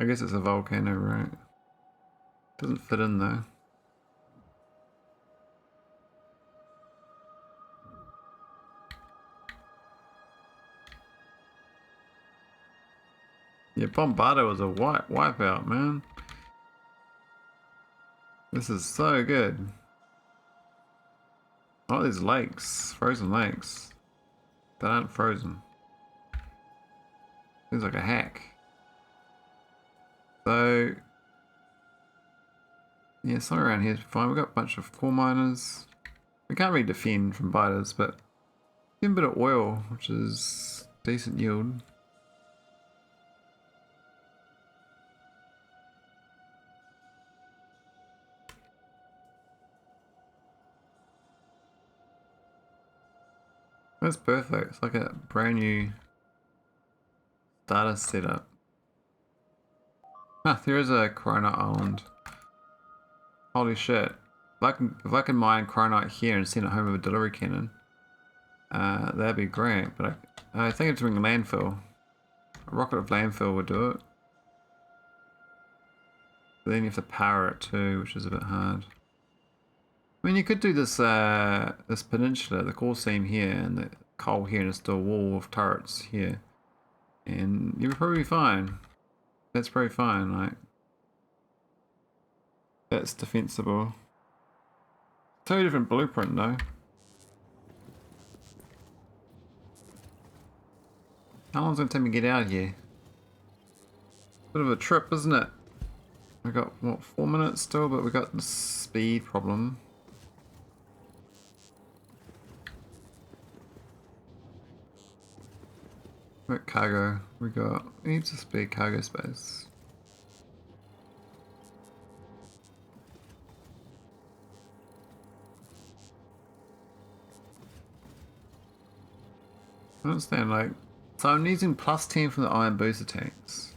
I guess it's a volcano, right? Doesn't fit in though. Yeah, Bombardo was a wipeout, man. This is so good. Oh, these lakes, frozen lakes. That aren't frozen. Seems like a hack. So, yeah, somewhere around here is fine. We've got a bunch of coal miners. We can't really defend from biters, but get a bit of oil, which is decent yield. That's perfect. It's like a brand new data setup. Ah, there is a cryonite island. Holy shit. If I can mine cryonite here and send it home with a delivery cannon, that'd be great, but I think it's doing landfill. A rocket of landfill would do it. But then you have to power it too, which is a bit hard. I mean, you could do this this peninsula, the core seam here, and the coal here, and it's still a wall of turrets here. And you'd probably be fine. That's probably fine, like. That's defensible. Totally different blueprint though. How long is it going to take me to get out of here? Bit of a trip, isn't it? We got, what, 4 minutes still, but we got the speed problem. We got cargo. We got heaps of speed cargo space. I don't understand, like, so I'm using +10 from the iron booster tanks.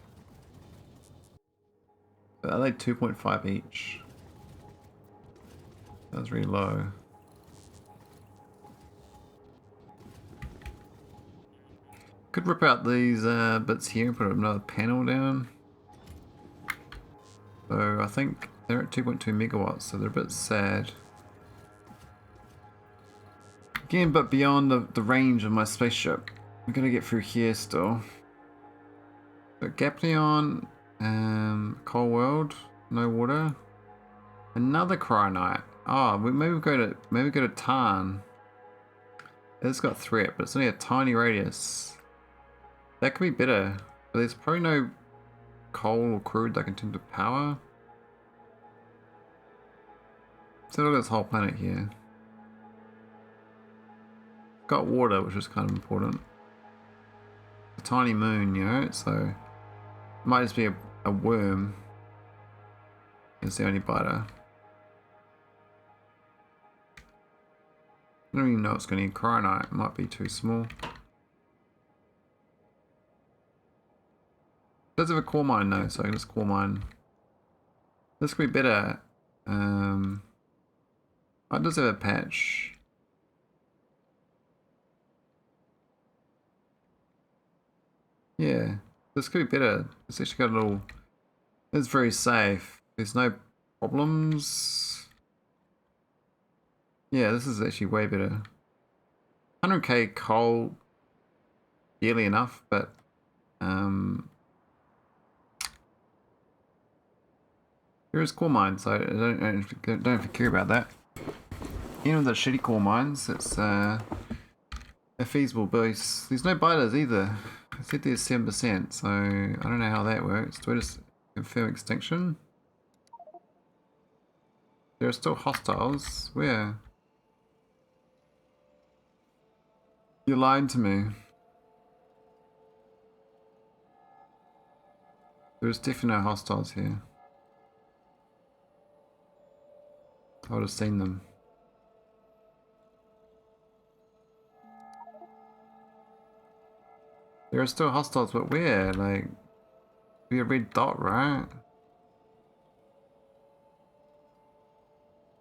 But are they 2.5 each? That's really low. Could rip out these bits here and put another panel down. So I think they're at 2.2 megawatts, so they're a bit sad. Again, but beyond the range of my spaceship. I'm gonna get through here still. But Gapneon, Coal World, no water. Another cryonite. Oh, maybe go to Tarn. It's got threat, but it's only a tiny radius. That could be better, but there's probably no coal or crude that can turn to power. So look at this whole planet here. Got water, which is kind of important. A tiny moon, you know, so it might just be a worm. It's the only biter. I don't even know it's going to need cryonite. It might be too small. It does have a core mine though, so I can just core mine. This could be better. Oh, it does have a patch. Yeah, this could be better. It's actually got a little... It's very safe. There's no problems. Yeah, this is actually way better. 100k coal, barely enough, but there is core mines, so I don't have to care about that. Even with the shitty core mines, it's a feasible boost. There's no biters either. I said there's 7%, so I don't know how that works. Do I just confirm extinction? There are still hostiles. Where? You lied to me. There's definitely no hostiles here. I would have seen them. There are still hostiles, but where? Like, be a red dot, right?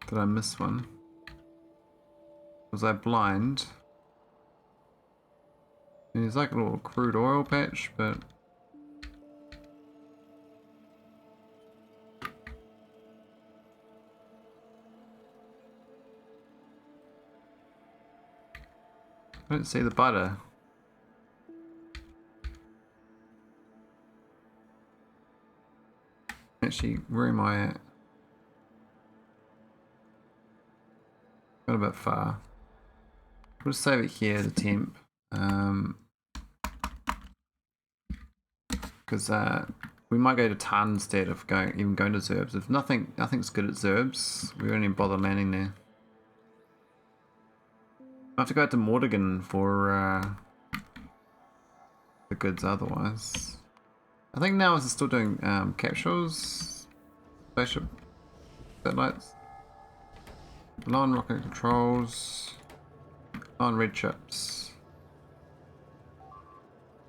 Did I miss one? Was I blind? There's like a little crude oil patch, but... I don't see the butter. Actually, where am I at? Got a bit far. We'll just save it here as a temp. Because we might go to tarn instead of even going to Zerbs. If nothing's good at Zerbs, we won't even bother landing there. I have to go to Mordigan for the goods otherwise. I think now it's still doing capsules, spaceship satellites, low on rocket controls, low on red chips.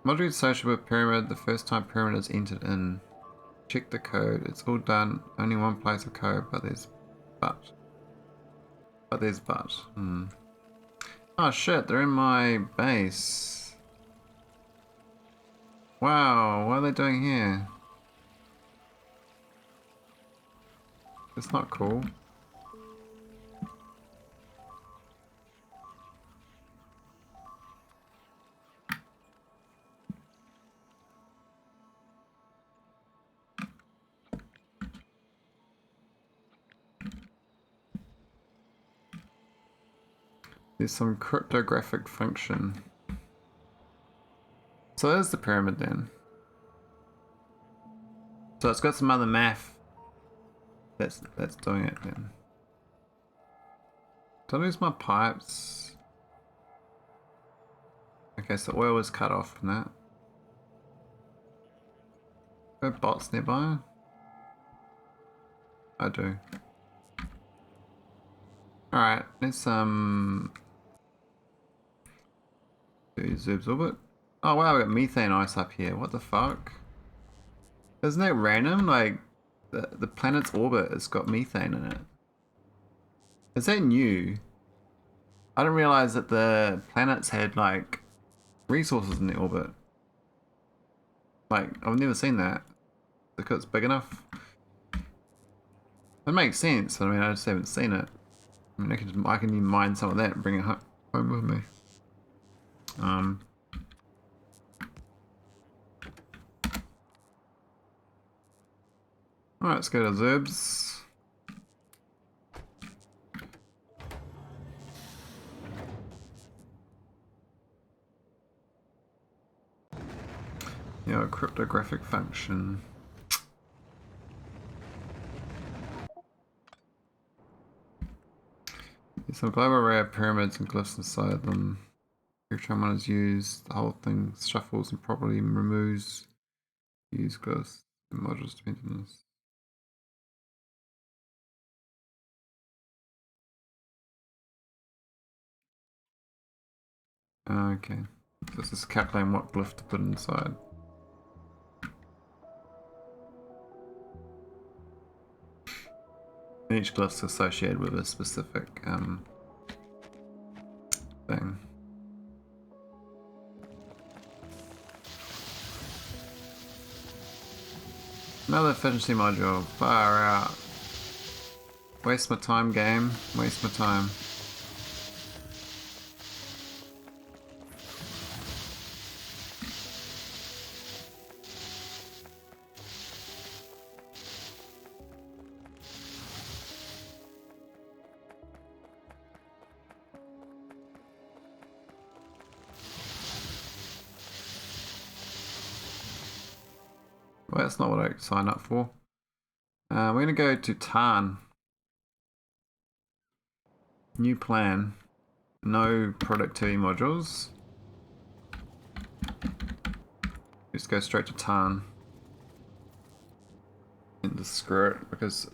Moderate social with pyramid, the first time pyramid is entered in. Check the code, it's all done, only one place of code, but there's but. Oh shit, they're in my base. Wow, what are they doing here? It's not cool. There's some cryptographic function. So there's the pyramid then. So it's got some other math that's doing it then. Did I lose my pipes? Okay, so oil was cut off from that. Are there bots nearby? I do. Alright, let's do Nauvis Orbit. Oh wow, we got methane ice up here. What the fuck? Isn't that random? Like the planet's orbit has got methane in it. Is that new? I didn't realize that the planets had like resources in the orbit. Like I've never seen that because it's big enough. That makes sense. I mean, I just haven't seen it. I mean, I can mine some of that and bring it home with me. Alright, let's go to Zerbs. Yeah, a cryptographic function. There's some global rare pyramids and glyphs inside them. Every time one is used, the whole thing shuffles and properly removes used glyphs and modules depending on this. Okay, so this is calculating what glyph to put inside. And each glyph is associated with a specific thing. Another efficiency module. Far out. Waste my time, game. Waste my time. Well, that's not what I signed up for. We're going to go to Tarn. New plan. No productivity modules. Just go straight to Tarn. And just screw it, because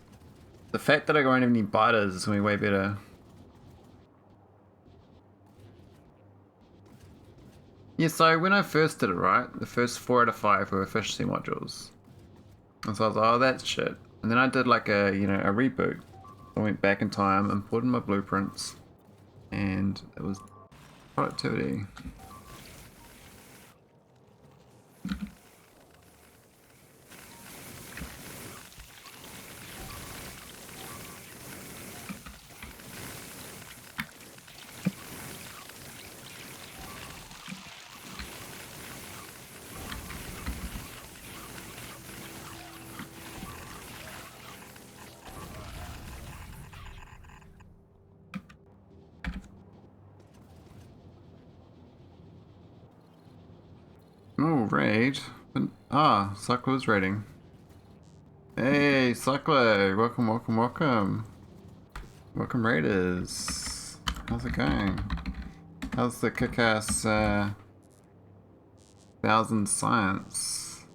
the fact that I won't have any biters is going to be way better. Yeah, so when I first did it, right, the first 4 out of 5 were efficiency modules. And so I was like, oh, that's shit. And then I did like a, you know, a reboot. I went back in time and put in my blueprints. And it was productivity. Oh, raid. Ah, Cyclo's raiding. Hey, Cyclo! Welcome, welcome, welcome. Welcome, raiders. How's it going? How's the kick-ass 1000 science?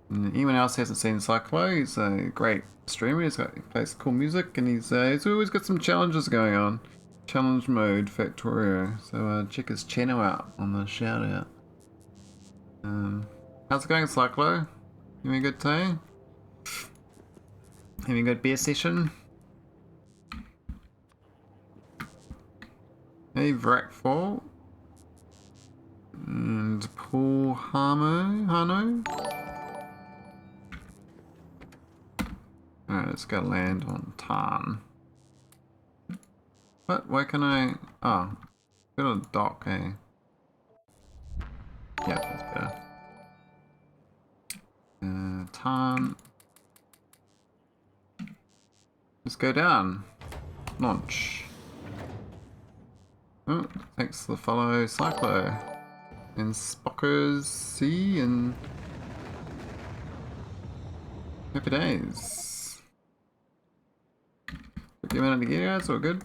And anyone else who hasn't seen Cyclo? He's a great streamer. He plays cool music, and he's always got some challenges going on. Challenge mode, Factorio. So check his channel out on the shout out. How's it going, Cyclo? You having a good day? Having a good beer session? Hey, Vrakfall. And Paul Hano? Alright, let's go land on Tarn. What? Why can I... Oh. Go to the dock, eh? Yeah, that's better. Tarn. Let's go down. Launch. Oh, thanks for the follow, Cyclo. And Spockers C and happy days. Took you a minute to get here, it's all good.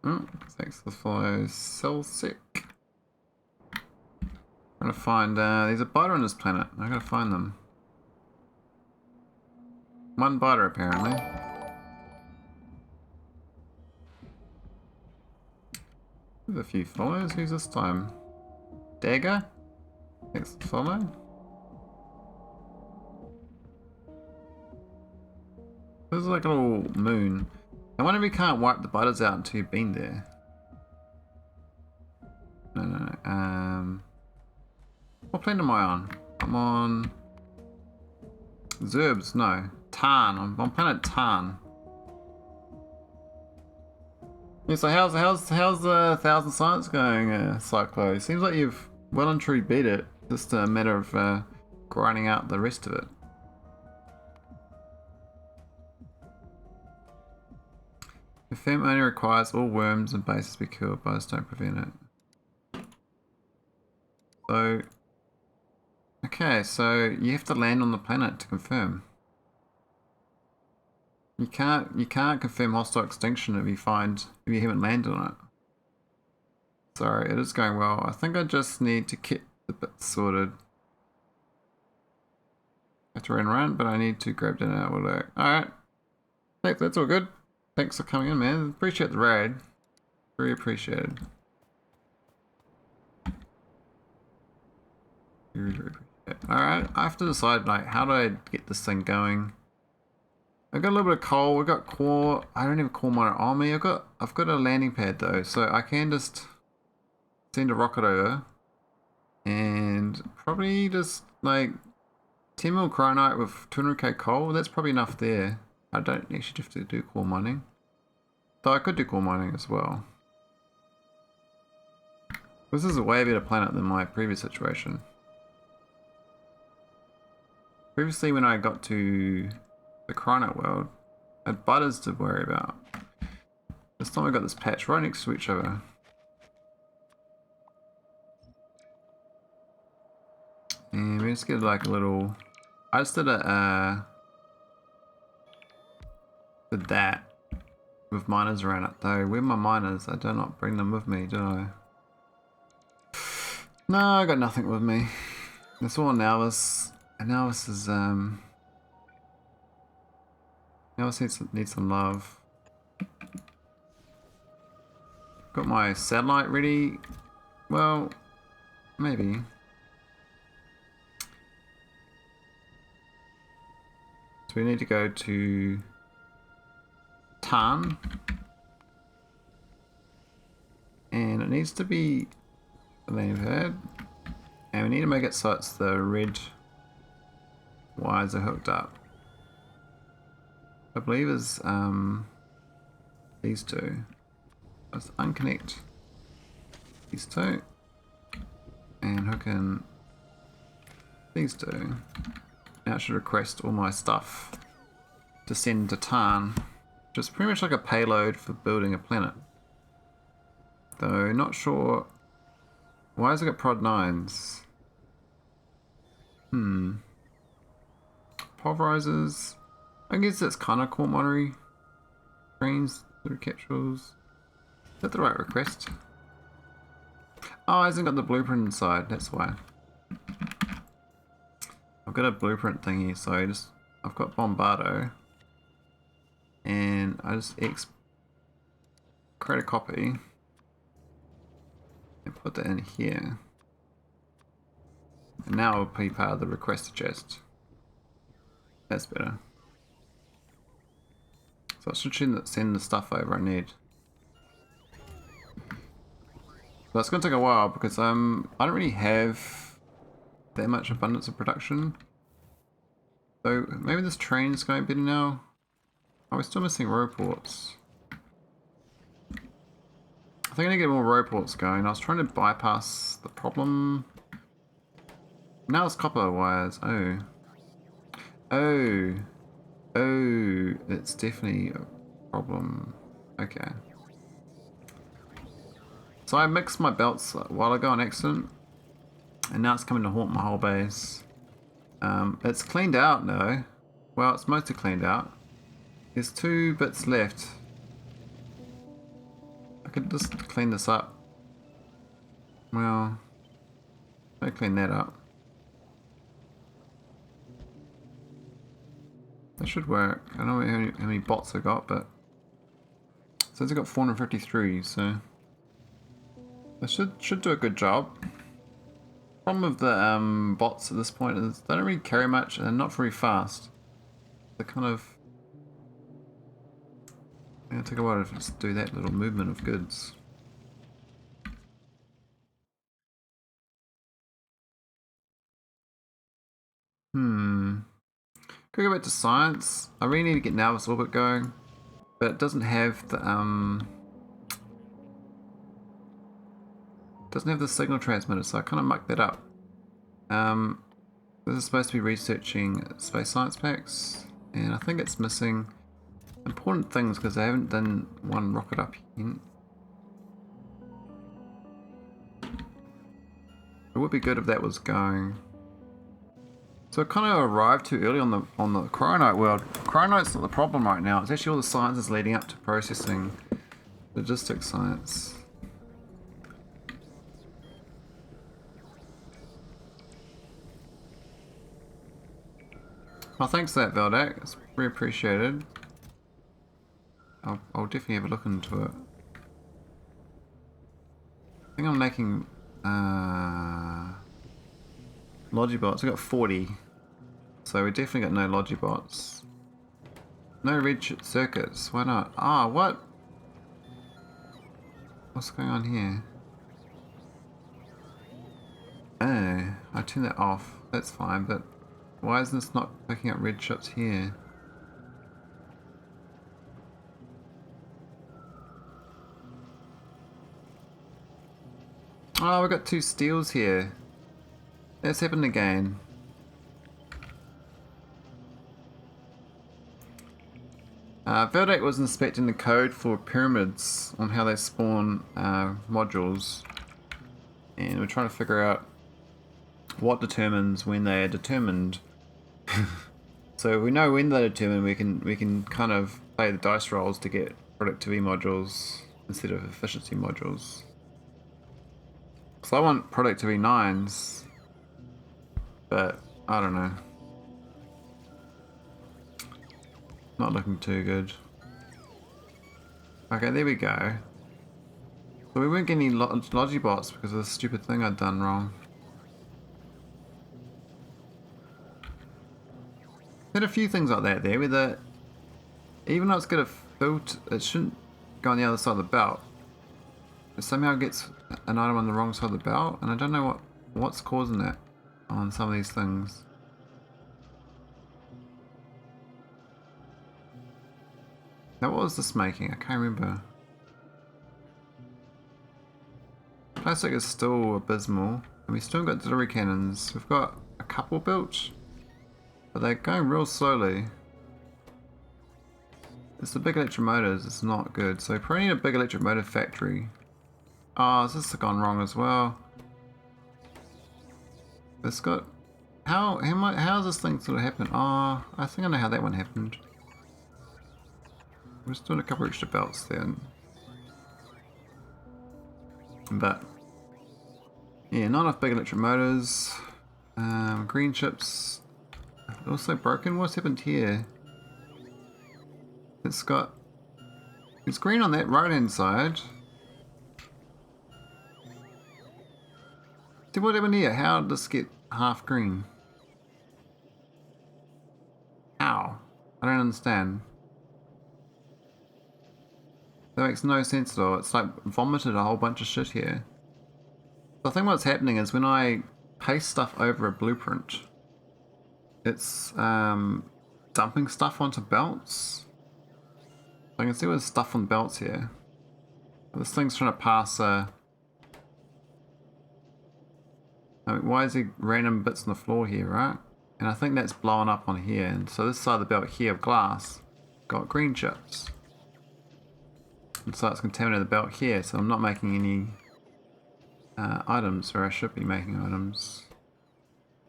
Oh, thanks for the follow. Cell sick. I'm gonna find there's a biter on this planet. I gotta find them. One biter apparently. There's a few follows. Who's this time? Dagger? Thanks for the follow. This is like a little moon. I wonder if you can't wipe the biters out until you've been there. No. What planet am I on? I'm on Zerbs, no. Tarn. I'm on planet Tarn. Yeah, so how's the Thousand Science going, Cyclo? Seems like you've well and truly beat it. Just a matter of grinding out the rest of it. The fem only requires all worms and bases be killed, but don't prevent it. So, okay, so you have to land on the planet to confirm. You can't confirm hostile extinction if you haven't landed on it. Sorry, it is going well. I think I just need to get the bits sorted. I have to run, but I need to grab dinner. Alright. That's all good. Thanks for coming in, man. Appreciate the raid. Very appreciated. Alright, I have to decide, like, how do I get this thing going? I've got a little bit of coal, we've got core. I don't have a core miner on me. I've got a landing pad though, so I can just send a rocket over and probably just like 10 mil cryonite with 200k coal. That's probably enough there. I don't actually have to do core mining, though I could do core mining as well. This is a way better planet than my previous situation. Previously, when I got to the cryonite world, I had butters to worry about. This time I got this patch right next to each other. And we just get like a little... I just did did that with miners around it though. Where are my miners? I do not bring them with me, do I? No, I got nothing with me. It's all Nauvis. And Nauvis is Nauvis needs some love. Got my satellite ready. Well, maybe. So we need to go to Tarn. And it needs to be a landing pad. And we need to make it so it's the red wires are hooked up. I believe is these two. Let's unconnect these two and hook in these two. Now it should request all my stuff to send to Tarn, which is pretty much like a payload for building a planet. Though not sure why has it got prod 9s? Pulverizers. I guess that's kind of core minery. Trains through capsules. Is that the right request? Oh, it hasn't got the blueprint inside, that's why. I've got a blueprint thingy, so I've got Bombardo. And I just create a copy. And put that in here. And now it'll be part of the request chest. That's better. So I should send the stuff over I need. But it's going to take a while because I don't really have that much abundance of production. So maybe this train's going better now. Oh, we're still missing roports. I think I need to get more roports going. I was trying to bypass the problem. Now it's copper wires. Oh. Oh, it's definitely a problem. Okay. So I mixed my belts a while ago on accident, and now it's coming to haunt my whole base. It's cleaned out though. Well, it's mostly cleaned out. There's 2 bits left. I could just clean this up. Well, I'll clean that up. That should work. I don't know how many bots I got, but it says I got 453, so that should do a good job. Problem with the bots at this point is they don't really carry much and they're not very fast. They're kind of... It'll take a while to just do that little movement of goods. Could go back to science. I really need to get Nauvis Orbit going, but it doesn't have the signal transmitter, so I kind of mucked that up. This is supposed to be researching space science packs, and I think it's missing important things because I haven't done one rocket up yet. It would be good if that was going. So I kind of arrived too early on the cryonite world. Cryonite's not the problem right now. It's actually all the sciences leading up to processing, logistics science. Well, thanks for that, Veldak. It's very appreciated. I'll definitely have a look into it. I think I'm making Logibots. I got 40, so we definitely got no Logibots. No red circuits. Why not? Ah, what? What's going on here? Oh, I turned that off. That's fine, but why is this not picking up red chips here? Oh, we got 2 steels here. That's happened again. Veldak was inspecting the code for pyramids on how they spawn modules, and we're trying to figure out what determines when they are determined. So we know when they're determined, we can kind of play the dice rolls to get productivity modules instead of efficiency modules. So I want productivity 9s, but I don't know. Not looking too good. Okay, there we go. So we weren't getting any Logibots because of the stupid thing I'd done wrong. Had a few things like that there, where even though it's got a filter, it shouldn't go on the other side of the belt. It somehow gets an item on the wrong side of the belt, and I don't know what's causing that on some of these things. Now what was this making? I can't remember. Plastic is still abysmal, and we still got delivery cannons. We've got a couple built, but they're going real slowly. It's the big electric motors, it's not good. So we probably need a big electric motor factory. Oh, has this gone wrong as well? It's got... How has this thing sort of happened? Oh, I think I know how that one happened. We're just doing a couple extra belts then. But yeah, not enough big electric motors. Green chips also broken. What's happened here? It's green on that right hand side. See what happened here? How did this get half green? How? I don't understand. That makes no sense at all. It's like vomited a whole bunch of shit here. The thing what's happening is when I paste stuff over a blueprint, it's dumping stuff onto belts. I can see there's stuff on belts here. This thing's trying to pass I mean, why is there random bits on the floor here, right? And I think that's blowing up on here. And so this side of the belt here of glass got green chips. And so it's contaminated the belt here, so I'm not making any items, or I should be making items.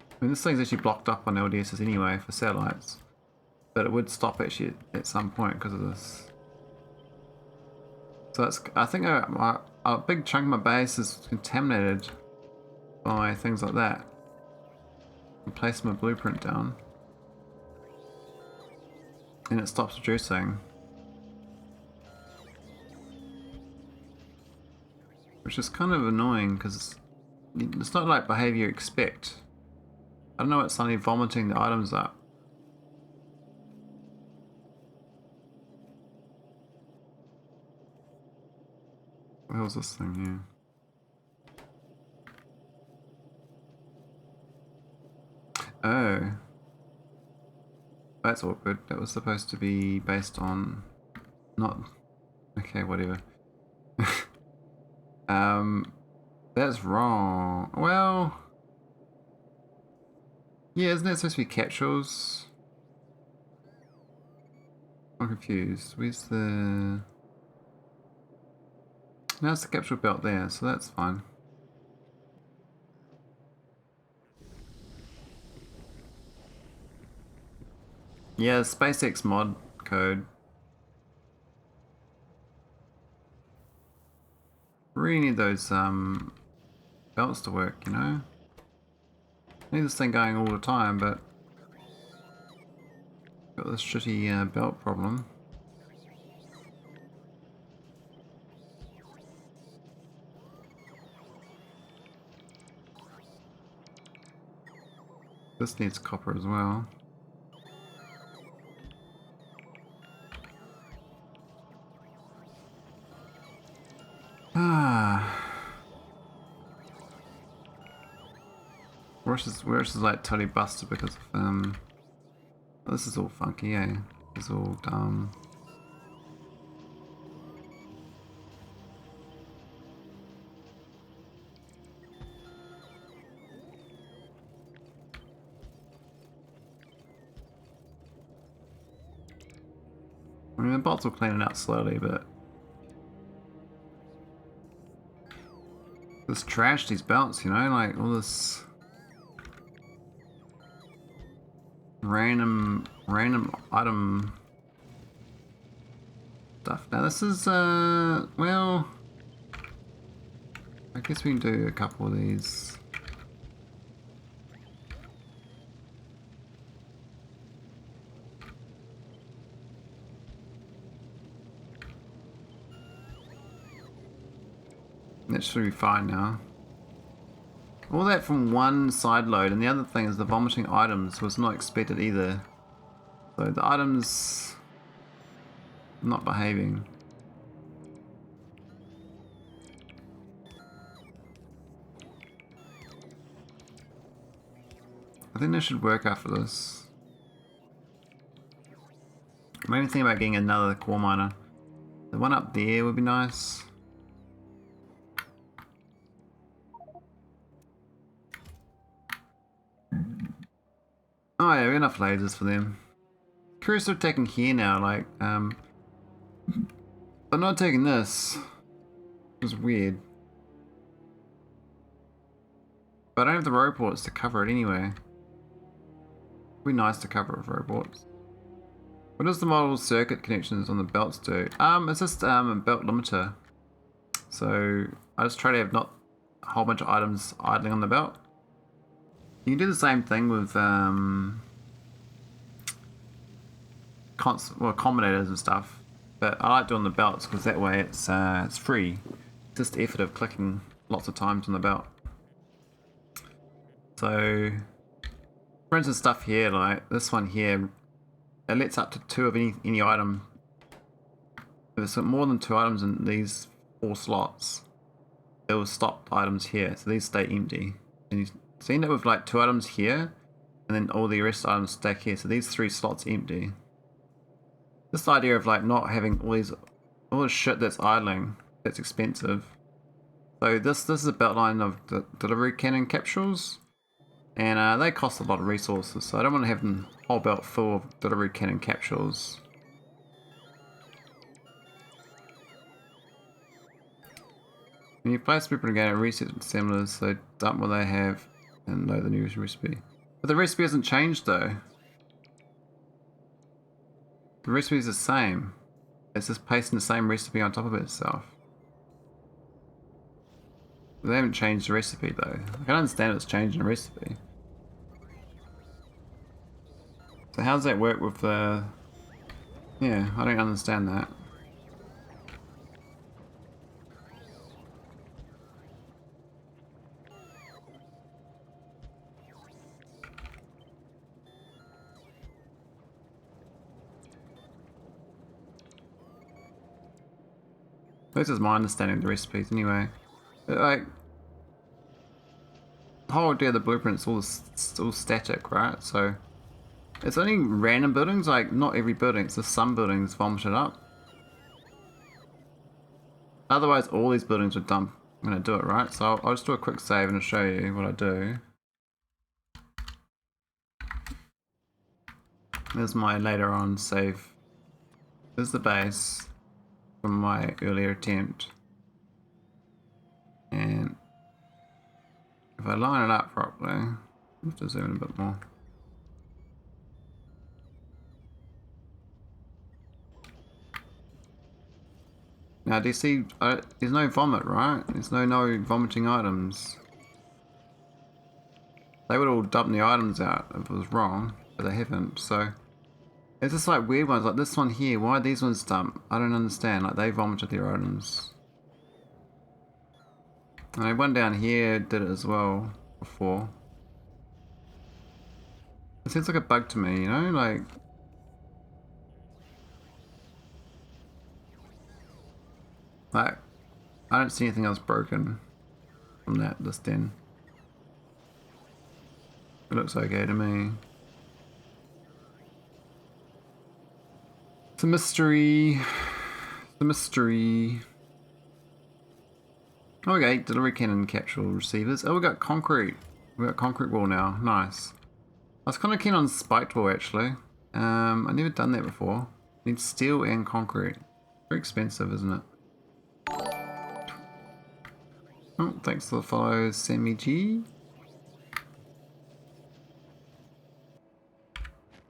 I mean, this thing's actually blocked up on LDSs anyway for satellites, but it would stop actually at some point because of this. So that's, I think a big chunk of my base is contaminated by things like that. I place my blueprint down, and it stops reducing. Which is kind of annoying because it's not like behavior you expect. I don't know, it's suddenly vomiting the items up. What the hell's this thing here? Oh. That's awkward. That was supposed to be based on... not... Okay, whatever. That's wrong. Well... yeah, isn't that supposed to be capsules? I'm confused. Where's the... now it's the capsule belt there, so that's fine. Yeah, SpaceX mod code. Really need those belts to work, you know? Need this thing going all the time, but got this shitty belt problem. This needs copper as well. Where's like totally busted because of oh, this is all funky, eh? This is all dumb. I mean, the bots will clean it out slowly, but this trash, these belts, you know, like all this random item stuff. Now this is well, I guess we can do a couple of these. That should be fine now. All that from one side load, and the other thing is the vomiting items was not expected either. So the items not behaving. I think this should work after this. I'm even thinking about getting another core miner. The one up there would be nice. Oh yeah, we have enough lasers for them. Curious they're taking here now, like, they're not taking this. It's weird. But I don't have the robots to cover it anyway. It'd be nice to cover it with robots. What does the model circuit connections on the belts do? It's just a belt limiter. So I just try to have not a whole bunch of items idling on the belt. You can do the same thing with combinators and stuff, but I like doing the belts because that way it's free. It's just the effort of clicking lots of times on the belt. So, for instance, stuff here like this one here, it lets up to 2 of any item. If there's more than 2 items in these 4 slots, it will stop items here, so these stay empty. And you end up with like 2 items here, and then all the rest items stack here, so these 3 slots empty. This idea of like not having all this shit that's idling, that's expensive. So this is a belt line of the delivery cannon capsules, and they cost a lot of resources, so I don't want to have a whole belt full of delivery cannon capsules. When you place people again, it resets assemblers, so dump what they have and know the new recipe. But the recipe hasn't changed though. The recipe is the same. It's just pasting the same recipe on top of itself. They haven't changed the recipe though. I can understand it's changing the recipe. So how does that work with the... Yeah, I don't understand that. This is my understanding of the recipes anyway. Like, the whole idea of the blueprint's all static, right? So it's only random buildings, like not every building, it's just some buildings vomited up. Otherwise all these buildings would dump. I'm gonna do it, right? So I'll just do a quick save and I'll show you what I do. There's my later on save. This is the base from my earlier attempt. And if I line it up properly, I'll have to zoom in a bit more. Now do you see, there's no vomit, right? There's no vomiting items. They would all dump the items out if it was wrong, but they haven't, so... It's just like weird ones, like this one here, why are these ones dump? I don't understand, like they vomited their items. And one down here did it as well, before. It seems like a bug to me, you know, like... I don't see anything else broken from this den. It looks okay to me. It's a mystery. It's a mystery. Okay, delivery cannon capsule receivers. Oh, we got concrete. We got concrete wall now. Nice. I was kind of keen on spiked wall actually. I've never done that before. Need steel and concrete. Very expensive, isn't it? Oh, thanks for the follow, Sammy G.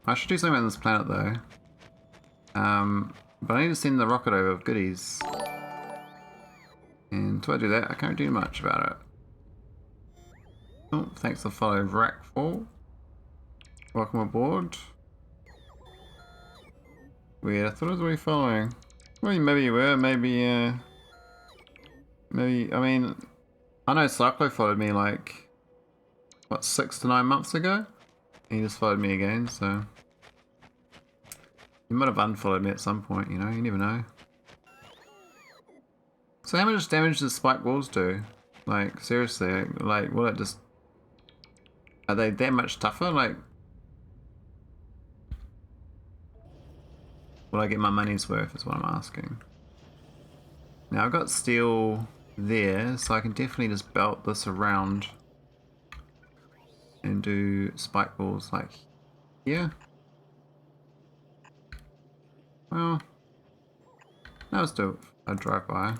I should do something on this planet though. But I need to send the rocket over with goodies. And until I do that, I can't do much about it. Oh, thanks for the follow, Rackfall. Welcome aboard. Weird, I thought I was already following. Well, maybe you were, maybe, maybe, I mean, I know Cyclo followed me like, what, 6 to 9 months ago? He just followed me again, so... He might have unfollowed me at some point, you know, you never know. So how much damage does spike walls do? Like, seriously, like, will it just... Are they that much tougher? Like... Will I get my money's worth is what I'm asking. Now I've got steel there, so I can definitely just belt this around and do spike walls like here. Well, now let's do a drive-by.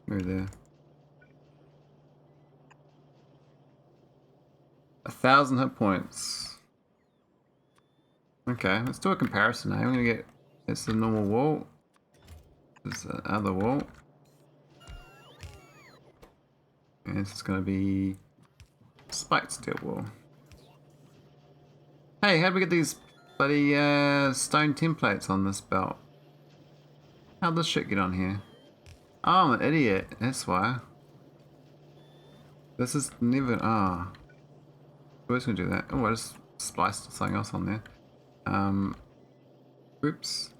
Move there. 1,000 hit points. Okay, let's do a comparison now. I'm gonna get, it's the normal wall. There's the other wall. And this is gonna be spiked steel wall. Hey, how'd we get these bloody stone templates on this belt? How'd this shit get on here? Oh, I'm an idiot, that's why. This is never, ah. Oh. We're just gonna do that. Oh, I just spliced something else on there. Oops.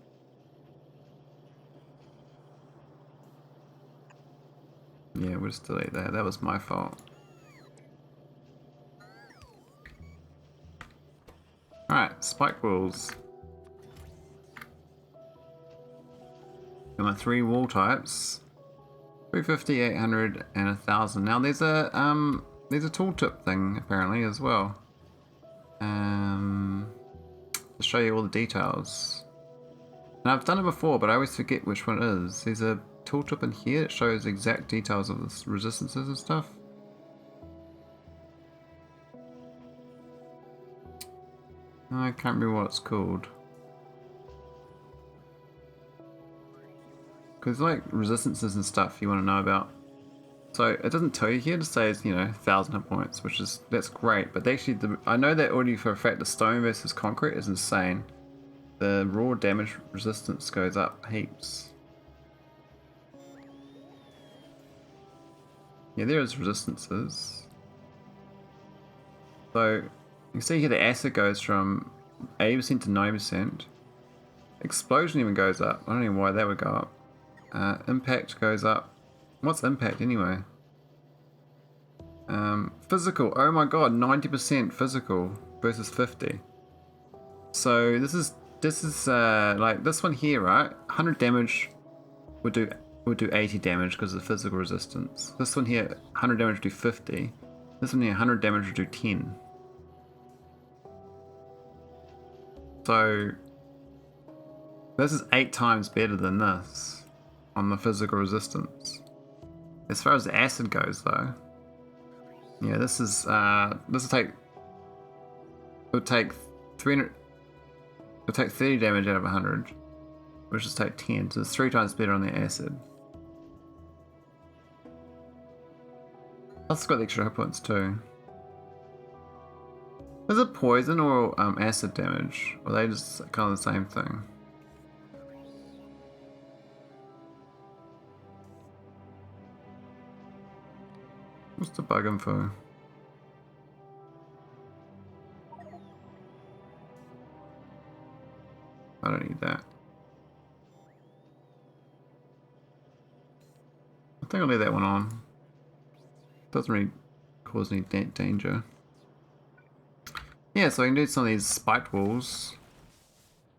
Yeah, we'll just delete that. That was my fault. Alright, spike walls. Got my 3 wall types. 350, 800, and 1,000. Now there's a tooltip thing apparently as well. to show you all the details. And I've done it before, but I always forget which one it is. There's a tooltip in here that shows exact details of the resistances and stuff. I can't remember what it's called. Because like resistances and stuff you want to know about. So it doesn't tell you here, it just says, you know, 1,000 hit points, which is, that's great. But actually, I know that already for a fact the stone versus concrete is insane. The raw damage resistance goes up heaps. Yeah, there is resistances. So you can see here the acid goes from 80% to 90%. Explosion even goes up. I don't know why that would go up. Impact goes up. What's impact anyway? Physical. Oh my god, 90% physical versus 50. So this is like this one here, right? 100 damage would do 80 damage because of the physical resistance. This one here, 100 damage would do 50. This one here, 100 damage would do 10. So this is 8 times better than this on the physical resistance. As far as the acid goes, though, yeah, this would take 300. It'll take 30 damage out of 100, which is take 10, so it's 3 times better on the acid. Plus it's got the extra hit points too. Is it poison or acid damage? Or are they just kind of the same thing? What's the bug info? I don't need that. I think I'll leave that one on. Doesn't really cause any danger. Yeah, so I can do some of these spiked walls.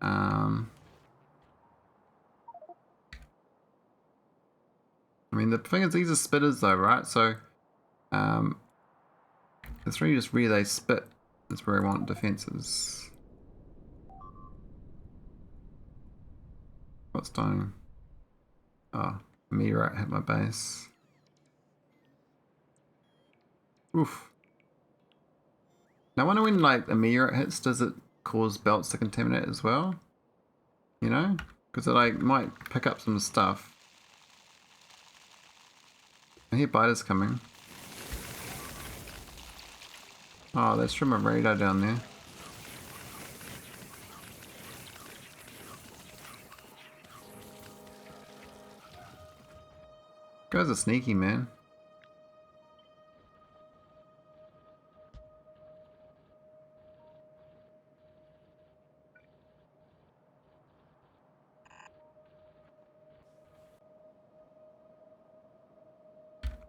I mean, the thing is, these are spitters though, right? So, it's really just where they spit. That's where I want defenses. What's dying? Oh, meteorite hit my base. Oof. Now I wonder when like a meteorite hits, does it cause belts to contaminate as well? You know? Because it like might pick up some stuff. I hear biters coming. Oh, that's from a radar down there. Guys are sneaky, man.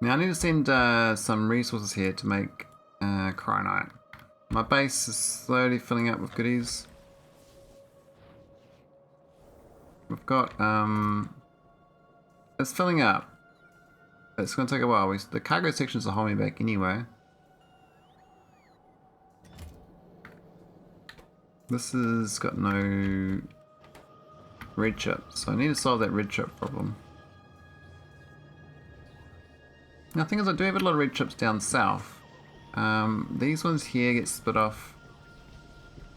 Now I need to send some resources here to make cryonite. My base is slowly filling up with goodies. We've got it's filling up. It's going to take a while. The cargo sections are holding me back anyway. This has got no red chips, so I need to solve that red chip problem. Now, the thing is, I do have a lot of red chips down south. These ones here get split off.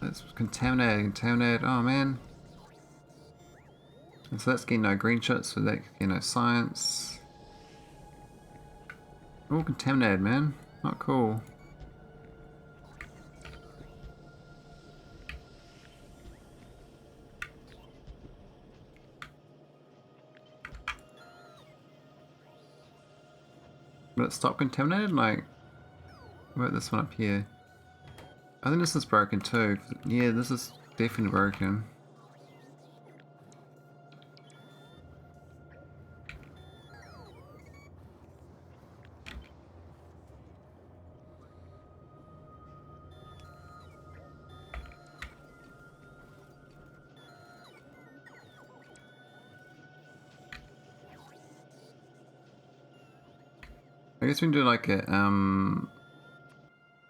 It's contaminated. Oh man. And so that's getting no green chips, so that getting no science. All contaminated, man. Not cool. Will it stop contaminated? Like, what about this one up here? I think this is broken too. Yeah, this is definitely broken. I guess we can do like a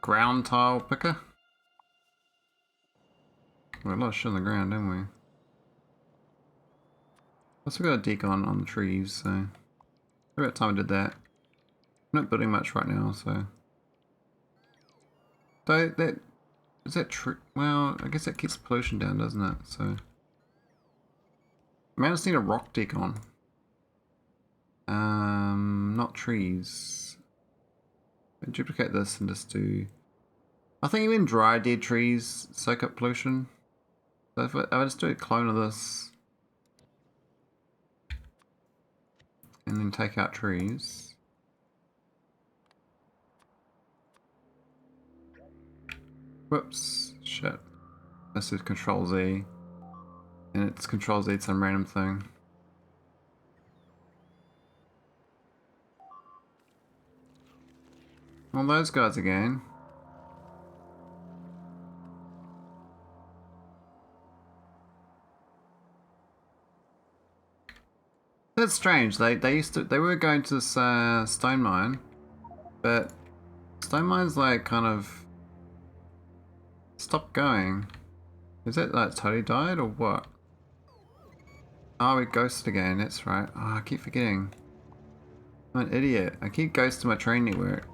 ground tile picker. We got a lot of shit on the ground, don't we? Plus we got a deck on the trees, so about time I did that. I'm not building much right now, so. So that is that true? Well, I guess that keeps pollution down, doesn't it? So. I just need a rock deck on. Not trees. I'll duplicate this and just do. I think even dry dead trees soak up pollution. So if I just do a clone of this and then take out trees. Whoops, shit. This is Control Z. And it's Control Z some random thing. Well, those guys again. That's strange. They were going to this stone mine, but stone mine's like kind of stopped going. Is it like totally died or what? Oh, we ghosted again. That's right. Oh, I keep forgetting. I'm an idiot. I keep ghosting my train network.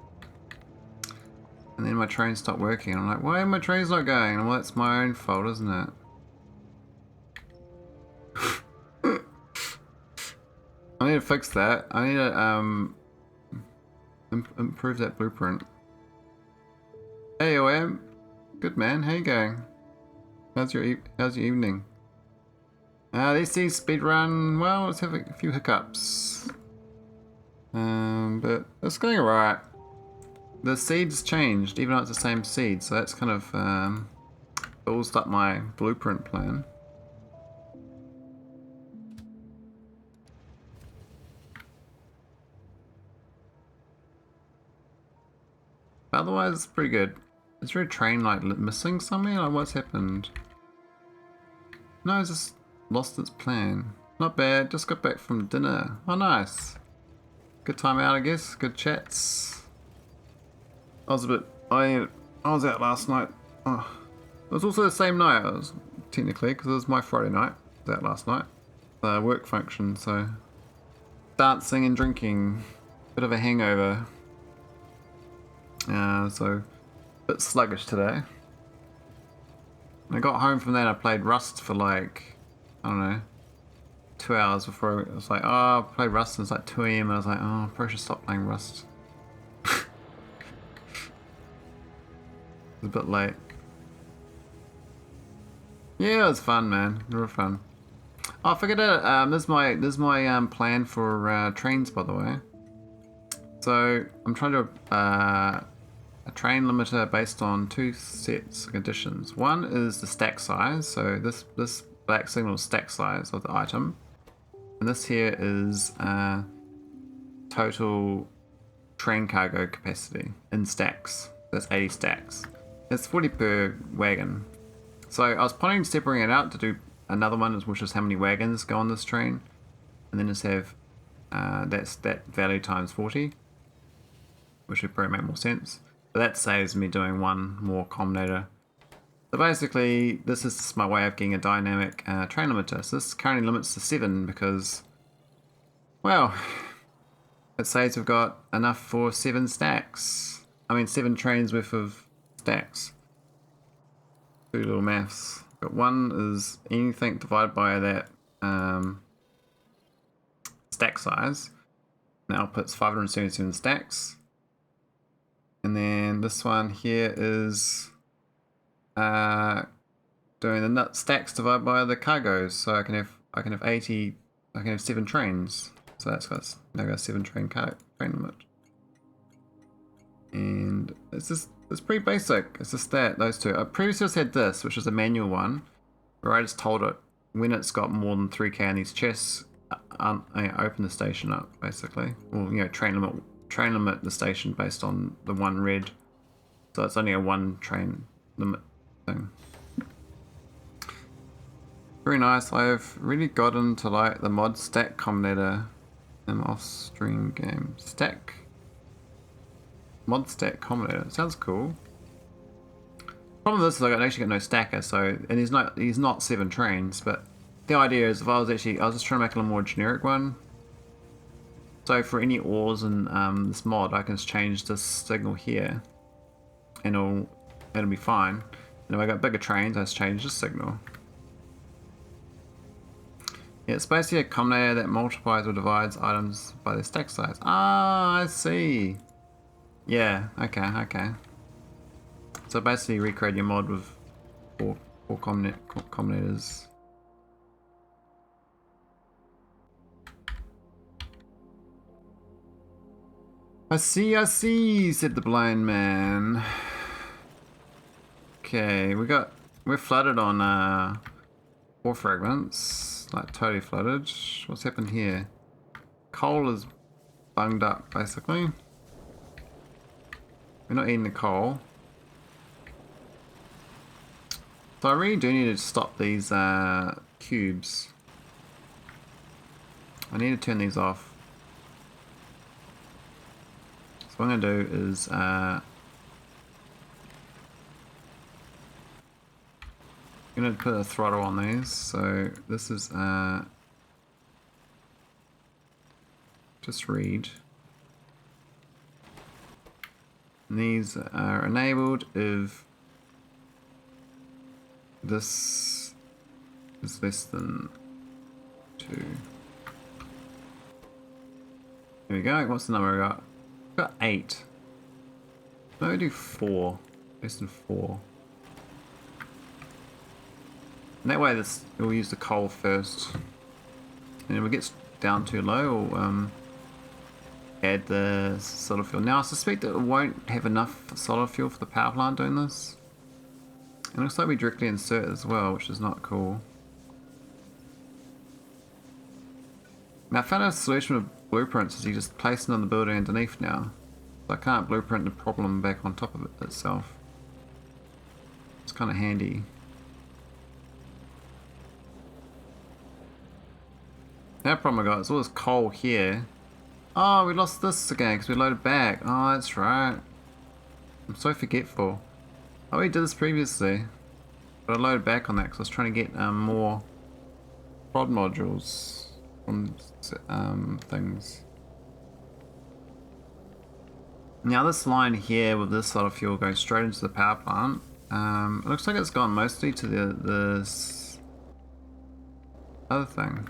And then my train stopped working. I'm like, why are my trains not going? And well, it's my own fault, isn't it? I need to fix that. I need to improve that blueprint. Hey, OM. Good man. How you going? How's your evening? These things speed run. Well, let's have a few hiccups. But it's going alright. The seeds changed, even though it's the same seed, so that's kind of ballsed up my blueprint plan. But otherwise, it's pretty good. Is there a train like missing somewhere? Like what's happened? No, it's just lost its plan. Not bad. Just got back from dinner. Oh, nice. Good time out, I guess. Good chats. I was out last night. Oh, it was also the same night. It was technically because it was my Friday night. I was out last night. Work function, so dancing and drinking. Bit of a hangover. So a bit sluggish today. When I got home from that, I played Rust for like, I don't know, 2 hours before I was like, oh, I'll play Rust, and it's like 2 AM, and I was like, oh, I probably should stop playing Rust. It was a bit late. Yeah, it was fun, man. Real fun. Oh, I forget it. This is my plan for trains, by the way. So I'm trying to a train limiter based on 2 sets of conditions. One is the stack size. So this black signal is stack size of the item, and this here is total train cargo capacity in stacks. That's 80 stacks. It's 40 per wagon. So I was planning separating it out to do another one, which is how many wagons go on this train, and then just have that value times 40, which would probably make more sense. But that saves me doing one more combinator. So basically, this is just my way of getting a dynamic train limiter. So this currently limits to 7 because, well, it says we've got enough for 7 stacks. I mean 7 trains worth of stacks. Do little maths. But 1 is anything divided by that stack size. And the output's 577 stacks. And then this one here is doing the nut stacks divided by the cargoes. So I can have 80. I can have 7 trains. So that's got now got 7 train limit. And it's pretty basic. It's just those two. I previously just had this, which is a manual one, where I just told it when it's got more than 3k in these chests, open the station up, basically. Or, you know, train limit the station based on the 1 red. So it's only a 1 train limit thing. Very nice. I've really got into like the mod stack combinator in off-stream game. Mod stack combinator. It sounds cool. Problem with this is I actually got no stacker, so and he's not 7 trains, but the idea is if I was just trying to make a little more generic one. So for any ores in this mod, I can just change this signal here, and it'll be fine. And if I got bigger trains, I just change this signal. Yeah, it's basically a combinator that multiplies or divides items by their stack size. Ah, I see. Yeah, okay. So basically recreate your mod with four combinators. I see, said the blind man. Okay, we're flooded on 4 fragments. Like totally flooded. What's happened here? Coal is bunged up basically. We're not eating the coal. So I really do need to stop these cubes. I need to turn these off. So what I'm going to do is I'm going to put a throttle on these. So this is just read. And these are enabled if this is less than 2. There we go. What's the number I got? I've got 8. No, I do 4. Less than 4. And that way we'll use the coal first. And if it gets down too low, we'll add the solid fuel. Now I suspect that it won't have enough solid fuel for the power plant doing this. And it looks like we directly insert as well, which is not cool. Now I found a solution with blueprints is you just place it on the building underneath now. So I can't blueprint the problem back on top of it itself. It's kind of handy. Now the problem I got is all this coal here. Oh, we lost this again because we loaded back. Oh, that's right. I'm so forgetful. Oh, we did this previously. But I loaded back on that because I was trying to get more prod modules from things. Now this line here with this sort of fuel goes straight into the power plant. It looks like it's gone mostly to this other thing.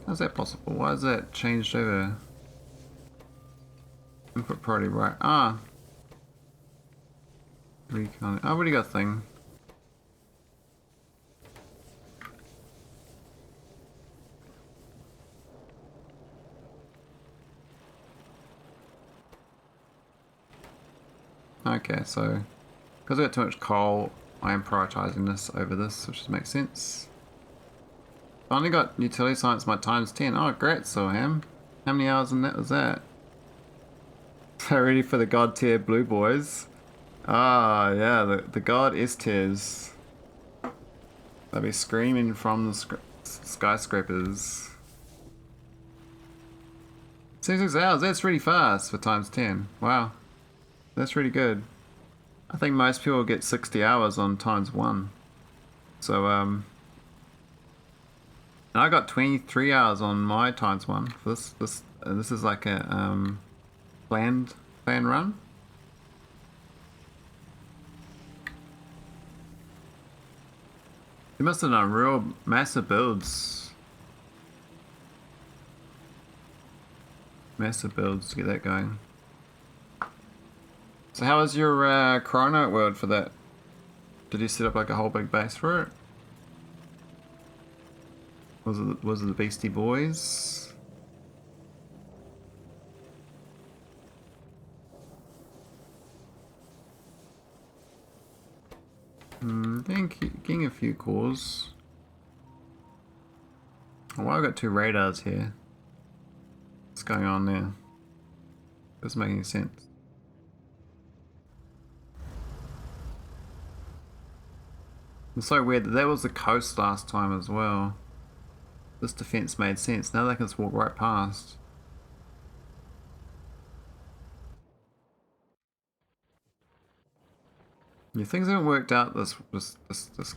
How's that possible? Why is that changed over? Input priority right. Ah. Recon. Oh, what do you got thing? Okay, so because I got too much coal, I am prioritizing this over this, which makes sense. Finally got utility science my times 10. Oh, great, Soham. How many hours in that was that? So ready for the god tier blue boys. Ah, yeah, the god S tiers. They'll be screaming from the skyscrapers. 76 hours, that's really fast for times 10. Wow. That's really good. I think most people get 60 hours on times 1. So, and I got 23 hours on my times 1 for this. This is like a planned run. You must have done real massive builds. Massive builds to get that going. So how was your cryonite world for that? Did you set up like a whole big base for it? Was it the Beastie Boys? Getting a few cores. Oh, well, I've got 2 radars here. What's going on there? Doesn't make any sense. It's so weird that was the coast last time as well. This defense made sense. Now they can just walk right past. Yeah, things haven't worked out this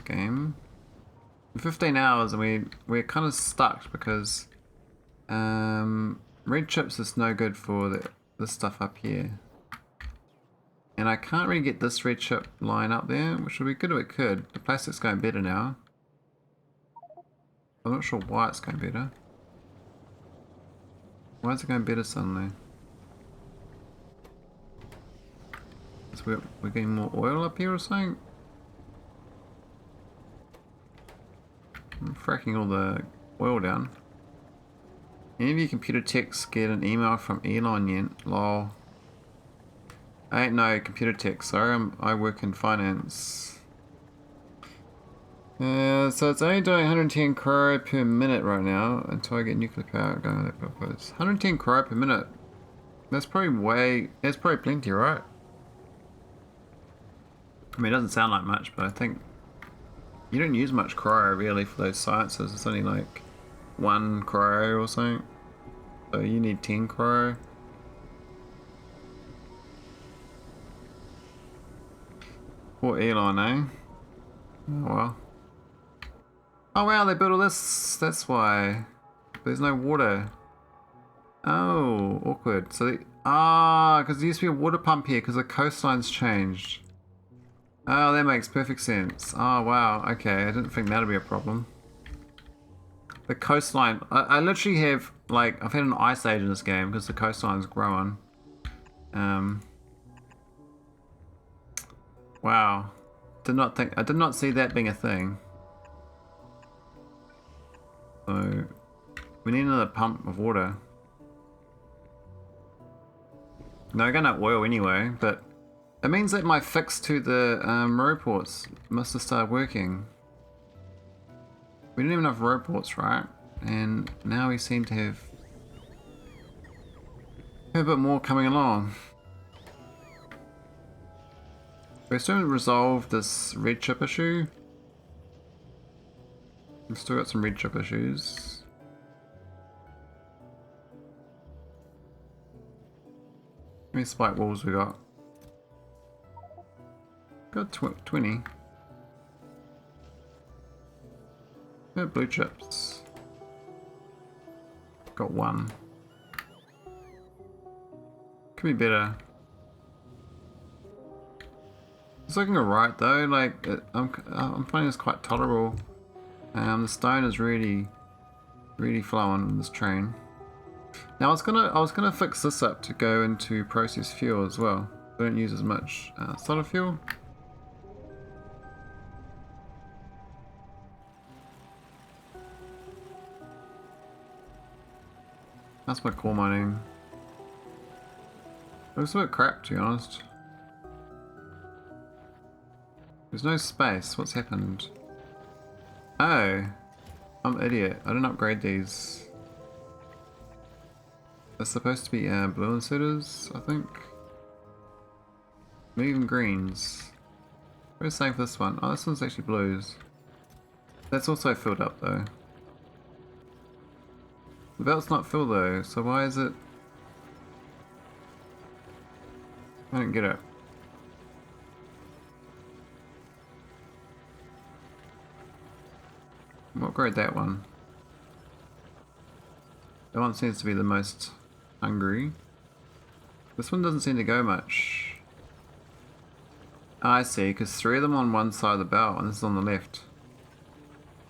game. In 15 hours, and we're kind of stuck because red chips is no good for this stuff up here. And I can't really get this red chip line up there, which would be good if it could. The plastic's going better now. I'm not sure why it's going better. Why is it going better suddenly? So we're getting more oil up here or something? I'm fracking all the oil down. Any of you computer techs get an email from Elon yet? Lol. I ain't no computer tech, sorry, I work in finance. So it's only doing 110 cryo per minute right now until I get nuclear power going on that purpose. 110 cryo per minute. That's probably plenty, right? I mean, it doesn't sound like much, but I think you don't use much cryo really for those sciences. It's only like 1 cryo or something. So you need 10 cryo. Poor Elon, eh? Oh well. Oh wow, they built all this. That's why. There's no water. Oh, awkward. So because there used to be a water pump here because the coastline's changed. Oh, that makes perfect sense. Oh wow, okay, I didn't think that'd be a problem. The coastline, I literally have, like, I've had an ice age in this game because the coastline's growing. Wow. I did not see that being a thing. So, we need another pump of water. No, I got no oil anyway, but it means that my fix to the row ports must have started working. We didn't even have row ports, right? And now we seem to have a bit more coming along. We still haven't resolved this red chip issue. We've still got some red chip issues. How many spike walls we got? Got 20. Got blue chips. Got 1. Could be better. It's looking alright though. Like I'm finding this quite tolerable. The stone is really flowing in this train. Now I was gonna fix this up to go into processed fuel as well. I don't use as much solid fuel. That's my core mining. Looks a bit crap, to be honest. There's no space. What's happened? Oh, I'm an idiot. I didn't upgrade these. They're supposed to be blue inserters, I think. Maybe even greens. Where's the same for this one? Oh, this one's actually blues. That's also filled up though. The belt's not filled though, so why is it? I don't get it. I'll upgrade that one. That one seems to be the most hungry. This one doesn't seem to go much. Oh, I see, because 3 of them on one side of the belt and this is on the left.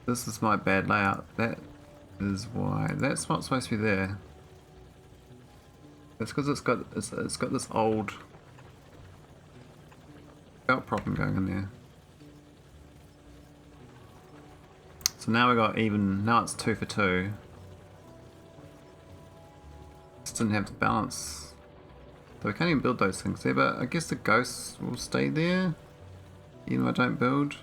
This is my bad layout. That is why. That's not supposed to be there. That's because it's got this old belt problem going in there. So now we got even. Now it's 2 for 2. Just didn't have the balance. So we can't even build those things there, but I guess the ghosts will stay there, even if I don't build.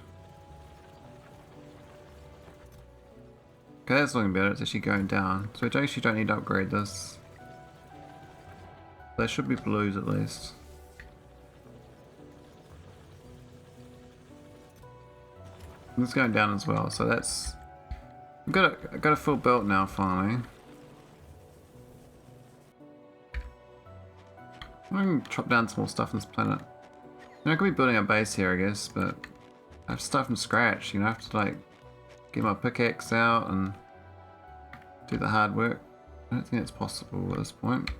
Okay, that's looking better. It's actually going down. So we actually don't need to upgrade this. They should be blues at least. And it's going down as well, so that's... I've got a full belt now finally. I can chop down some more stuff on this planet. I could be building a base here, I guess, but I have to start from scratch. You know, I have to like get my pickaxe out and do the hard work. I don't think it's possible at this point.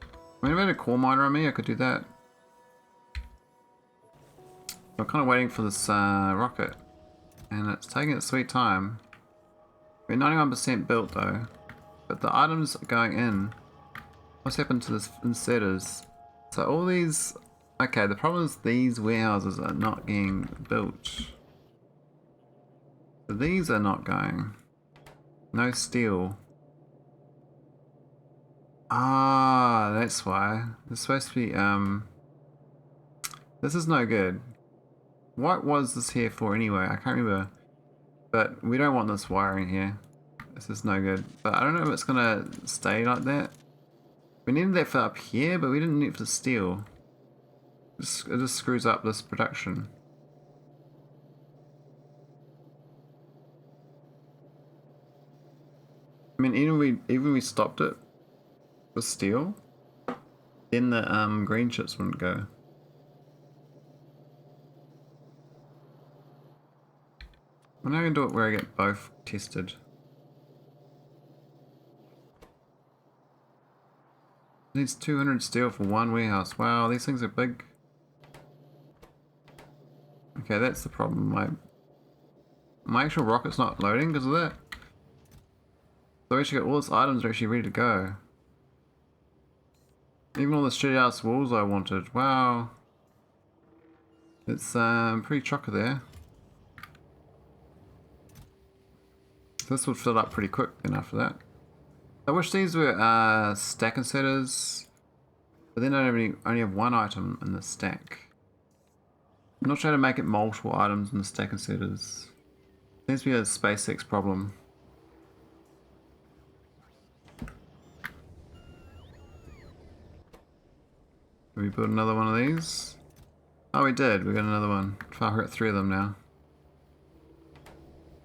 I mean, if I had a core miner on me, I could do that. I'm kind of waiting for this rocket, and it's taking its sweet time. We're 91% built though, but the items going in. What's happened to this inserters? So all these. Okay, the problem is these warehouses are not getting built. So these are not going. No steel. Ah, that's why. It's supposed to be, this is no good. What was this here for anyway? I can't remember. But we don't want this wiring here. This is no good. But I don't know if it's gonna stay like that. We needed that for up here, but we didn't need it for steel. It just screws up this production. I mean, even we stopped it with steel, then the green chips wouldn't go. I'm now gonna do it where I get both tested. Needs 200 steel for one warehouse. Wow, these things are big. Okay, that's the problem. My actual rocket's not loading because of that. So I actually got all these items are actually ready to go. Even all the shitty ass walls I wanted. Wow. It's pretty chocker there. This would fill up pretty quick then after that. I wish these were stack inserters, but then I only have one item in the stack. I'm not trying to make it multiple items in the stack inserters. Seems to be a SpaceX problem. Did we build another one of these? Oh, we did. We got another one. I've got 3 of them now.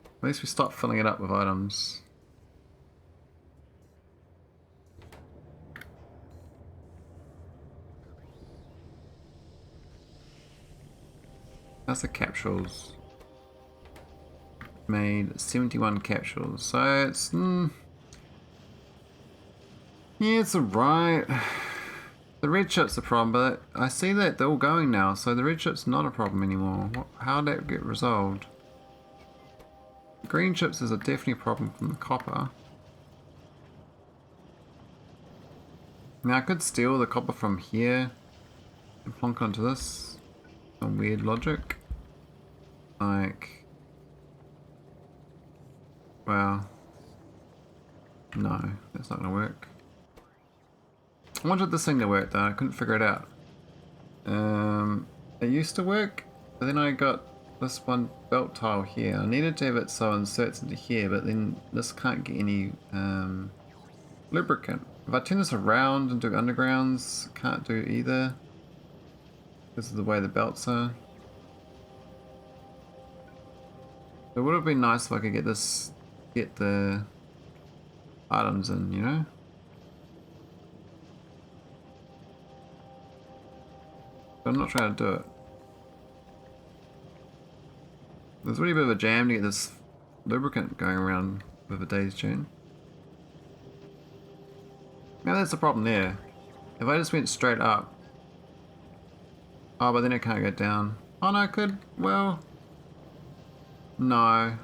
At least we stopped filling it up with items. That's the capsules. Made 71 capsules. So it's... yeah, it's alright. The red chip's a problem, but I see that they're all going now, so the red chip's not a problem anymore. How did that get resolved? Green chips is a definitely a problem from the copper. Now I could steal the copper from here and plonk onto this. Some weird logic. Like... Wow. No, that's not gonna work. I wanted this thing to work though, I couldn't figure it out. It used to work, but then I got this one belt tile here. I needed to have it so it inserts into here, but then this can't get any lubricant. If I turn this around and do undergrounds, can't do either. This is the way the belts are. It would have been nice if I could get the items in, you know? But I'm not trying to do it. There's really a bit of a jam to get this lubricant going around with a daisy chain. Now that's the problem there. If I just went straight up... Oh, but then I can't go down. Oh no, I could... Well... No.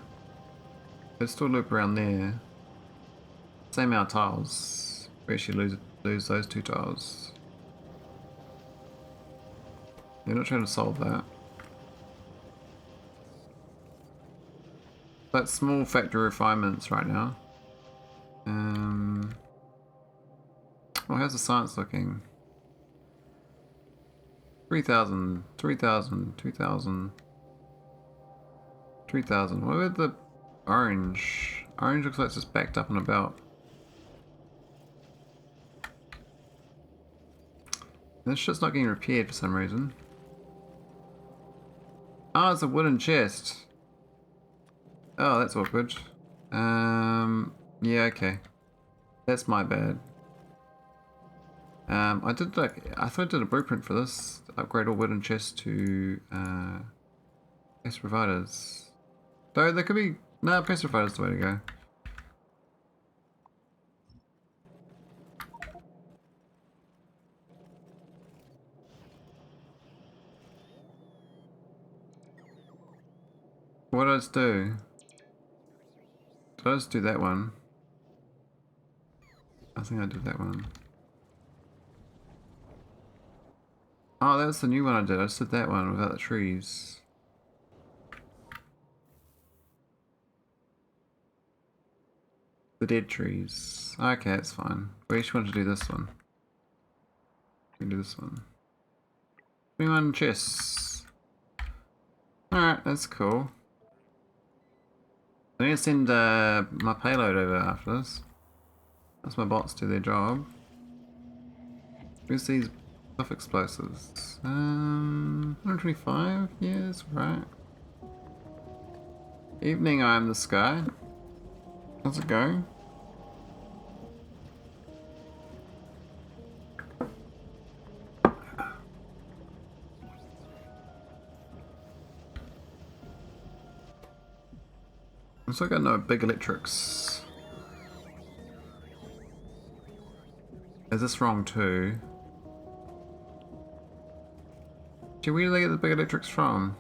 It'd still loop around there. Same amount of tiles. We actually lose those 2 tiles. You're not trying to solve that. But small factory refinements right now. Well, how's the science looking? 3,000, 3,000, 2,000, 3,000. What about the orange? Orange looks like it's just backed up on a belt. This shit's not getting repaired for some reason. Oh, it's a wooden chest. Oh, that's awkward. Yeah, okay. That's my bad. I did like, I thought I did a blueprint for this. Upgrade all wooden chests to pest providers. Though there could be, no, pest providers the way to go. What did I just do? Did I just do that one? I think I did that one. Oh, that's the new one I did. I just did that one without the trees. The dead trees. Okay, that's fine. We actually want to do this one. We can do this one. 21 chests. Alright, that's cool. I need to send my payload over after this. That's my bots do their job. Where's these buff explosives? 125? Yes, right. Evening, I'm the sky. How's it going? Looks like I know big electrics. Is this wrong too? Gee, where do they get the big electrics from?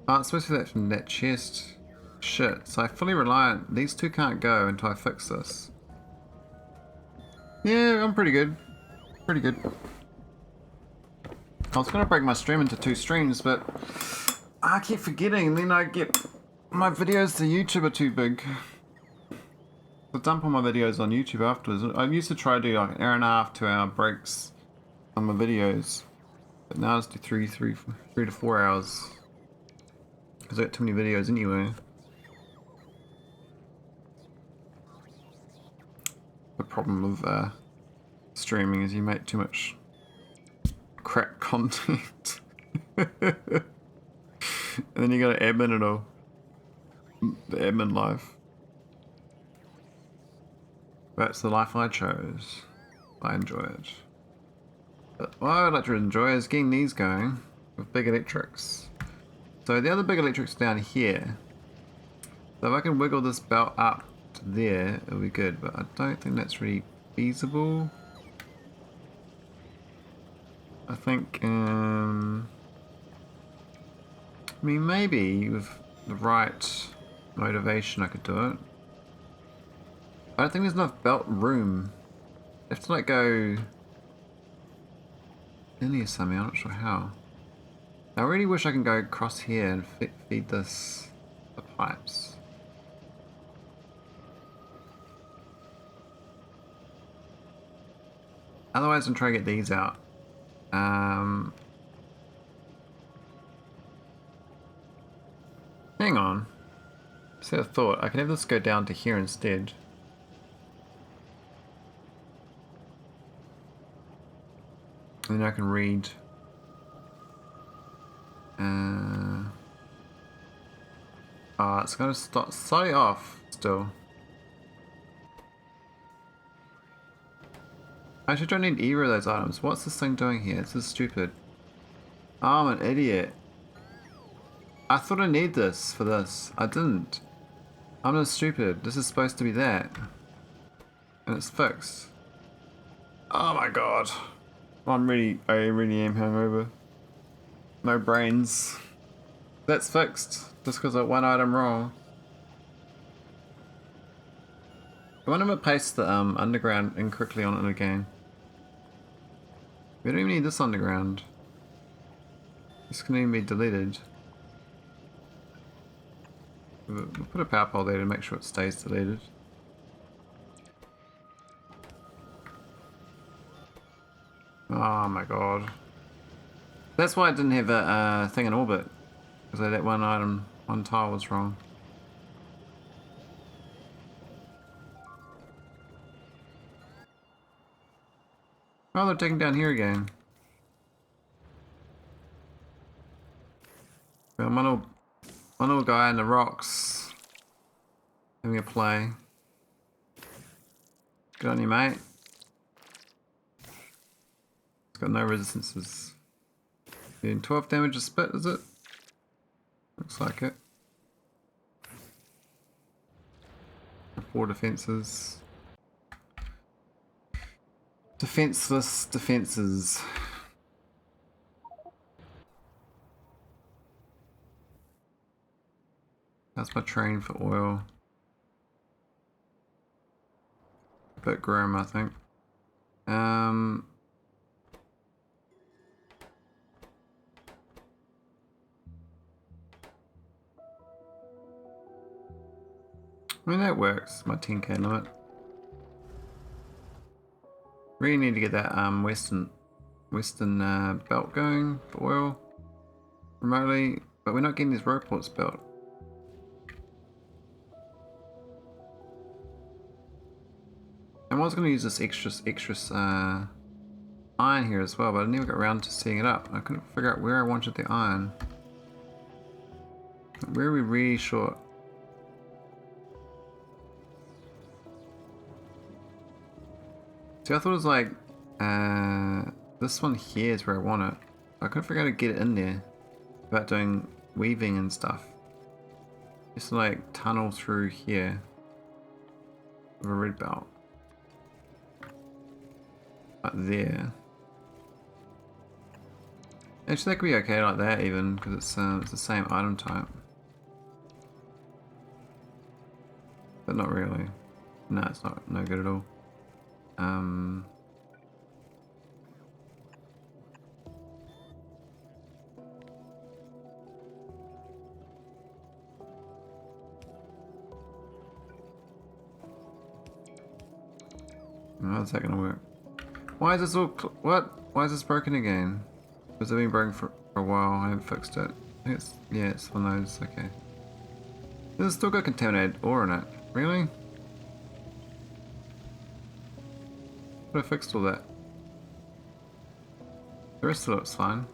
Oh, it's supposed to be that from that chest. Shit, so I fully reliant. These two can't go until I fix this. Yeah, I'm pretty good. Pretty good. I was gonna break my stream into 2 streams, but I keep forgetting, and then I get my videos to YouTube are too big. I dump all my videos on YouTube afterwards. I used to try to do like an hour and a half, 2 hour breaks on my videos, but now I just do 3 to 4 hours because I got too many videos anyway. The problem with streaming is you make too much crap content. And then you gotta admin it all. The admin life. That's the life I chose. I enjoy it. But what I would like to enjoy is getting these going with big electrics. So the other big electrics down here. So if I can wiggle this belt up to there, it'll be good, but I don't think that's really feasible. I think, I mean, maybe with the right motivation I could do it. I don't think there's enough belt room. I have to like go in or something, I'm not sure how. I really wish I can go across here and feed this the pipes. Otherwise I'm trying to get these out. Hang on. See, I thought I can have this go down to here instead. And then I can read. It's gonna start slightly off still. I actually don't need either of those items. What's this thing doing here? This is stupid. Oh, I'm an idiot. I thought I need this for this. I didn't. I'm just stupid. This is supposed to be that. And it's fixed. Oh my god. I really am hungover. No brains. That's fixed. Just because I one item wrong. I wonder if it pastes the underground incorrectly on it again. We don't even need this underground. This can even be deleted. We'll put a power pole there to make sure it stays deleted. Oh my god. That's why I didn't have a thing in orbit. Because that one item, one tile was wrong. Oh, they're taking down here again. Well, one little guy in the rocks having a play. Good on you, mate. got no resistances. Doing 12 damage a spit, is it? Looks like it. 4 defenses. Defenseless defenses. That's my train for oil. A bit grim, I think. I mean, that works, my 10k limit. Really need to get that western belt going for oil remotely, but we're not getting these roports built. I was going to use this extra iron here as well, but I never got around to setting it up. I couldn't figure out where I wanted the iron. Where are we really short? See, I thought it was like, this one here is where I want it. I couldn't figure out how to get it in there without doing weaving and stuff. Just like tunnel through here with a red belt. Like there. Actually, that could be okay like that even, because it's the same item type. But not really. No, it's not no good at all. How's that gonna work? Why is this all what? Why is this broken again? Has it been broken for a while? I haven't fixed it. I think it's, yeah, it's one of those. Okay. It's still got contaminated ore in it. Really? But I fixed all that. The rest of it looks fine.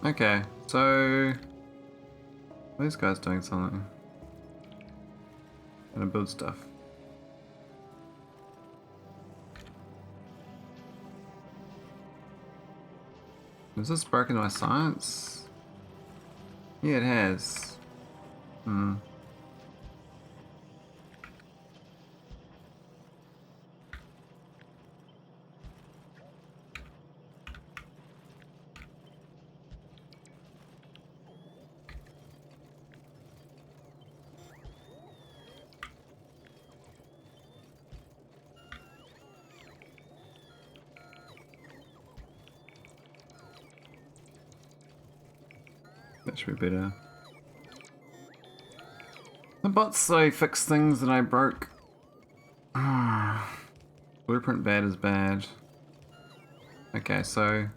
Okay, so these guys doing something. Gonna build stuff. Has this broken my science? Yeah, it has. Hmm. That should be better. The bots they fix things that I broke. Blueprint bad is bad. Okay, so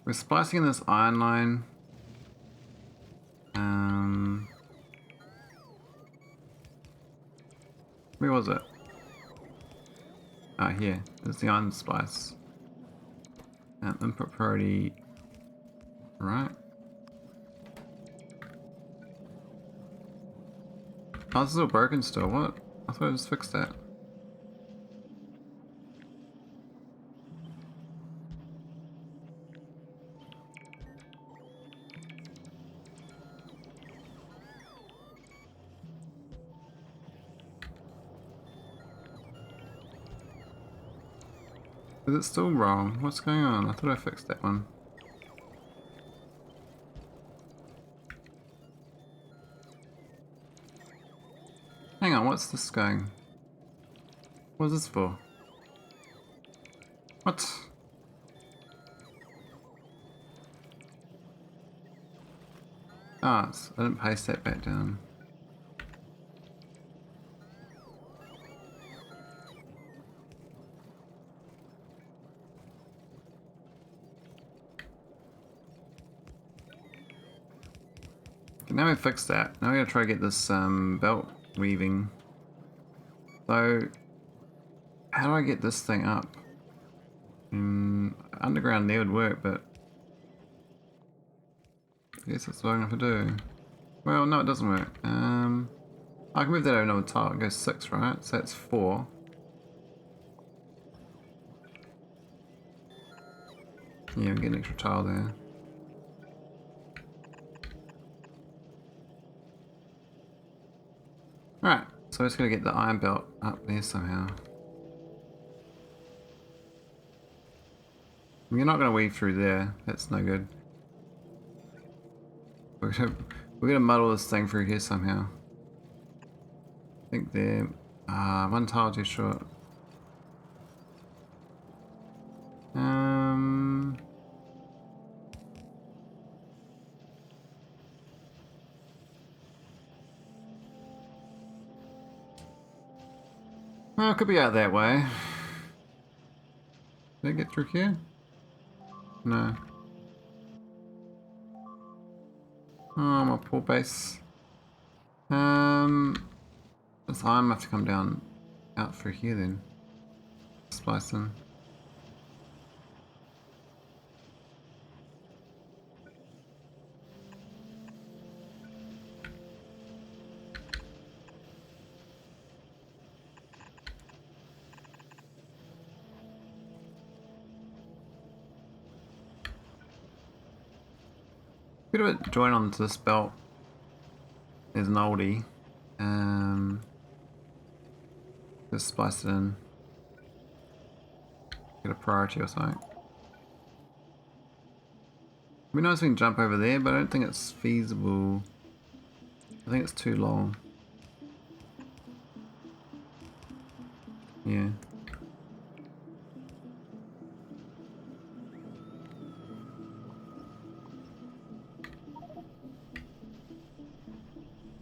we're splicing in this iron line. Where was it? Ah, here. There's the iron splice. Input priority. Right. Oh, this is all broken still. What? I thought I just fixed that. Is it still wrong? What's going on? I thought I fixed that one. Hang on, what's this going? What's this for? What? Ah, I didn't paste that back down. Okay, now we fixed that. Now we gotta try to get this belt weaving. So, how do I get this thing up? underground there would work, but I guess that's what I'm going to do. Well, no, it doesn't work. I can move that over another tile. It goes 6, right? So that's 4. Yeah, we get an extra tile there. Alright, so we're just going to get the iron belt up there somehow. You're not going to weave through there. That's no good. We're going to muddle this thing through here somehow. I think there... one tile too short. Well, it could be out that way. Did I get through here? No. Oh, my poor base. This iron must have come down out through here then. Splice in. Bit of a join onto this belt. There's an oldie. Just splice it in. Get a priority or something. It'd be nice if we can jump over there, but I don't think it's feasible. I think it's too long. Yeah.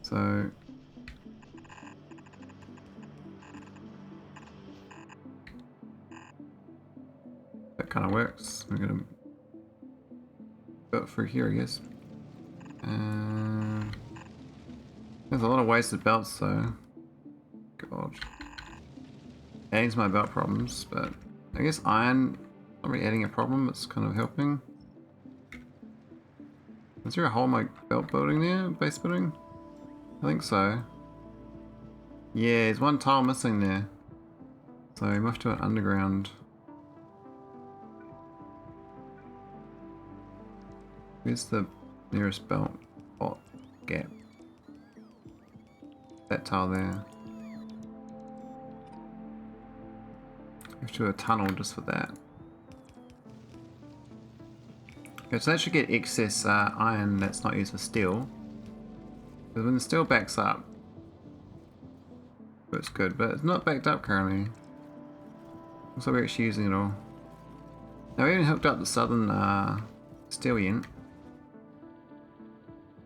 So that kind of works. We're gonna go through here, I guess. There's a lot of wasted belts, though. God, adding to my belt problems, but I guess iron not really adding a problem. It's kind of helping. Is there a hole in my belt building there? Base building? I think so. Yeah, there's one tile missing there. So we must do it underground. Where's the nearest belt? Oh, gap. That tile there. We have to do a tunnel just for that. Okay, so that should get excess iron that's not used for steel. Because when the steel backs up, it's good, but it's not backed up currently. Looks like we're actually using it all. Now we haven't hooked up the southern steel yet.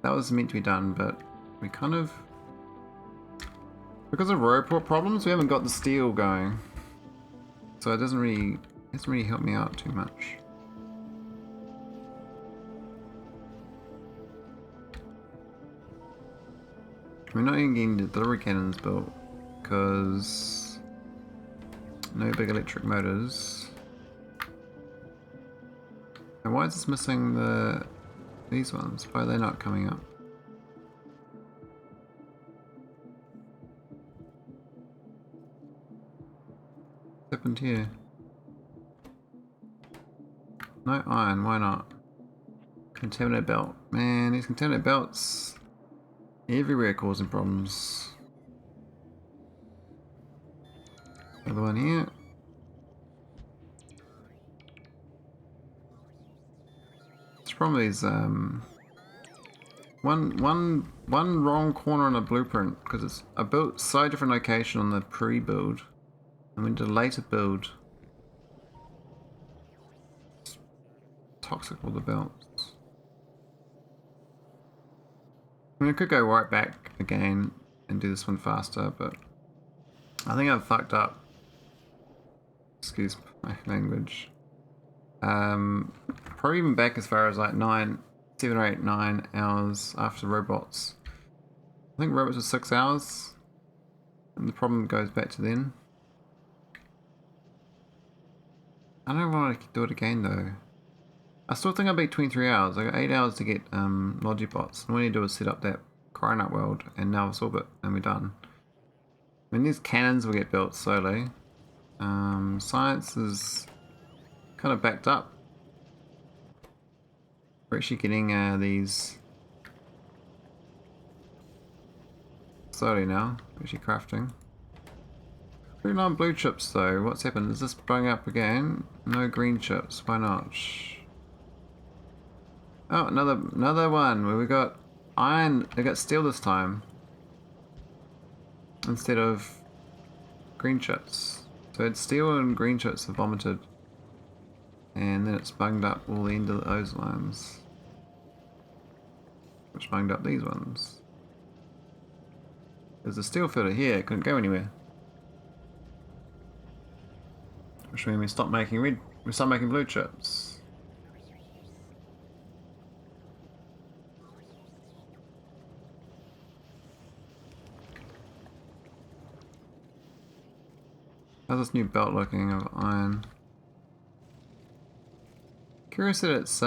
That was meant to be done, but we kind of... Because of robot problems, we haven't got the steel going. So it doesn't really help me out too much. We're not even getting the delivery cannons built because no big electric motors. And why is this missing these ones? Why are they not coming up? What's happened here? No iron, why not? Contaminated belt. Man, these contaminated belts everywhere causing problems. Another one here. It's probably one wrong corner on the blueprint because it's a built so different location on the pre-build. I mean the later build. It's toxic with the belts. I mean, I could go right back again and do this one faster, but I think I've fucked up. Excuse my language. Probably even back as far as like 7 or 8, 9 hours after robots. I think robots are 6 hours, and the problem goes back to then. I don't want to do it again though. I still think I beat 23 hours. I got 8 hours to get Logibots. And all you do is set up that cryonite world and Nauvis Orbit and we're done. I mean, these cannons will get built slowly. Science is kind of backed up. We're actually getting these slowly now. We're actually crafting. 39 blue chips though. What's happened? Is this blowing up again? No green chips. Why not? Oh, another one where we got iron. They got steel this time instead of green chips. So it's steel and green chips have vomited, and then it's bunged up all the end of those lines, which bunged up these ones. There's a steel filter here. It couldn't go anywhere. Which means we stop making blue chips. How's this new belt looking of iron? Curious that it's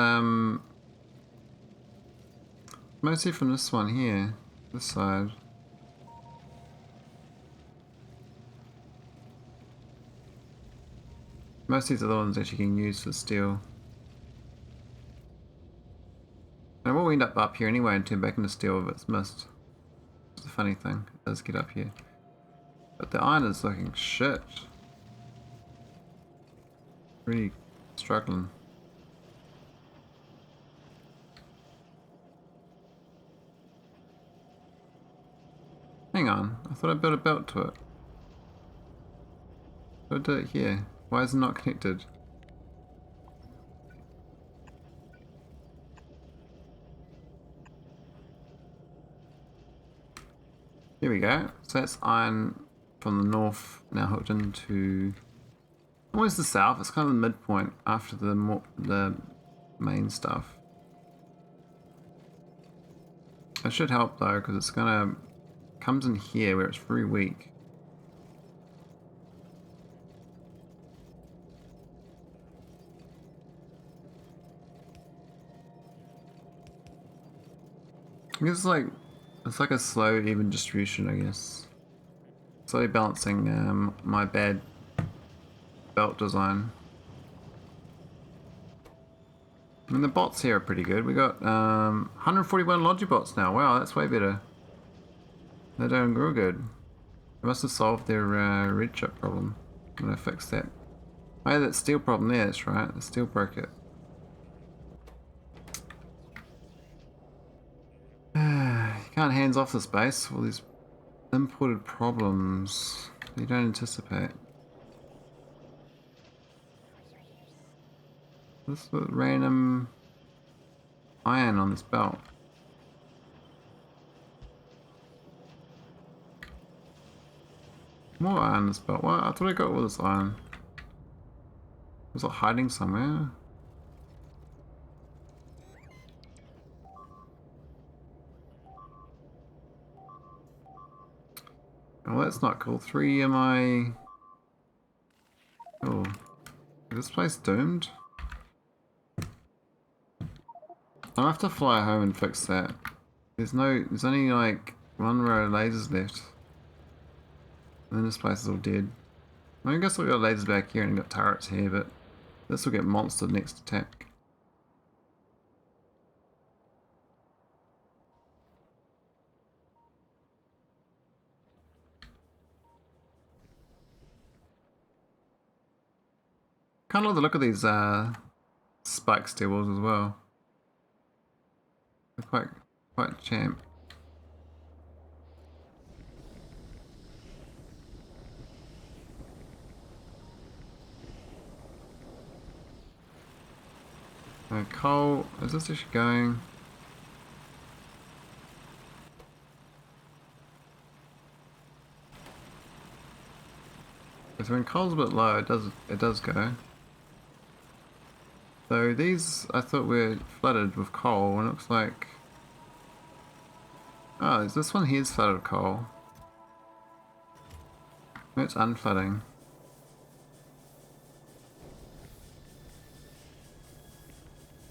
mostly from this one here, this side. Most of these other ones actually can use for steel. And we'll end up here anyway and turn back into steel if it's missed. It's a funny thing, it does get up here. But the iron is looking shit. Really struggling. Hang on, I thought I built a belt to it. So I did it here. Why is it not connected? Here we go. So that's iron from the north now hooked into almost the south. It's kind of the midpoint after the main stuff. It should help though because it's gonna comes in here where it's very weak. I guess it's like a slow even distribution, I guess. Slowly balancing my bad belt design. I mean the bots here are pretty good. We got 141 Logibots now. Wow, that's way better. They're doing real good. They must have solved their red chip problem. I'm gonna fix that. Oh yeah, that steel problem there, that's right. The steel broke it. You can't hands off this base. All these imported problems you don't anticipate. This random iron on this belt. More iron on this belt. What? I thought I got all this iron. Was it hiding somewhere? Oh, that's not cool. 3 MI. Oh, is this place doomed? I'll have to fly home and fix that. There's only like 1 row of lasers left. And then this place is all dead. I guess we've got lasers back here and got turrets here, but this will get monstered next attack. Kind of like the look of these spike steel walls as well. They're quite champ. Coal, is this actually going? So when coal's a bit low, it does go. So these I thought were flooded with coal, and it looks like oh, is this one here's flooded with coal? It's unflooding.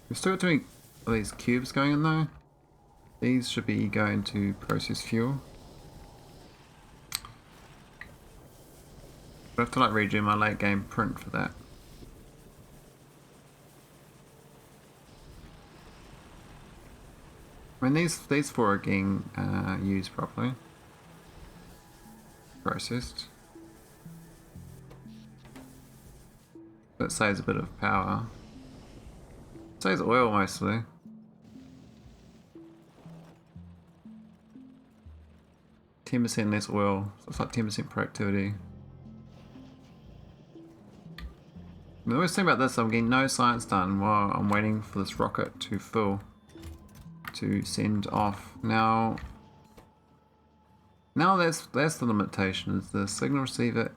We've still got too many of these cubes going in though. These should be going to process fuel. I have to like redo my late game print for that. I mean these four are getting used properly. Processed. That saves a bit of power. Saves oil mostly. %, less oil, so it's like 10% productivity. The worst thing about this, I'm getting no science done while I'm waiting for this rocket to fill to send off. Now that's the limitation, is the signal receiver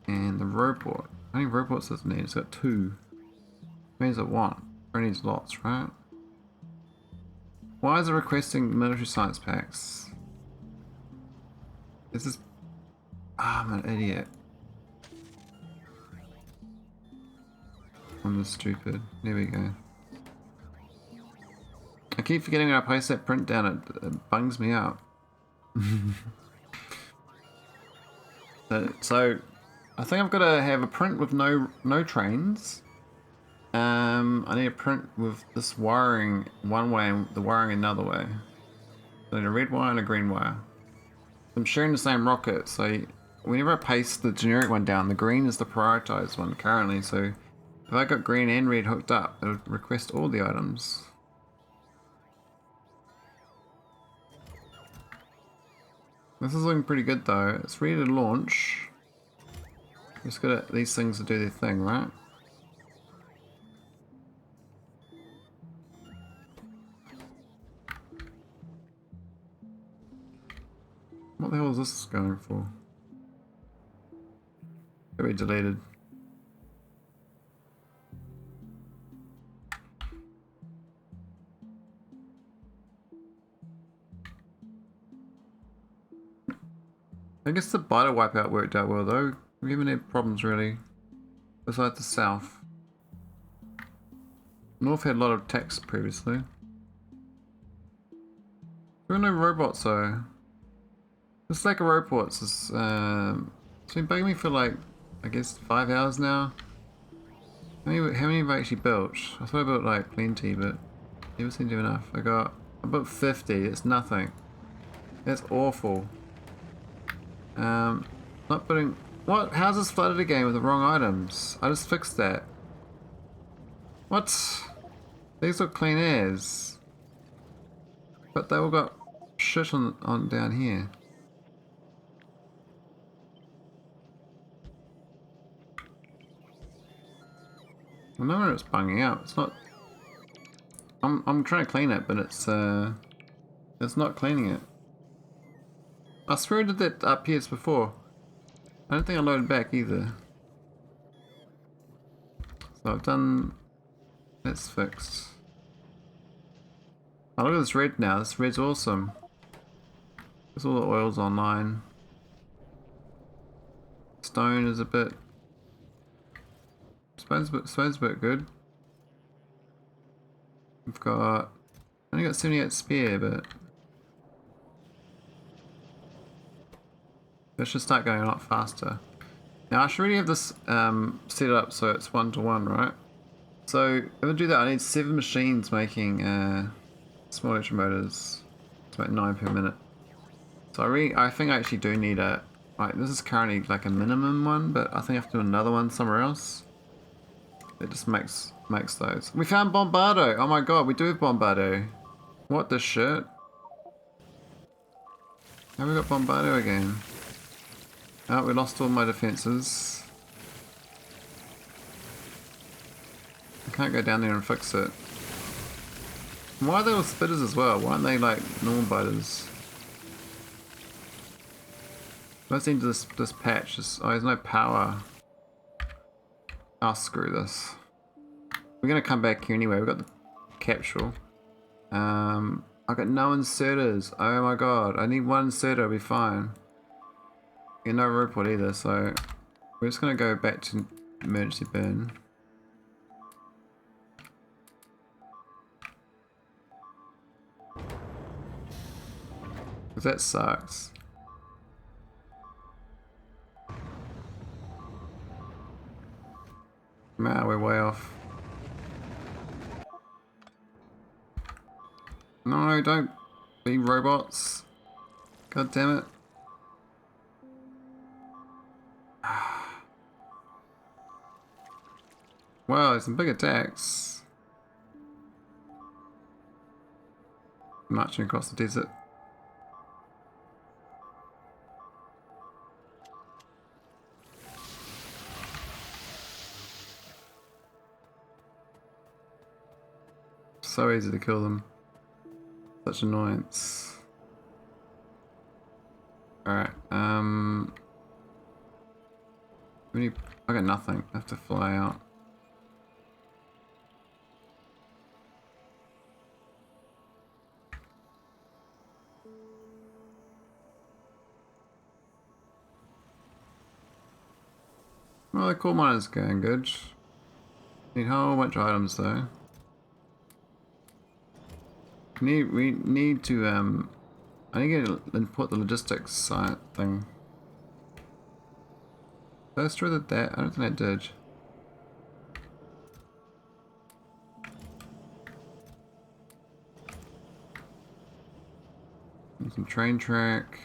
and the robot. How many robots does it need? It's got 2. How many does it want? It needs lots, right? Why is it requesting military science packs? Is this... I'm an idiot. I'm just stupid. There we go. I keep forgetting when I place that print down, it bungs me out. So, I think I've got to have a print with no trains. I need a print with this wiring one way and the wiring another way. So I need a red wire and a green wire. I'm sharing the same rocket, so whenever I paste the generic one down, the green is the prioritized one currently, so if I got green and red hooked up, it'll request all the items. This is looking pretty good though. It's ready to launch. Just got these things to do their thing, right? What the hell is this going for? It'll be deleted. I guess the biter wipeout worked out well though. We haven't had problems really. Besides the south. North had a lot of attacks previously. There are no robots though. This lack of robots is it's been bugging me for like, I guess 5 hours now. How many have I actually built? I thought I built like plenty, but never seem to have enough. I built 50, it's nothing. That's awful. Not putting... What? How's this flooded again with the wrong items? I just fixed that. What? These look clean as. But they all got shit on down here. I know it's bunging out. It's not... I'm trying to clean it, but it's not cleaning it. I swear I did that up here before. I don't think I loaded back either. So I've done... That's fixed. Oh, look at this red now. This red's awesome. There's all the oils online. Stone is a bit... Stone's a bit good. We've got... only got 78 spare, but... Let's just start going a lot faster. Now I should really have this set up so it's 1-to-1, right? So if I do that, I need 7 machines making small electromotors to make 9 per minute. So I think I actually do need a... Like, this is currently like a minimum one, but I think I have to do another one somewhere else. It just makes those. We found Bombardo! Oh my god, we do have Bombardo. What the shit? How have we got Bombardo again? Oh, we lost all my defences. I can't go down there and fix it. Why are they all spitters as well? Why aren't they like normal biters? Let's into this patch. Oh, there's no power. Oh, screw this. We're gonna come back here anyway. We've got the capsule. I've got no inserters. Oh my god. I need 1 inserter, I'll be fine. And no robot either, so we're just gonna go back to emergency burn. Because that sucks. Nah, we're way off. No, don't be robots. God damn it. Wow, some big attacks. Marching across the desert. So easy to kill them. Such annoyance. Alright, I got nothing. I have to fly out. Well, the coal miner's going good. Need a whole bunch of items though. We need to I need to import the logistics site thing. Did I destroy that? I don't think I did. And some train track.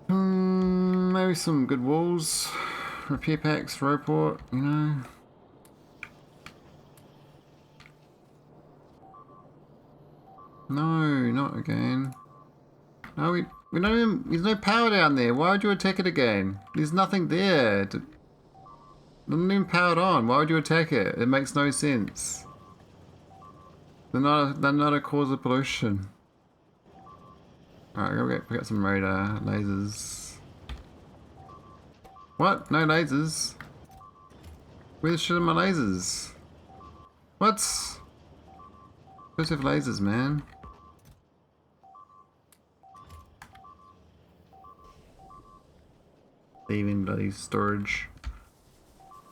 Maybe some good walls, repair packs for airport, you know. No, not again. No, we don't even, there's no power down there. Why would you attack it again? There's nothing there. It's not even powered on. Why would you attack it? It makes no sense. They're not a cause of pollution. Alright, go pick up some radar lasers. What? No lasers? Where the shit are my lasers? What? Supposed to have lasers, man. Leaving bloody storage.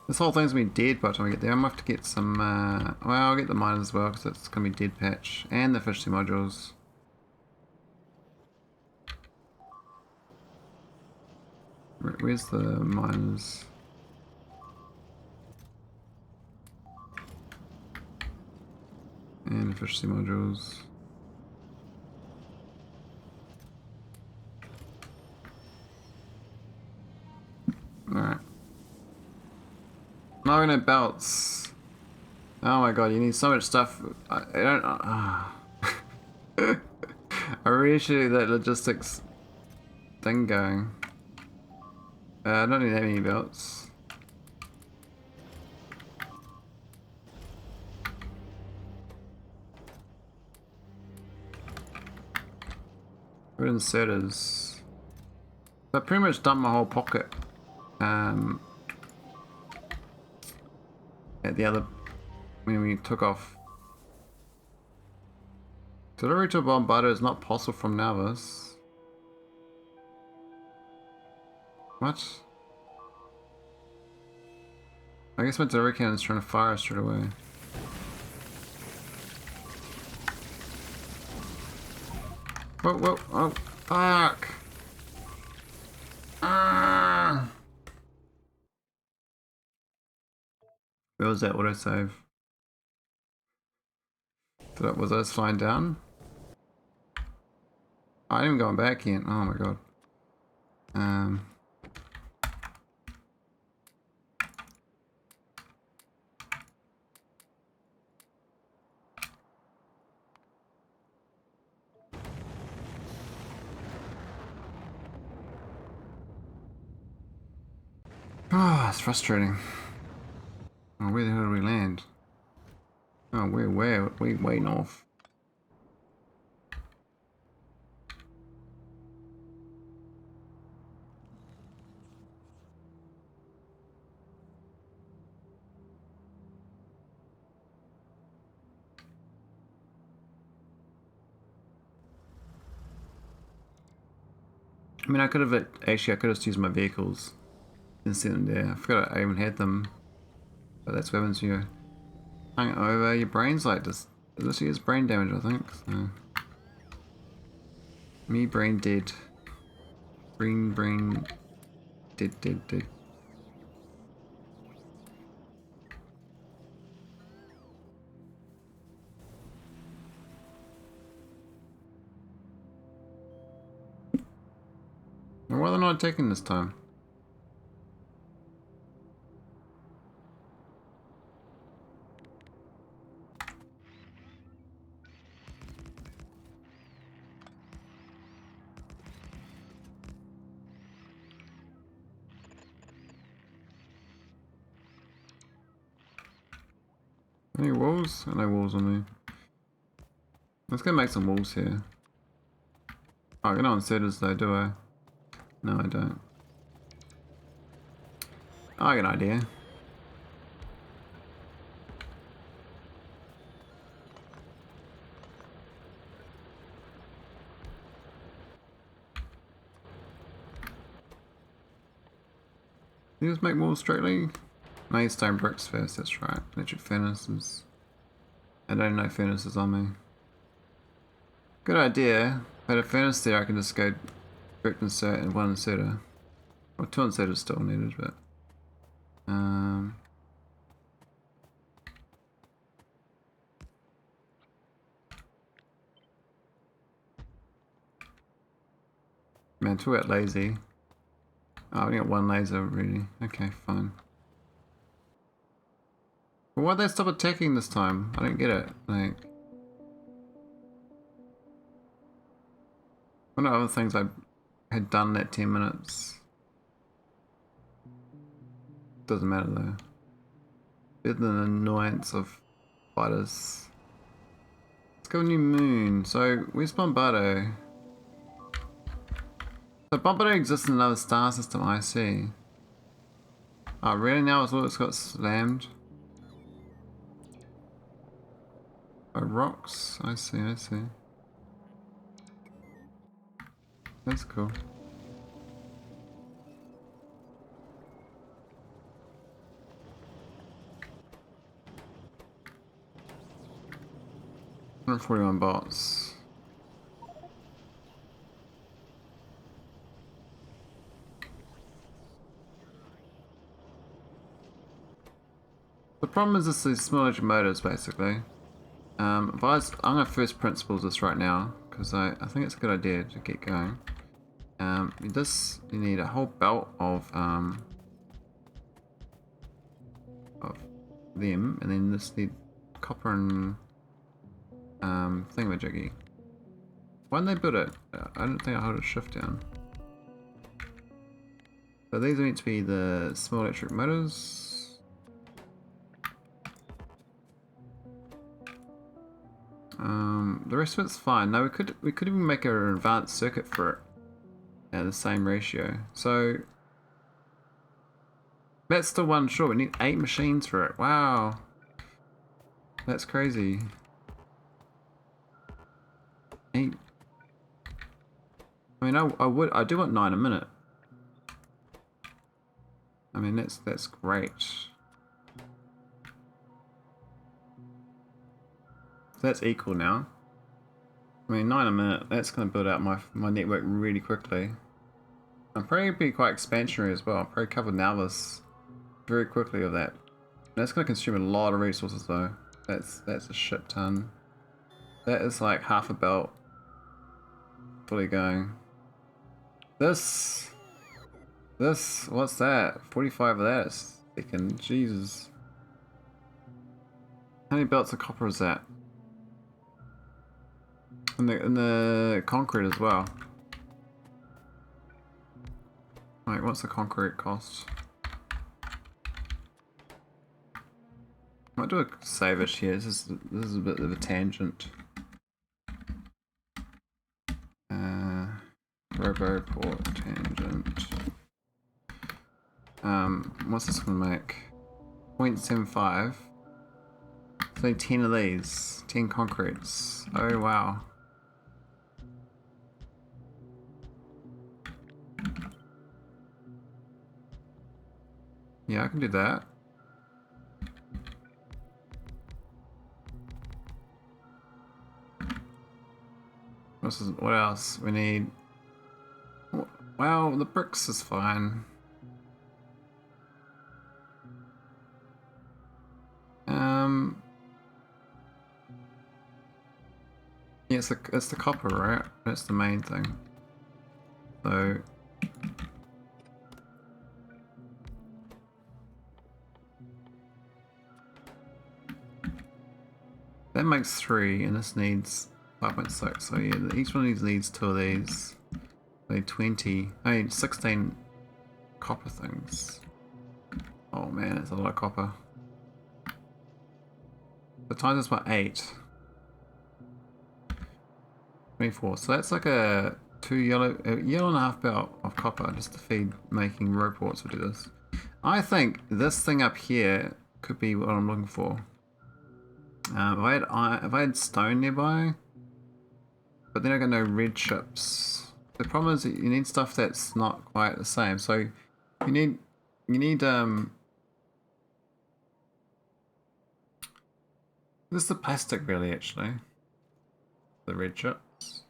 This whole thing's gonna be dead by the time I get there. I'm gonna have to get some, well, I'll get the miners as well, because it's gonna be dead patch. And the efficiency modules. Where's the miners? And efficiency modules. Alright. No, no belts. Oh my god, you need so much stuff. I don't. I really should get that logistics thing going. I don't need that many belts. Good inserters. So I pretty much dumped my whole pocket. At the other, when we took off. Delivery to a bombardier is not possible from Nauvis. What? I guess my delivery cannon's trying to fire us straight away. Whoa, whoa, oh, fuck! Ah! Where was that autosave? Was I just flying down? I ain't even going back yet. Oh my god. Ah, it's frustrating. Oh, where the hell did we land? Oh, we're way north. I mean, I could have just used my vehicles and sent them there. I forgot I even had them. But that's what happens when you're hung over. Your brain's like this. This is brain damage, I think. So. Me brain dead. Brain dead. Why are they not taking this time? Any walls? No walls on me. Let's go make some walls here. Oh, I get on setters though, do I? No, I don't. Oh, I got an idea. You just make walls straightly? No, you stone bricks first, that's right. Electric furnaces. I don't know furnaces on me. Good idea. If I had a furnace there, I can just go brick insert and one inserter. Well, two inserters still needed, but... Man, talk about lazy. Oh, I only got one laser really. Okay, fine. But why'd they stop attacking this time? I don't get it. Like... One of the other things I had done that 10 minutes. Doesn't matter though. Better than the annoyance of fighters. Let's go new moon. So, where's Bombardo? So Bombardo exists in another star system, I see. Oh really, now it's got slammed? By rocks? I see. That's cool. $141 bots. The problem is these small engine motors basically. I'm gonna first principles this right now because I think it's a good idea to get going. You need a whole belt of them, and then this need copper and thingamajiggy. Why didn't they build it? I don't think I hold a shift down. So these are meant to be the small electric motors. The rest of it's fine. Now we could even make an advanced circuit for it at the same ratio. So that's still one short. We need 8 machines for it. Wow, that's crazy. 8. I mean, I do want 9 a minute. I mean, that's great. So that's equal now. I mean, 9 a minute, that's going to build out my network really quickly. I'm probably going to be quite expansionary as well. I'll probably cover Nauvis very quickly with that. That's going to consume a lot of resources though. That's a shit ton. That is like half a belt fully going. This, what's that? 45 of that is second. Jesus. How many belts of copper is that? In the concrete as well. Wait, what's the concrete cost? I might do a save-ish here. This is a bit of a tangent. Roboport tangent. What's this gonna make? 0.75. So 10 of these. 10 concretes. Oh wow. Yeah, I can do that. What else? We need... Well, the bricks is fine. Yeah, it's the copper, right? That's the main thing. So... That makes 3, and this needs 5.6. So yeah, each one of these needs 2 of these. I need 20. I need 16 copper things. Oh man, that's a lot of copper. The times this by 8. 24. So that's like a yellow and a half belt of copper just to feed making roports will do this. I think this thing up here could be what I'm looking for. If I had stone nearby, but then I got no red chips. The problem is that you need stuff that's not quite the same. So you need this is the plastic really actually. The red chips.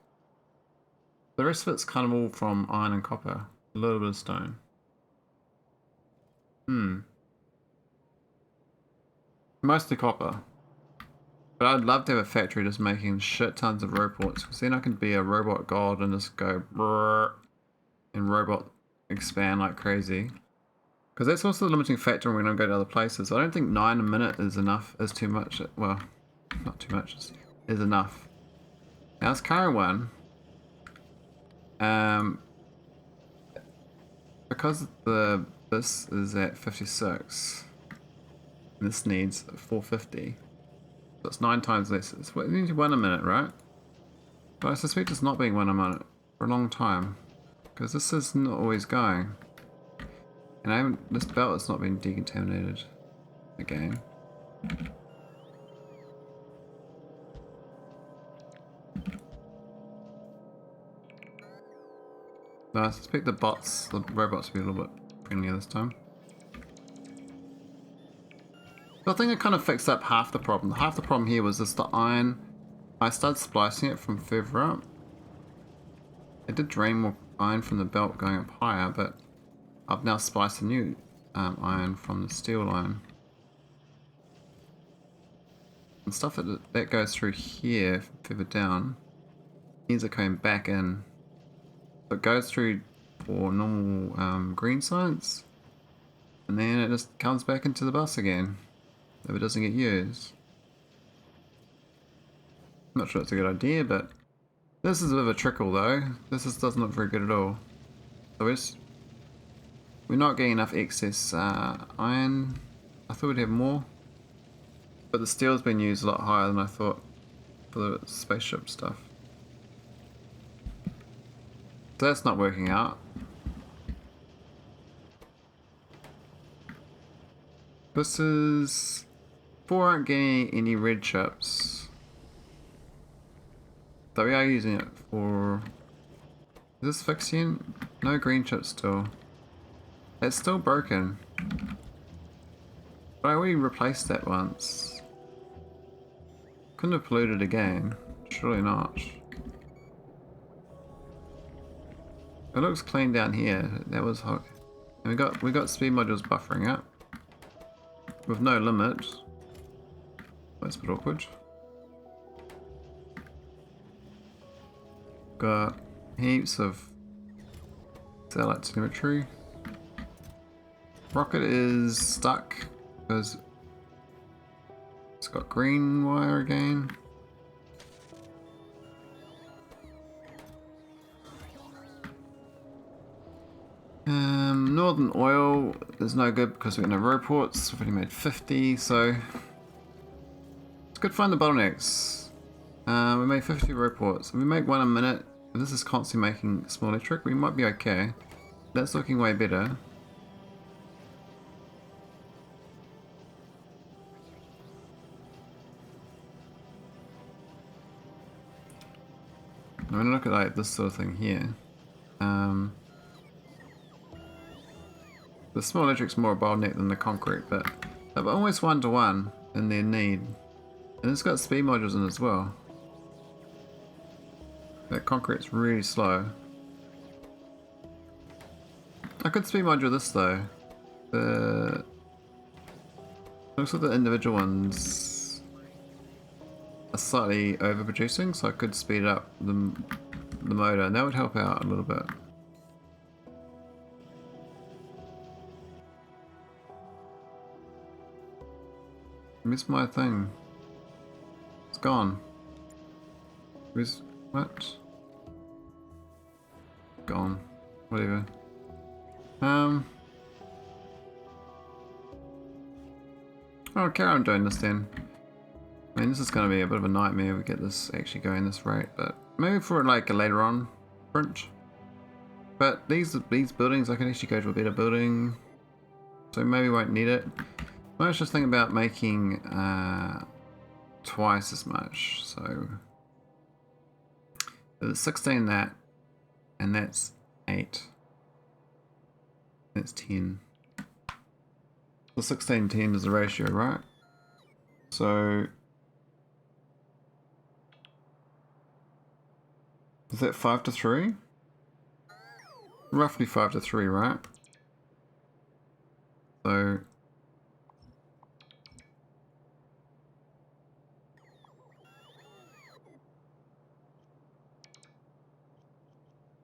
The rest of it's kind of all from iron and copper. A little bit of stone. Mostly copper. But I'd love to have a factory just making shit tons of robots, because then I can be a robot god and just go brrr, and robot expand like crazy. Because that's also the limiting factor when I go to other places. I don't think 9 a minute is enough, is too much. Well, not too much, is enough. Now this current one, because this is at 56, and this needs 450. So it's 9 times less. It needs 1 a minute, right? But I suspect it's not being 1 a minute for a long time, because this is not always going. And this belt has not been decontaminated again. So I suspect the robots will be a little bit friendlier this time. So I think it kind of fixed up half the problem. Half the problem here was just the iron. I started splicing it from further up. It did drain more iron from the belt going up higher, but I've now spliced a new iron from the steel iron. And stuff that goes through here, further down, ends up coming back in. So it goes through for normal green science, and then it just comes back into the bus again if it doesn't get used. I'm not sure it's a good idea, but this is a bit of a trickle though. Doesn't look very good at all. So we're not getting enough excess iron. I thought we'd have more, but the steel's been used a lot higher than I thought for the spaceship stuff. So that's not working out. This is... 4 aren't getting any red chips. So we are using it for... Is this fixing? No green chips still. It's still broken. But I already replaced that once. Couldn't have polluted again. Surely not. It looks clean down here. That was hot. And we got speed modules buffering up. With no limit. That's a bit awkward. Got heaps of satellite telemetry. Rocket is stuck because it's got green wire again. Northern oil is no good because we've got no roports. We've only made 50, so it's good to find the bottlenecks. We made 50 roports. If we make 1 a minute, if this is constantly making small electric, we might be okay. That's looking way better. I'm gonna look at like this sort of thing here. The small electric's more a bottleneck than the concrete, but they're almost 1-to-1 in their need. And it's got speed modules in as well. That concrete's really slow. I could speed module this though. The looks like the individual ones are slightly overproducing, so I could speed up the motor, and that would help out a little bit. I missed my thing. It's gone. Where's what? Gone. Whatever. I'll carry on doing this then. I mean, this is going to be a bit of a nightmare if we get this actually going this rate, but maybe for like a later on print. But these buildings, I can actually go to a better building, so maybe won't need it. I was just thinking about making twice as much. So there's 16 that, and that's 8. That's 10. The 16:10 is the ratio, right? So is that 5:3? Roughly 5:3, right? So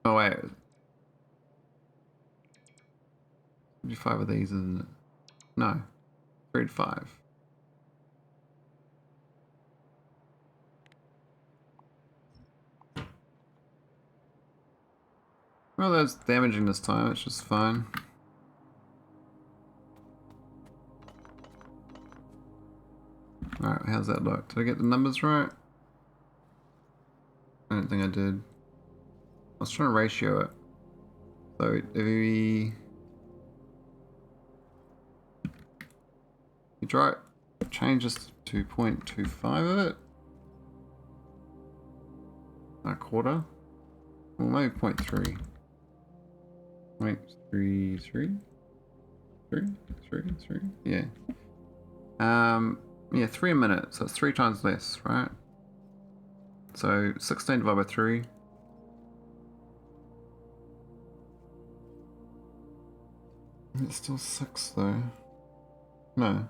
oh wait, 5 of these, isn't it? No, 3 to 5. Well, that's damaging this time, which is fine. Alright, how's that look? Did I get the numbers right? I don't think I did. I was trying to ratio it. So if we try it, change this to 0.25 of it. A quarter. Well, maybe 0.3. 0.33? 3? Yeah. Yeah, 3 a minute, so it's 3 times less, right? So 16 divided by 3. It's still 6 though. No.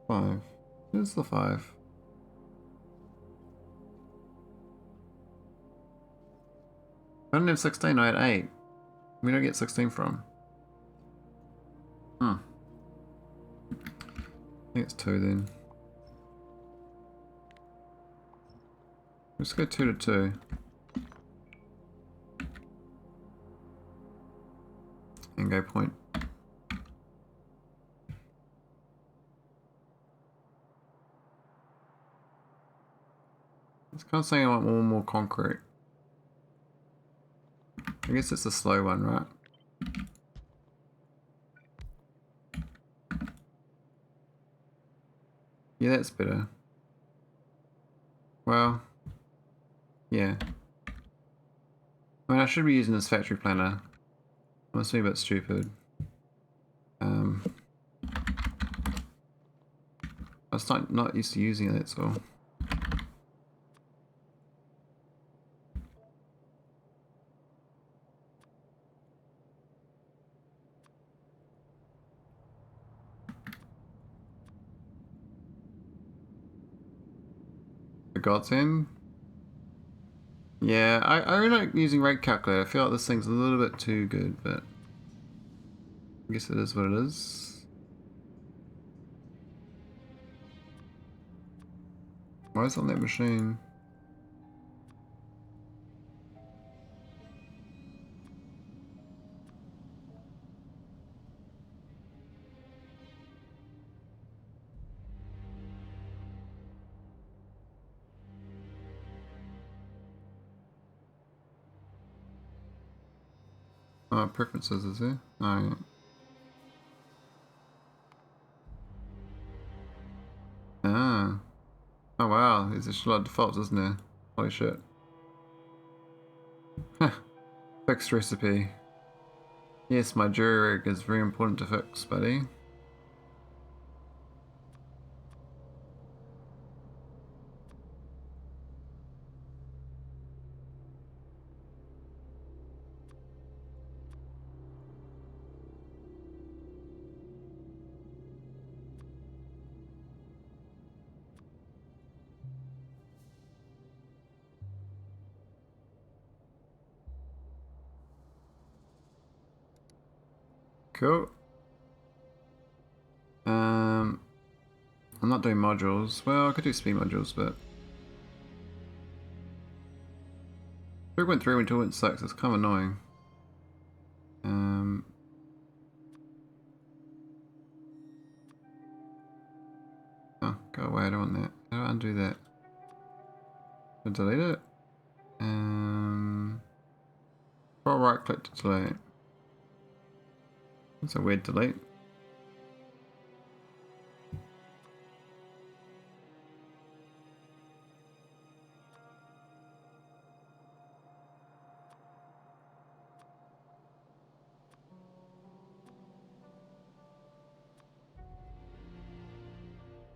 5. Here's the 5. I don't have 16, I had 8. Where did I get 16 from? I think it's 2 then. Let's go 2 to 2. And go point. It's kind of saying I want more concrete. I guess it's a slow one, right? Yeah, that's better. Well, yeah. I mean, I should be using this factory planner. I must be a bit stupid. I was not used to using it, that's all. The godsend? Yeah, I really like using rate calculator. I feel like this thing's a little bit too good, but I guess it is what it is. Why is it on that machine? Oh, preferences is there? Oh, yeah. Ah. Oh wow, there's a lot of defaults, isn't there? Holy shit. Fixed recipe. Yes, my jury rig is very important to fix, buddy. Cool. I'm not doing modules. Well, I could do speed modules, but 3.3 and 2.6 is kind of annoying. Oh, go away, I don't want that. How do I undo that? I'll delete it. I'll right click to delete. That's a weird delete.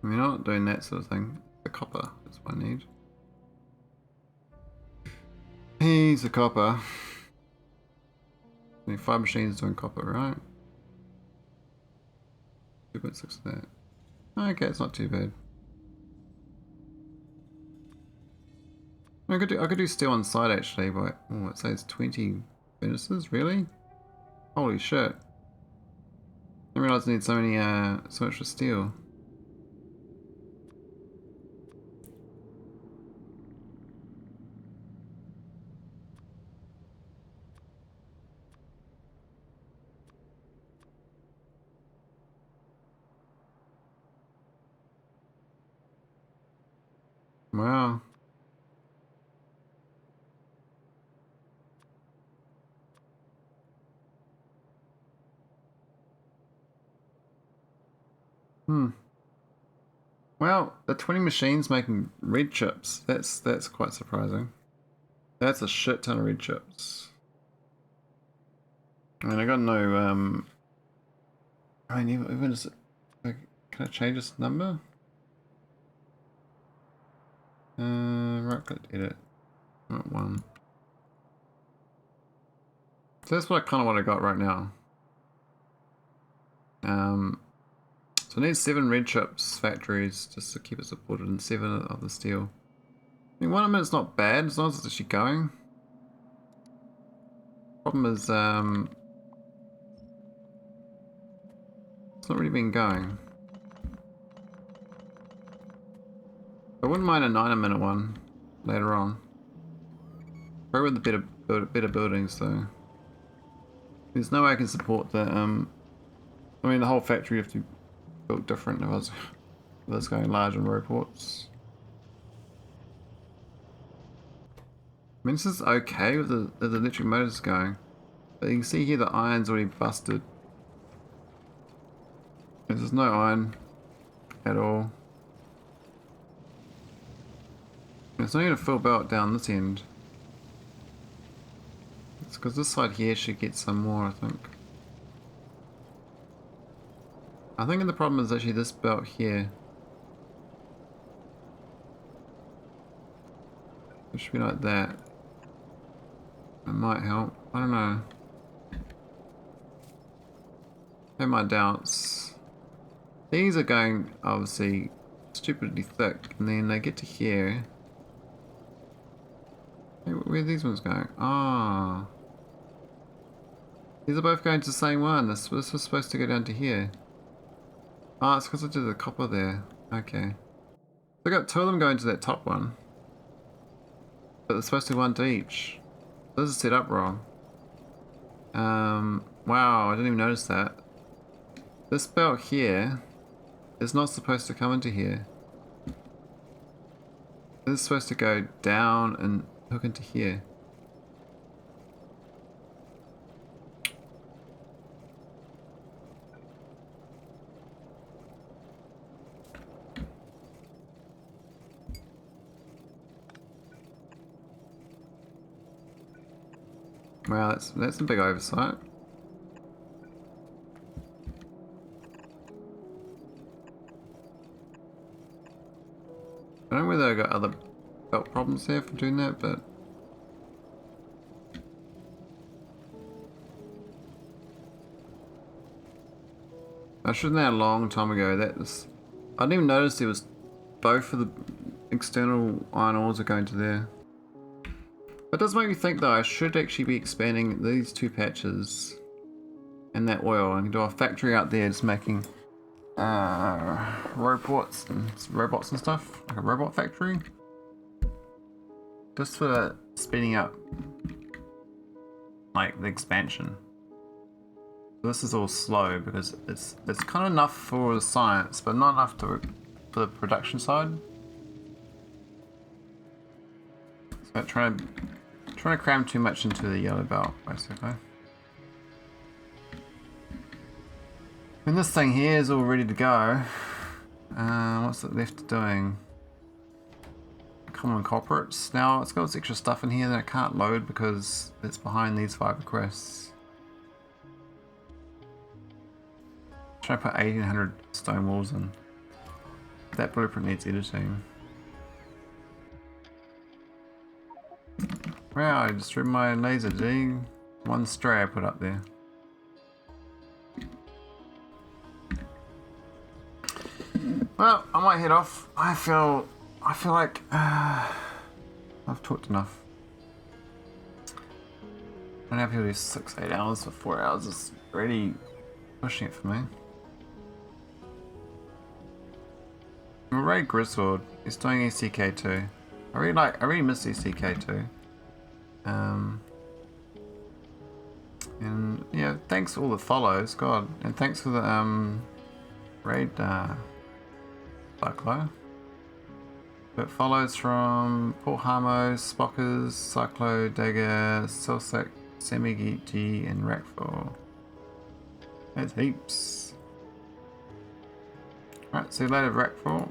We're not doing that sort of thing. The copper is what I need. He's a copper. Only 5 machines doing copper, right? 2.6 of that. Okay, it's not too bad. I could do steel on site actually, but oh, it says 20 furnaces, really? Holy shit! I didn't realize I need so much for steel. Wow. Well, the 20 machines making red chips. That's quite surprising. That's a shit ton of red chips. I mean, I got no I mean, even is it, like, can I change this number? Right click edit. Not one. So that's what I got right now. So I need 7 red chips factories just to keep it supported and 7 of the steel. I mean, 1 of them is not bad as long as it's actually going. Problem is, it's not really been going. I wouldn't mind a 9-minute one later on. Probably with the better buildings though. There's no way I can support the I mean the whole factory have to be built different if I was going large on roports. I mean this is okay with the electric motors going. But you can see here the iron's already busted. There's no iron at all. It's not even a full belt down this end. It's because this side here should get some more, I think. I think the problem is actually this belt here. It should be like that. It might help. I don't know. I have my doubts. These are going, obviously, stupidly thick, and then they get to here. Hey, where are these ones going? Ah. Oh. These are both going to the same one. This was supposed to go down to here. Ah, it's because I did the copper there. Okay. So I got 2 of them going to that top one. But there's supposed to be 1 to each. This is set up wrong. Wow, I didn't even notice that. This belt here is not supposed to come into here. This is supposed to go down and hook into here. Wow, that's a big oversight. I don't know whether I got other belt problems there for doing that, but I should have known a long time ago. I didn't even notice there was both of the external iron ores are going to there. It does make me think though I should actually be expanding these 2 patches and that oil. I can do a factory out there just making robots and stuff, like a robot factory, just for speeding up like the expansion. This is all slow because it's kind of enough for the science, but not enough for the production side. So trying to cram too much into the yellow belt, basically. And this thing here is all ready to go. What's it left doing? Common culprits. Now it's got this extra stuff in here that it can't load because it's behind these 5 requests. Try to put 1800 stone walls in. That blueprint needs editing. Wow, I destroyed my laser, G. One stray I put up there. Well, I might head off. I feel like I've talked enough. I don't have to do 6-8 hours for 4 hours. It's really pushing it for me. Ray Griswold is doing ECK2. I really miss ECK2. And yeah, thanks for all the follows, God, and thanks for the raid Cyclo. But follows from Paul Harmos, Spockers, Cyclo, Dagger, Celsec, Semi-G, and Rackfall. That's heaps. Right, see you later, Rackfall.